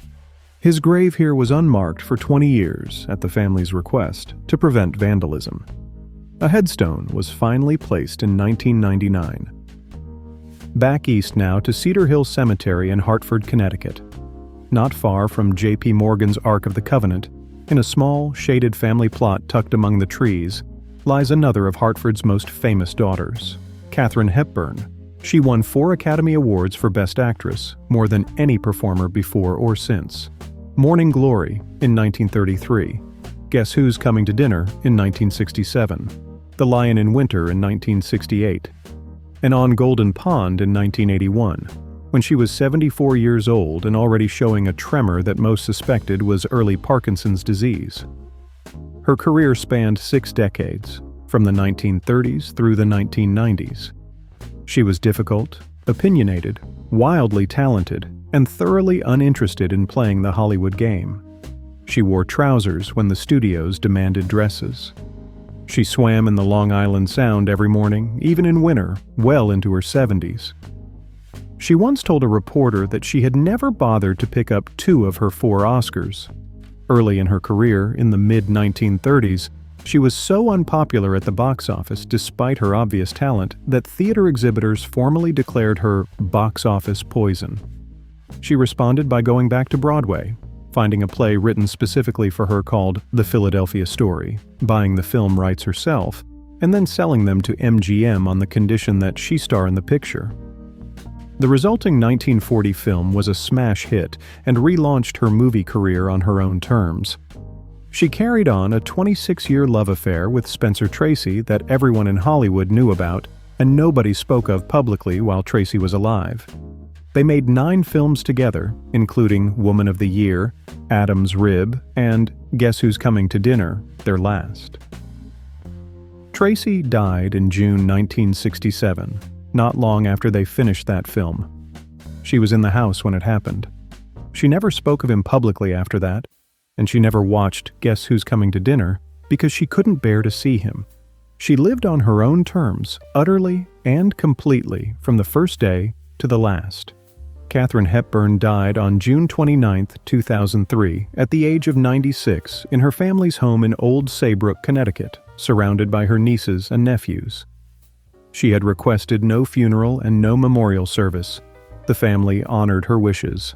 His grave here was unmarked for 20 years, at the family's request, to prevent vandalism. A headstone was finally placed in 1999. Back east now to Cedar Hill Cemetery in Hartford, Connecticut. Not far from J.P. Morgan's Ark of the Covenant, in a small, shaded family plot tucked among the trees, lies another of Hartford's most famous daughters, Katharine Hepburn. She won 4 Academy Awards for Best Actress, more than any performer before or since. Morning Glory in 1933, Guess Who's Coming to Dinner in 1967, The Lion in Winter in 1968, and On Golden Pond in 1981, when she was 74 years old and already showing a tremor that most suspected was early Parkinson's disease. Her career spanned 6 decades, from the 1930s through the 1990s. She was difficult, opinionated, wildly talented, and thoroughly uninterested in playing the Hollywood game. She wore trousers when the studios demanded dresses. She swam in the Long Island Sound every morning, even in winter, well into her 70s. She once told a reporter that she had never bothered to pick up 2 of her 4 Oscars. Early in her career, in the mid-1930s, she was so unpopular at the box office despite her obvious talent that theater exhibitors formally declared her box office poison. She responded by going back to Broadway, finding a play written specifically for her called The Philadelphia Story, buying the film rights herself, and then selling them to MGM on the condition that she star in the picture. The resulting 1940 film was a smash hit and relaunched her movie career on her own terms. She carried on a 26-year love affair with Spencer Tracy that everyone in Hollywood knew about and nobody spoke of publicly while Tracy was alive. They made 9 films together, including Woman of the Year, Adam's Rib, and Guess Who's Coming to Dinner, their last. Tracy died in June 1967, not long after they finished that film. She was in the house when it happened. She never spoke of him publicly after that, and she never watched Guess Who's Coming to Dinner because she couldn't bear to see him. She lived on her own terms, utterly and completely, from the first day to the last. Katharine Hepburn died on June 29, 2003, at the age of 96 in her family's home in Old Saybrook, Connecticut, surrounded by her nieces and nephews. She had requested no funeral and no memorial service. The family honored her wishes.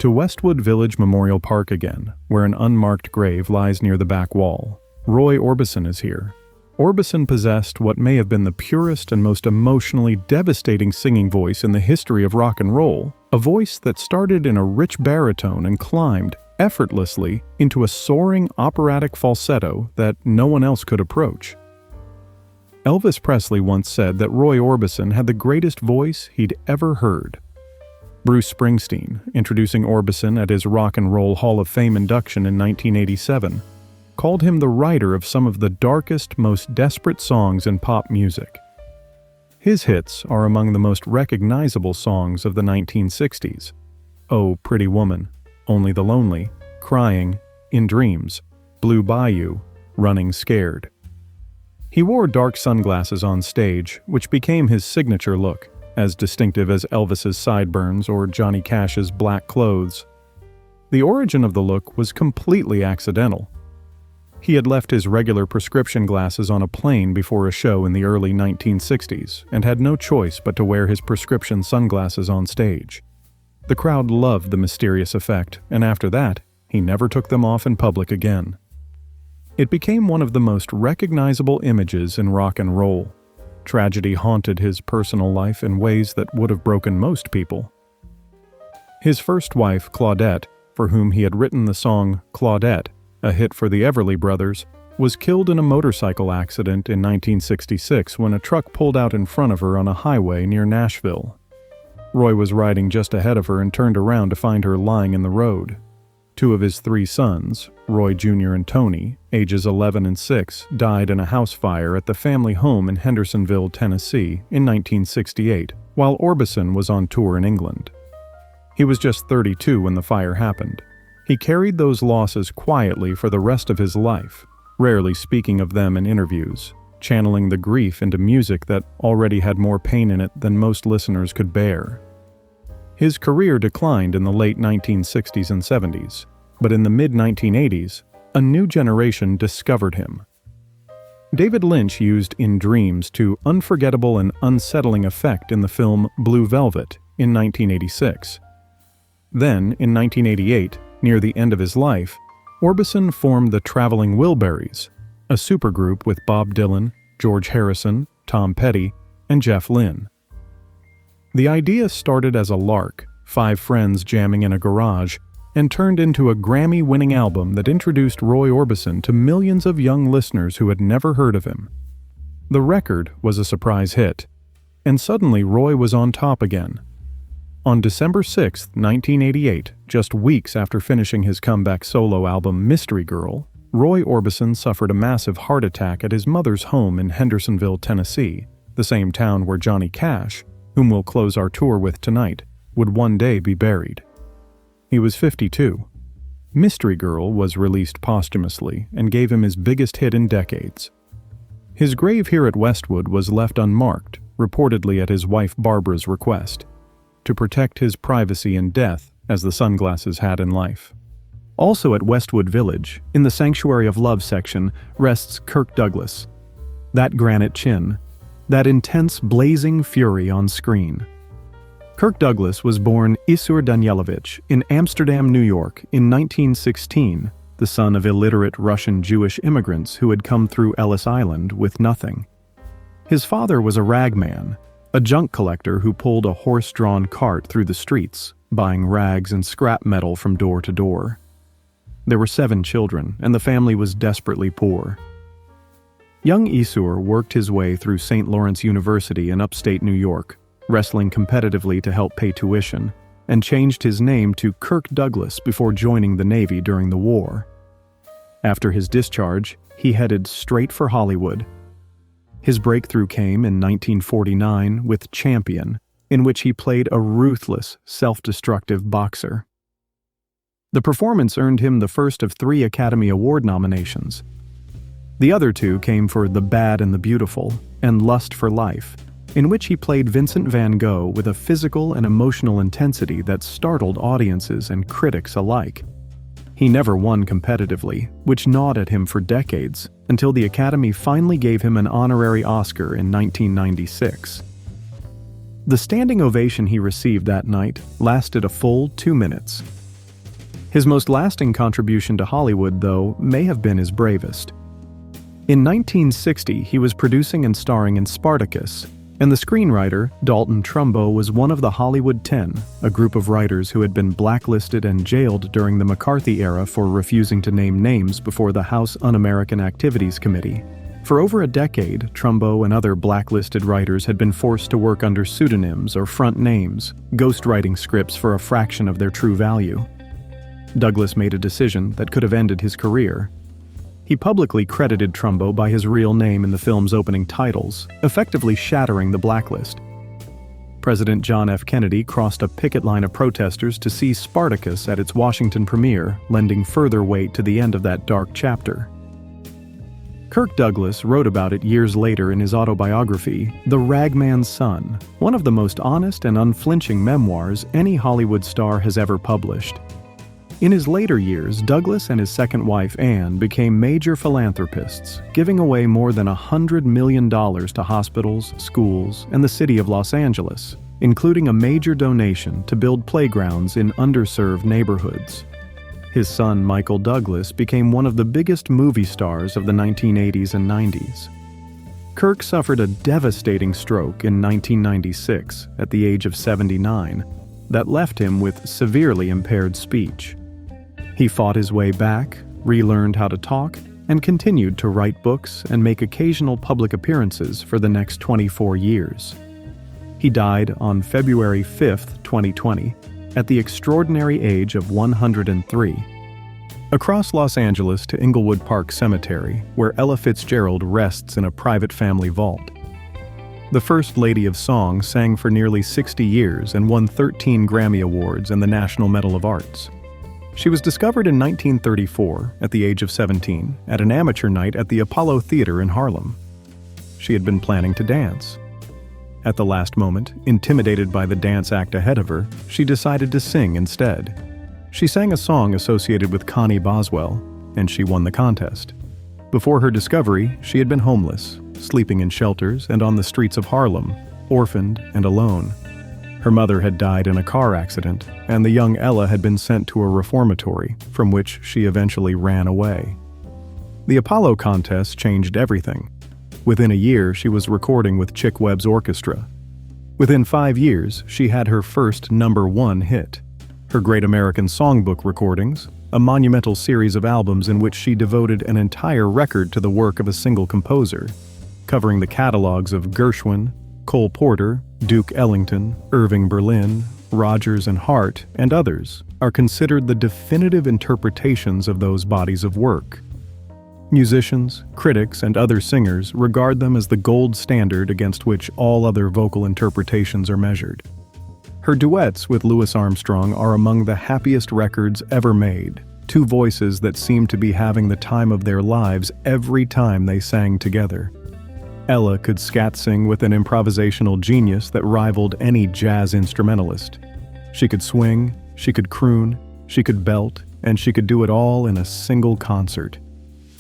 To Westwood Village Memorial Park again, where an unmarked grave lies near the back wall. Roy Orbison is here. Orbison possessed what may have been the purest and most emotionally devastating singing voice in the history of rock and roll, a voice that started in a rich baritone and climbed, effortlessly, into a soaring operatic falsetto that no one else could approach. Elvis Presley once said that Roy Orbison had the greatest voice he'd ever heard. Bruce Springsteen, introducing Orbison at his Rock and Roll Hall of Fame induction in 1987, called him the writer of some of the darkest, most desperate songs in pop music. His hits are among the most recognizable songs of the 1960s. Oh, Pretty Woman, Only the Lonely, Crying, In Dreams, Blue Bayou, Running Scared. He wore dark sunglasses on stage, which became his signature look, as distinctive as Elvis's sideburns or Johnny Cash's black clothes. The origin of the look was completely accidental. He had left his regular prescription glasses on a plane before a show in the early 1960s and had no choice but to wear his prescription sunglasses on stage. The crowd loved the mysterious effect, and after that, he never took them off in public again. It became one of the most recognizable images in rock and roll. Tragedy haunted his personal life in ways that would have broken most people. His first wife, Claudette, for whom he had written the song Claudette, a hit for the Everly Brothers, was killed in a motorcycle accident in 1966 when a truck pulled out in front of her on a highway near Nashville. Roy was riding just ahead of her and turned around to find her lying in the road. 2 of his 3 sons, Roy Jr. and Tony, ages 11 and 6, died in a house fire at the family home in Hendersonville, Tennessee, in 1968, while Orbison was on tour in England. He was just 32 when the fire happened. He carried those losses quietly for the rest of his life, rarely speaking of them in interviews, channeling the grief into music that already had more pain in it than most listeners could bear. His career declined in the late 1960s and 70s, but in the mid-1980s, a new generation discovered him. David Lynch used In Dreams to unforgettable and unsettling effect in the film Blue Velvet in 1986. Then, in 1988, near the end of his life, Orbison formed the Traveling Wilburys, a supergroup with Bob Dylan, George Harrison, Tom Petty, and Jeff Lynne. The idea started as a lark, 5 friends jamming in a garage, and turned into a Grammy-winning album that introduced Roy Orbison to millions of young listeners who had never heard of him. The record was a surprise hit, and suddenly Roy was on top again. On December 6, 1988, just weeks after finishing his comeback solo album Mystery Girl, Roy Orbison suffered a massive heart attack at his mother's home in Hendersonville, Tennessee, the same town where Johnny Cash, whom we'll close our tour with tonight, would one day be buried. He was 52. Mystery Girl was released posthumously and gave him his biggest hit in decades. His grave here at Westwood was left unmarked, reportedly at his wife Barbara's request, to protect his privacy in death as the sunglasses had in life. Also at Westwood Village, in the Sanctuary of Love section, rests Kirk Douglas. That granite chin, that intense blazing fury on screen. Kirk Douglas was born Isur Danielovich in Amsterdam, New York in 1916, the son of illiterate Russian Jewish immigrants who had come through Ellis Island with nothing. His father was a ragman, a junk collector who pulled a horse-drawn cart through the streets, buying rags and scrap metal from door to door. There were 7 children, and the family was desperately poor. Young Isur worked his way through St. Lawrence University in upstate New York, wrestling competitively to help pay tuition, and changed his name to Kirk Douglas before joining the Navy during the war. After his discharge, he headed straight for Hollywood. His breakthrough came in 1949 with Champion, in which he played a ruthless, self-destructive boxer. The performance earned him the first of 3 Academy Award nominations. The other 2 came for The Bad and the Beautiful and Lust for Life, in which he played Vincent van Gogh with a physical and emotional intensity that startled audiences and critics alike. He never won competitively, which gnawed at him for decades, until the Academy finally gave him an honorary Oscar in 1996. The standing ovation he received that night lasted a full 2 minutes. His most lasting contribution to Hollywood, though, may have been his bravest. In 1960, he was producing and starring in Spartacus, and the screenwriter, Dalton Trumbo, was one of the Hollywood 10, a group of writers who had been blacklisted and jailed during the McCarthy era for refusing to name names before the House Un-American Activities Committee. For over a decade, Trumbo and other blacklisted writers had been forced to work under pseudonyms or front names, ghostwriting scripts for a fraction of their true value. Douglas made a decision that could have ended his career. He publicly credited Trumbo by his real name in the film's opening titles, effectively shattering the blacklist. President John F. Kennedy crossed a picket line of protesters to see Spartacus at its Washington premiere, lending further weight to the end of that dark chapter. Kirk Douglas wrote about it years later in his autobiography, The Ragman's Son, one of the most honest and unflinching memoirs any Hollywood star has ever published. In his later years, Douglas and his second wife, Anne, became major philanthropists, giving away more than $100 million to hospitals, schools, and the city of Los Angeles, including a major donation to build playgrounds in underserved neighborhoods. His son, Michael Douglas, became one of the biggest movie stars of the 1980s and 90s. Kirk suffered a devastating stroke in 1996 at the age of 79 that left him with severely impaired speech. He fought his way back, relearned how to talk, and continued to write books and make occasional public appearances for the next 24 years. He died on February 5, 2020, at the extraordinary age of 103. Across Los Angeles to Inglewood Park Cemetery, where Ella Fitzgerald rests in a private family vault. The First Lady of Song sang for nearly 60 years and won 13 Grammy Awards and the National Medal of Arts. She was discovered in 1934, at the age of 17, at an amateur night at the Apollo Theater in Harlem. She had been planning to dance. At the last moment, intimidated by the dance act ahead of her, she decided to sing instead. She sang a song associated with Connie Boswell, and she won the contest. Before her discovery, she had been homeless, sleeping in shelters and on the streets of Harlem, orphaned and alone. Her mother had died in a car accident, and the young Ella had been sent to a reformatory, from which she eventually ran away. The Apollo contest changed everything. Within a year, she was recording with Chick Webb's orchestra. Within 5 years, she had her first #1 hit. Her Great American Songbook recordings, a monumental series of albums in which she devoted an entire record to the work of a single composer, covering the catalogs of Gershwin, Cole Porter, Duke Ellington, Irving Berlin, Rodgers and Hart, and others, are considered the definitive interpretations of those bodies of work. Musicians, critics, and other singers regard them as the gold standard against which all other vocal interpretations are measured. Her duets with Louis Armstrong are among the happiest records ever made, two voices that seemed to be having the time of their lives every time they sang together. Ella could scat sing with an improvisational genius that rivaled any jazz instrumentalist. She could swing, she could croon, she could belt, and she could do it all in a single concert.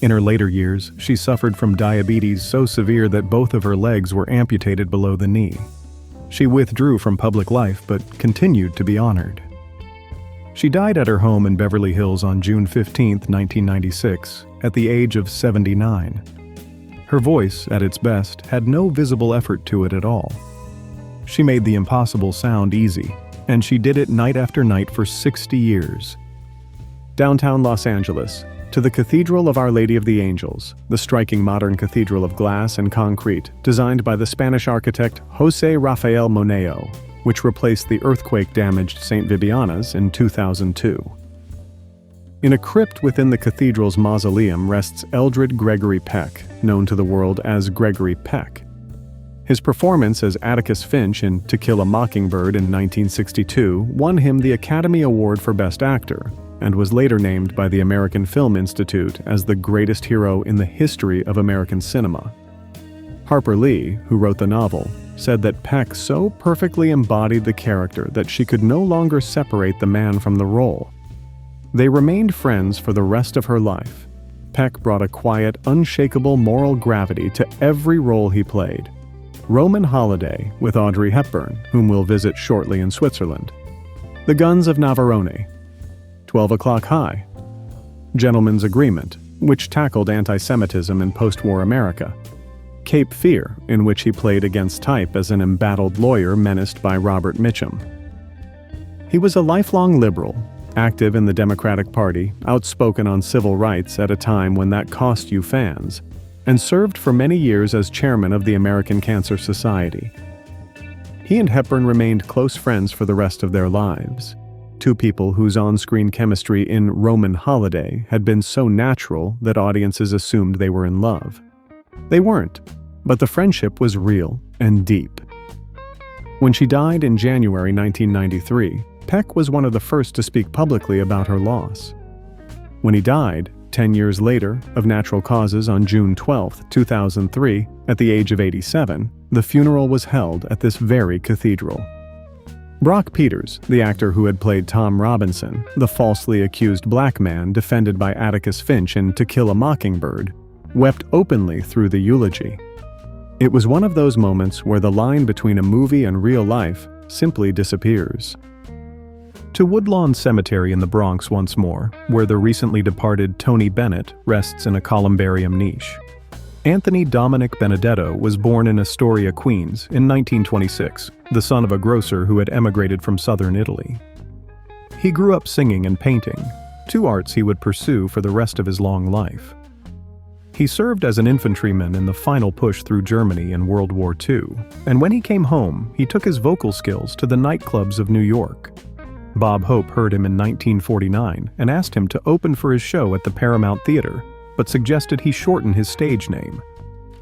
In her later years, she suffered from diabetes so severe that both of her legs were amputated below the knee. She withdrew from public life but continued to be honored. She died at her home in Beverly Hills on June 15, 1996, at the age of 79. Her voice, at its best, had no visible effort to it at all. She made the impossible sound easy, and she did it night after night for 60 years. Downtown Los Angeles, to the Cathedral of Our Lady of the Angels, the striking modern cathedral of glass and concrete, designed by the Spanish architect José Rafael Moneo, which replaced the earthquake-damaged St. Vibiana's in 2002. In a crypt within the cathedral's mausoleum rests Eldred Gregory Peck, known to the world as Gregory Peck. His performance as Atticus Finch in To Kill a Mockingbird in 1962 won him the Academy Award for Best Actor, and was later named by the American Film Institute as the greatest hero in the history of American cinema. Harper Lee, who wrote the novel, said that Peck so perfectly embodied the character that she could no longer separate the man from the role. They remained friends for the rest of her life. Peck brought a quiet, unshakable moral gravity to every role he played. Roman Holiday with Audrey Hepburn, whom we'll visit shortly in Switzerland. The Guns of Navarone. 12 O'Clock High. Gentleman's Agreement, which tackled anti-Semitism in post-war America. Cape Fear, in which he played against type as an embattled lawyer menaced by Robert Mitchum. He was a lifelong liberal, active in the Democratic Party, outspoken on civil rights at a time when that cost you fans, and served for many years as chairman of the American Cancer Society. He and Hepburn remained close friends for the rest of their lives. Two people whose on-screen chemistry in Roman Holiday had been so natural that audiences assumed they were in love. They weren't, but the friendship was real and deep. When she died in January 1993, Peck was one of the first to speak publicly about her loss. When he died, 10 years later, of natural causes on June 12, 2003, at the age of 87, the funeral was held at this very cathedral. Brock Peters, the actor who had played Tom Robinson, the falsely accused black man defended by Atticus Finch in To Kill a Mockingbird, wept openly through the eulogy. It was one of those moments where the line between a movie and real life simply disappears. To Woodlawn Cemetery in the Bronx once more, where the recently departed Tony Bennett rests in a columbarium niche. Anthony Dominic Benedetto was born in Astoria, Queens, in 1926, the son of a grocer who had emigrated from southern Italy. He grew up singing and painting, two arts he would pursue for the rest of his long life. He served as an infantryman in the final push through Germany in World War II, and when he came home, he took his vocal skills to the nightclubs of New York. Bob Hope heard him in 1949 and asked him to open for his show at the Paramount Theater, but suggested he shorten his stage name.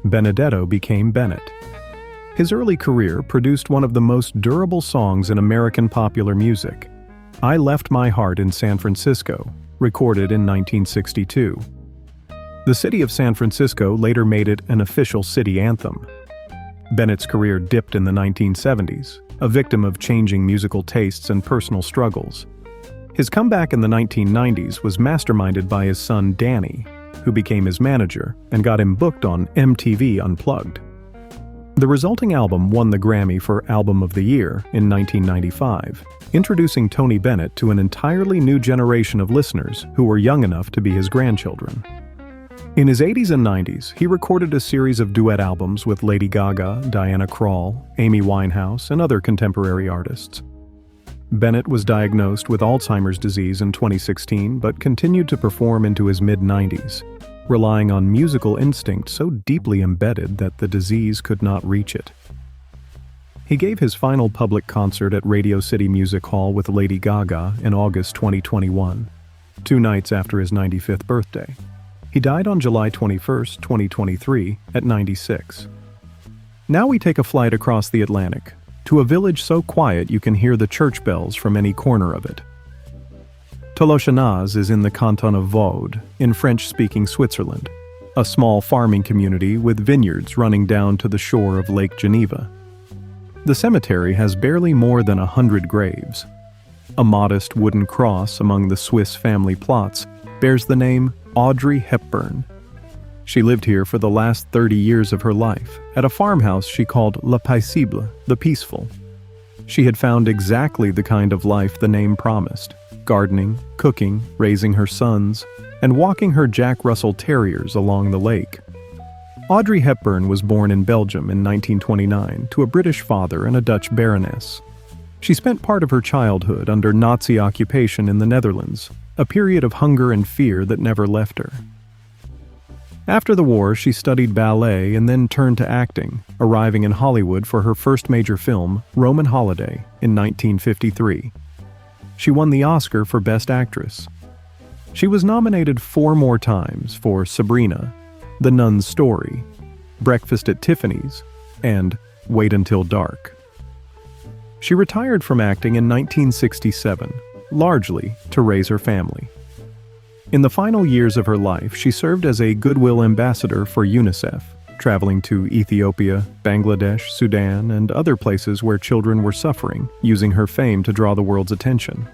Benedetto became Bennett. His early career produced one of the most durable songs in American popular music, I Left My Heart in San Francisco, recorded in 1962. The city of San Francisco later made it an official city anthem. Bennett's career dipped in the 1970s, a victim of changing musical tastes and personal struggles. His comeback in the 1990s was masterminded by his son Danny, who became his manager and got him booked on MTV Unplugged. The resulting album won the Grammy for Album of the Year in 1995, introducing Tony Bennett to an entirely new generation of listeners who were young enough to be his grandchildren. In his 80s and 90s, he recorded a series of duet albums with Lady Gaga, Diana Krall, Amy Winehouse, and other contemporary artists. Bennett was diagnosed with Alzheimer's disease in 2016 but continued to perform into his mid-90s, relying on musical instinct so deeply embedded that the disease could not reach it. He gave his final public concert at Radio City Music Hall with Lady Gaga in August 2021, 2 nights after his 95th birthday. He died on July 21, 2023, at 96. Now we take a flight across the Atlantic, to a village so quiet you can hear the church bells from any corner of it. Tolochenaz is in the canton of Vaud, in French-speaking Switzerland, a small farming community with vineyards running down to the shore of Lake Geneva. The cemetery has barely more than 100 graves. A modest wooden cross among the Swiss family plots bears the name Audrey Hepburn. She lived here for the last 30 years of her life, at a farmhouse she called La Paisible, the Peaceful. She had found exactly the kind of life the name promised: gardening, cooking, raising her sons, and walking her Jack Russell Terriers along the lake. Audrey Hepburn was born in Belgium in 1929 to a British father and a Dutch baroness. She spent part of her childhood under Nazi occupation in the Netherlands, a period of hunger and fear that never left her. After the war, she studied ballet and then turned to acting, arriving in Hollywood for her first major film, Roman Holiday, in 1953. She won the Oscar for Best Actress. She was nominated 4 more times for Sabrina, The Nun's Story, Breakfast at Tiffany's, and Wait Until Dark. She retired from acting in 1967, largely to raise her family. In the final years of her life, she served as a Goodwill Ambassador for UNICEF, traveling to Ethiopia, Bangladesh, Sudan, and other places where children were suffering, using her fame to draw the world's attention.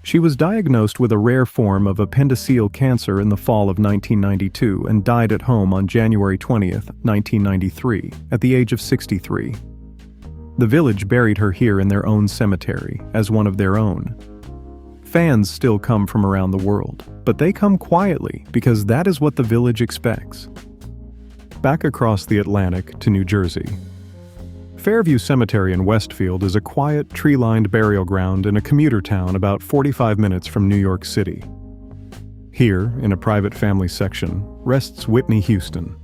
She was diagnosed with a rare form of appendiceal cancer in the fall of 1992 and died at home on January 20, 1993, at the age of 63. The village buried her here in their own cemetery, as one of their own. Fans still come from around the world, but they come quietly because that is what the village expects. Back across the Atlantic to New Jersey. Fairview Cemetery in Westfield is a quiet, tree-lined burial ground in a commuter town about 45 minutes from New York City. Here, in a private family section, rests Whitney Houston.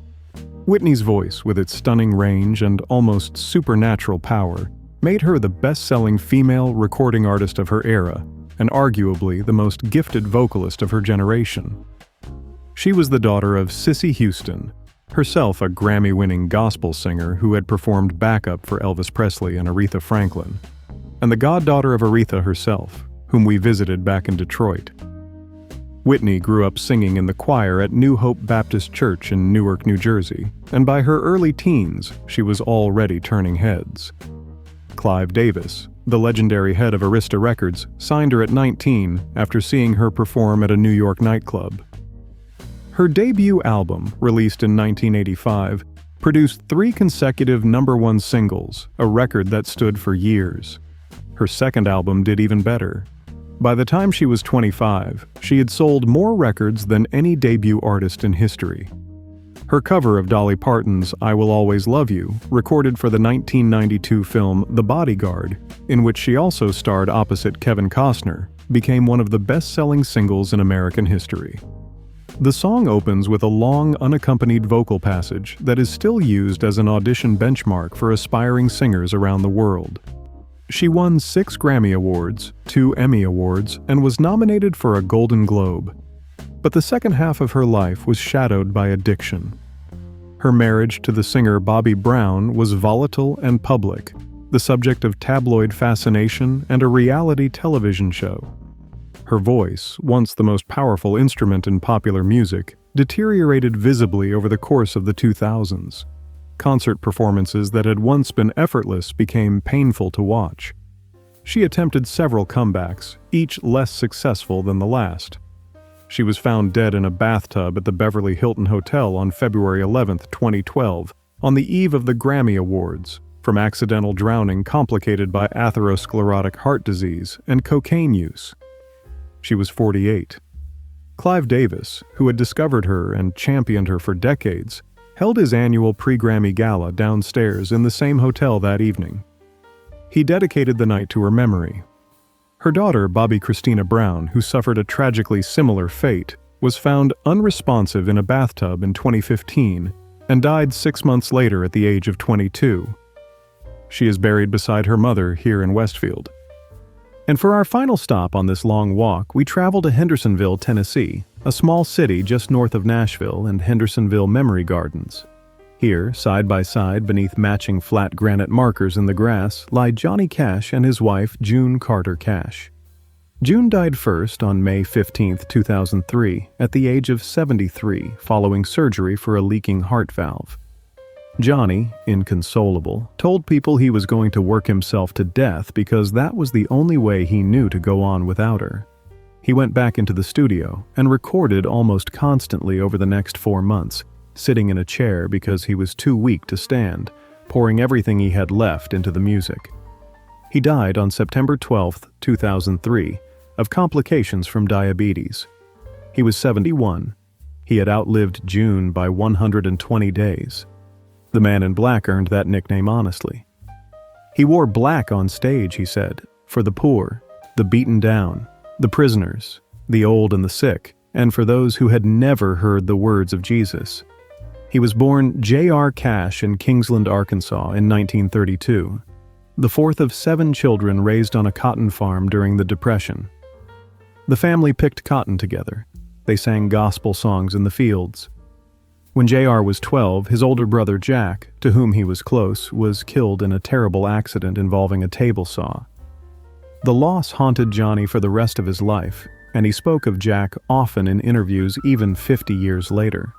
Whitney's voice, with its stunning range and almost supernatural power, made her the best-selling female recording artist of her era, and arguably the most gifted vocalist of her generation. She was the daughter of Cissy Houston, herself a Grammy-winning gospel singer who had performed backup for Elvis Presley and Aretha Franklin, and the goddaughter of Aretha herself, whom we visited back in Detroit. Whitney grew up singing in the choir at New Hope Baptist Church in Newark, New Jersey, and by her early teens, she was already turning heads. Clive Davis, the legendary head of Arista Records, signed her at 19 after seeing her perform at a New York nightclub. Her debut album, released in 1985, produced 3 consecutive #1 singles, a record that stood for years. Her second album did even better. By the time she was 25, she had sold more records than any debut artist in history. Her cover of Dolly Parton's I Will Always Love You, recorded for the 1992 film The Bodyguard, in which she also starred opposite Kevin Costner, became one of the best-selling singles in American history. The song opens with a long, unaccompanied vocal passage that is still used as an audition benchmark for aspiring singers around the world. She won 6 Grammy Awards, 2 Emmy Awards, and was nominated for a Golden Globe. But the second half of her life was shadowed by addiction. Her marriage to the singer Bobby Brown was volatile and public, the subject of tabloid fascination and a reality television show. Her voice, once the most powerful instrument in popular music, deteriorated visibly over the course of the 2000s. Concert performances that had once been effortless became painful to watch. She attempted several comebacks, each less successful than the last. She was found dead in a bathtub at the Beverly Hilton Hotel on February 11, 2012, on the eve of the Grammy Awards, from accidental drowning complicated by atherosclerotic heart disease and cocaine use. She was 48. Clive Davis, who had discovered her and championed her for decades, held his annual pre-Grammy gala downstairs in the same hotel that evening. He dedicated the night to her memory. Her daughter, Bobby Christina Brown, who suffered a tragically similar fate, was found unresponsive in a bathtub in 2015 and died 6 months later at the age of 22. She is buried beside her mother here in Westfield. And for our final stop on this long walk, we travel to Hendersonville, Tennessee, a small city just north of Nashville and Hendersonville Memory Gardens. Here, side by side beneath matching flat granite markers in the grass, lie Johnny Cash and his wife, June Carter Cash. June died first on May 15, 2003, at the age of 73, following surgery for a leaking heart valve. Johnny, inconsolable, told people he was going to work himself to death because that was the only way he knew to go on without her. He went back into the studio and recorded almost constantly over the next 4 months, sitting in a chair because he was too weak to stand, pouring everything he had left into the music. He died on September 12, 2003, of complications from diabetes. He was 71. He had outlived June by 120 days. The Man in Black earned that nickname honestly. He wore black on stage, he said, for the poor, the beaten down, the prisoners, the old and the sick, and for those who had never heard the words of Jesus. He was born J.R. Cash in Kingsland, Arkansas in 1932, the fourth of 7 children raised on a cotton farm during the Depression. The family picked cotton together. They sang gospel songs in the fields. When J.R. was 12, his older brother Jack, to whom he was close, was killed in a terrible accident involving a table saw. The loss haunted Johnny for the rest of his life, and he spoke of Jack often in interviews even 50 years later.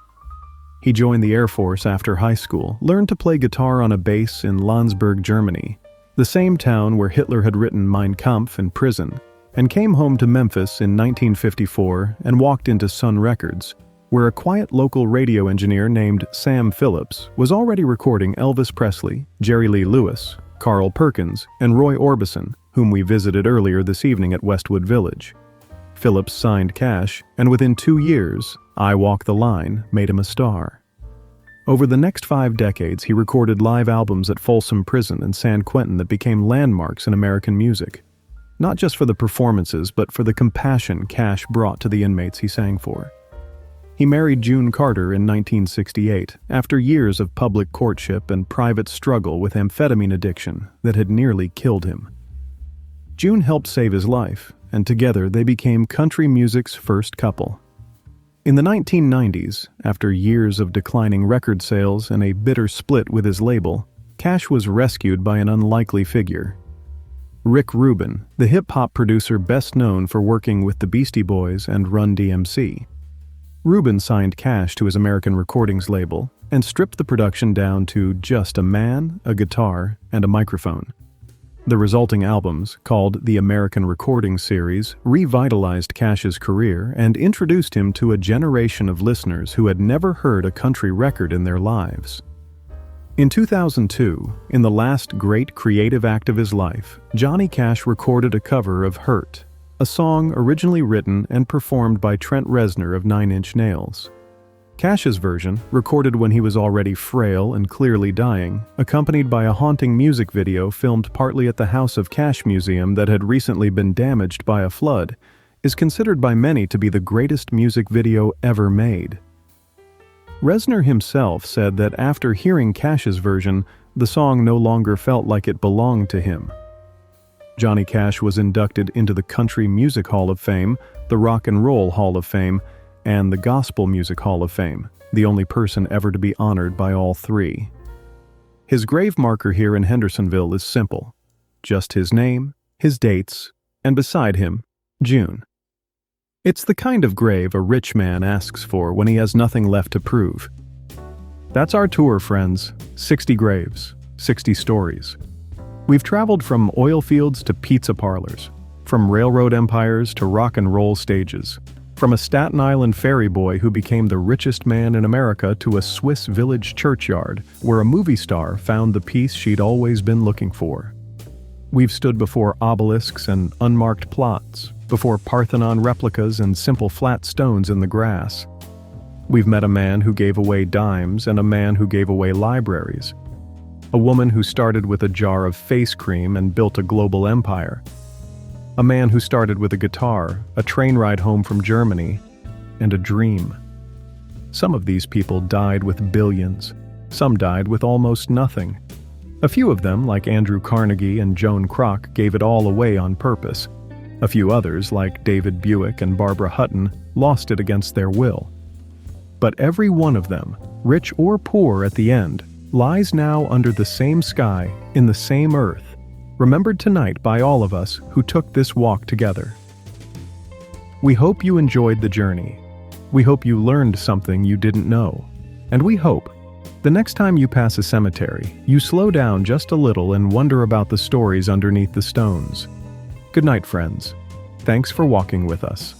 He joined the Air Force after high school, learned to play guitar on a base in Landsberg, Germany, the same town where Hitler had written Mein Kampf in prison, and came home to Memphis in 1954 and walked into Sun Records, where a quiet local radio engineer named Sam Phillips was already recording Elvis Presley, Jerry Lee Lewis, Carl Perkins, and Roy Orbison, whom we visited earlier this evening at Westwood Village. Phillips signed Cash, and within 2 years, I Walk the Line made him a star. Over the next 5 decades, he recorded live albums at Folsom Prison and San Quentin that became landmarks in American music, not just for the performances, but for the compassion Cash brought to the inmates he sang for. He married June Carter in 1968, after years of public courtship and private struggle with amphetamine addiction that had nearly killed him. June helped save his life, and together they became country music's first couple. In the 1990s, after years of declining record sales and a bitter split with his label, Cash was rescued by an unlikely figure. Rick Rubin, the hip-hop producer best known for working with the Beastie Boys and Run DMC. Rubin signed Cash to his American Recordings label and stripped the production down to just a man, a guitar, and a microphone. The resulting albums, called the American Recordings Series, revitalized Cash's career and introduced him to a generation of listeners who had never heard a country record in their lives. In 2002, in the last great creative act of his life, Johnny Cash recorded a cover of Hurt, a song originally written and performed by Trent Reznor of Nine Inch Nails. Cash's version, recorded when he was already frail and clearly dying, accompanied by a haunting music video filmed partly at the House of Cash Museum that had recently been damaged by a flood, is considered by many to be the greatest music video ever made. Reznor himself said that after hearing Cash's version, the song no longer felt like it belonged to him. Johnny Cash was inducted into the Country Music Hall of Fame, the Rock and Roll Hall of Fame, and the Gospel Music Hall of Fame, the only person ever to be honored by all three. His grave marker here in Hendersonville is simple. Just his name, his dates, and beside him, June. It's the kind of grave a rich man asks for when he has nothing left to prove. That's our tour, friends. 60 graves, 60 stories. We've traveled from oil fields to pizza parlors, from railroad empires to rock and roll stages, from a Staten Island ferry boy who became the richest man in America to a Swiss village churchyard where a movie star found the peace she'd always been looking for. We've stood before obelisks and unmarked plots, before Parthenon replicas and simple flat stones in the grass. We've met a man who gave away dimes and a man who gave away libraries. A woman who started with a jar of face cream and built a global empire. A man who started with a guitar, a train ride home from Germany, and a dream. Some of these people died with billions. Some died with almost nothing. A few of them, like Andrew Carnegie and Joan Kroc, gave it all away on purpose. A few others, like David Buick and Barbara Hutton, lost it against their will. But every one of them, rich or poor at the end, lies now under the same sky, in the same earth, remembered tonight by all of us who took this walk together. We hope you enjoyed the journey. We hope you learned something you didn't know. And we hope, the next time you pass a cemetery, you slow down just a little and wonder about the stories underneath the stones. Good night, friends. Thanks for walking with us.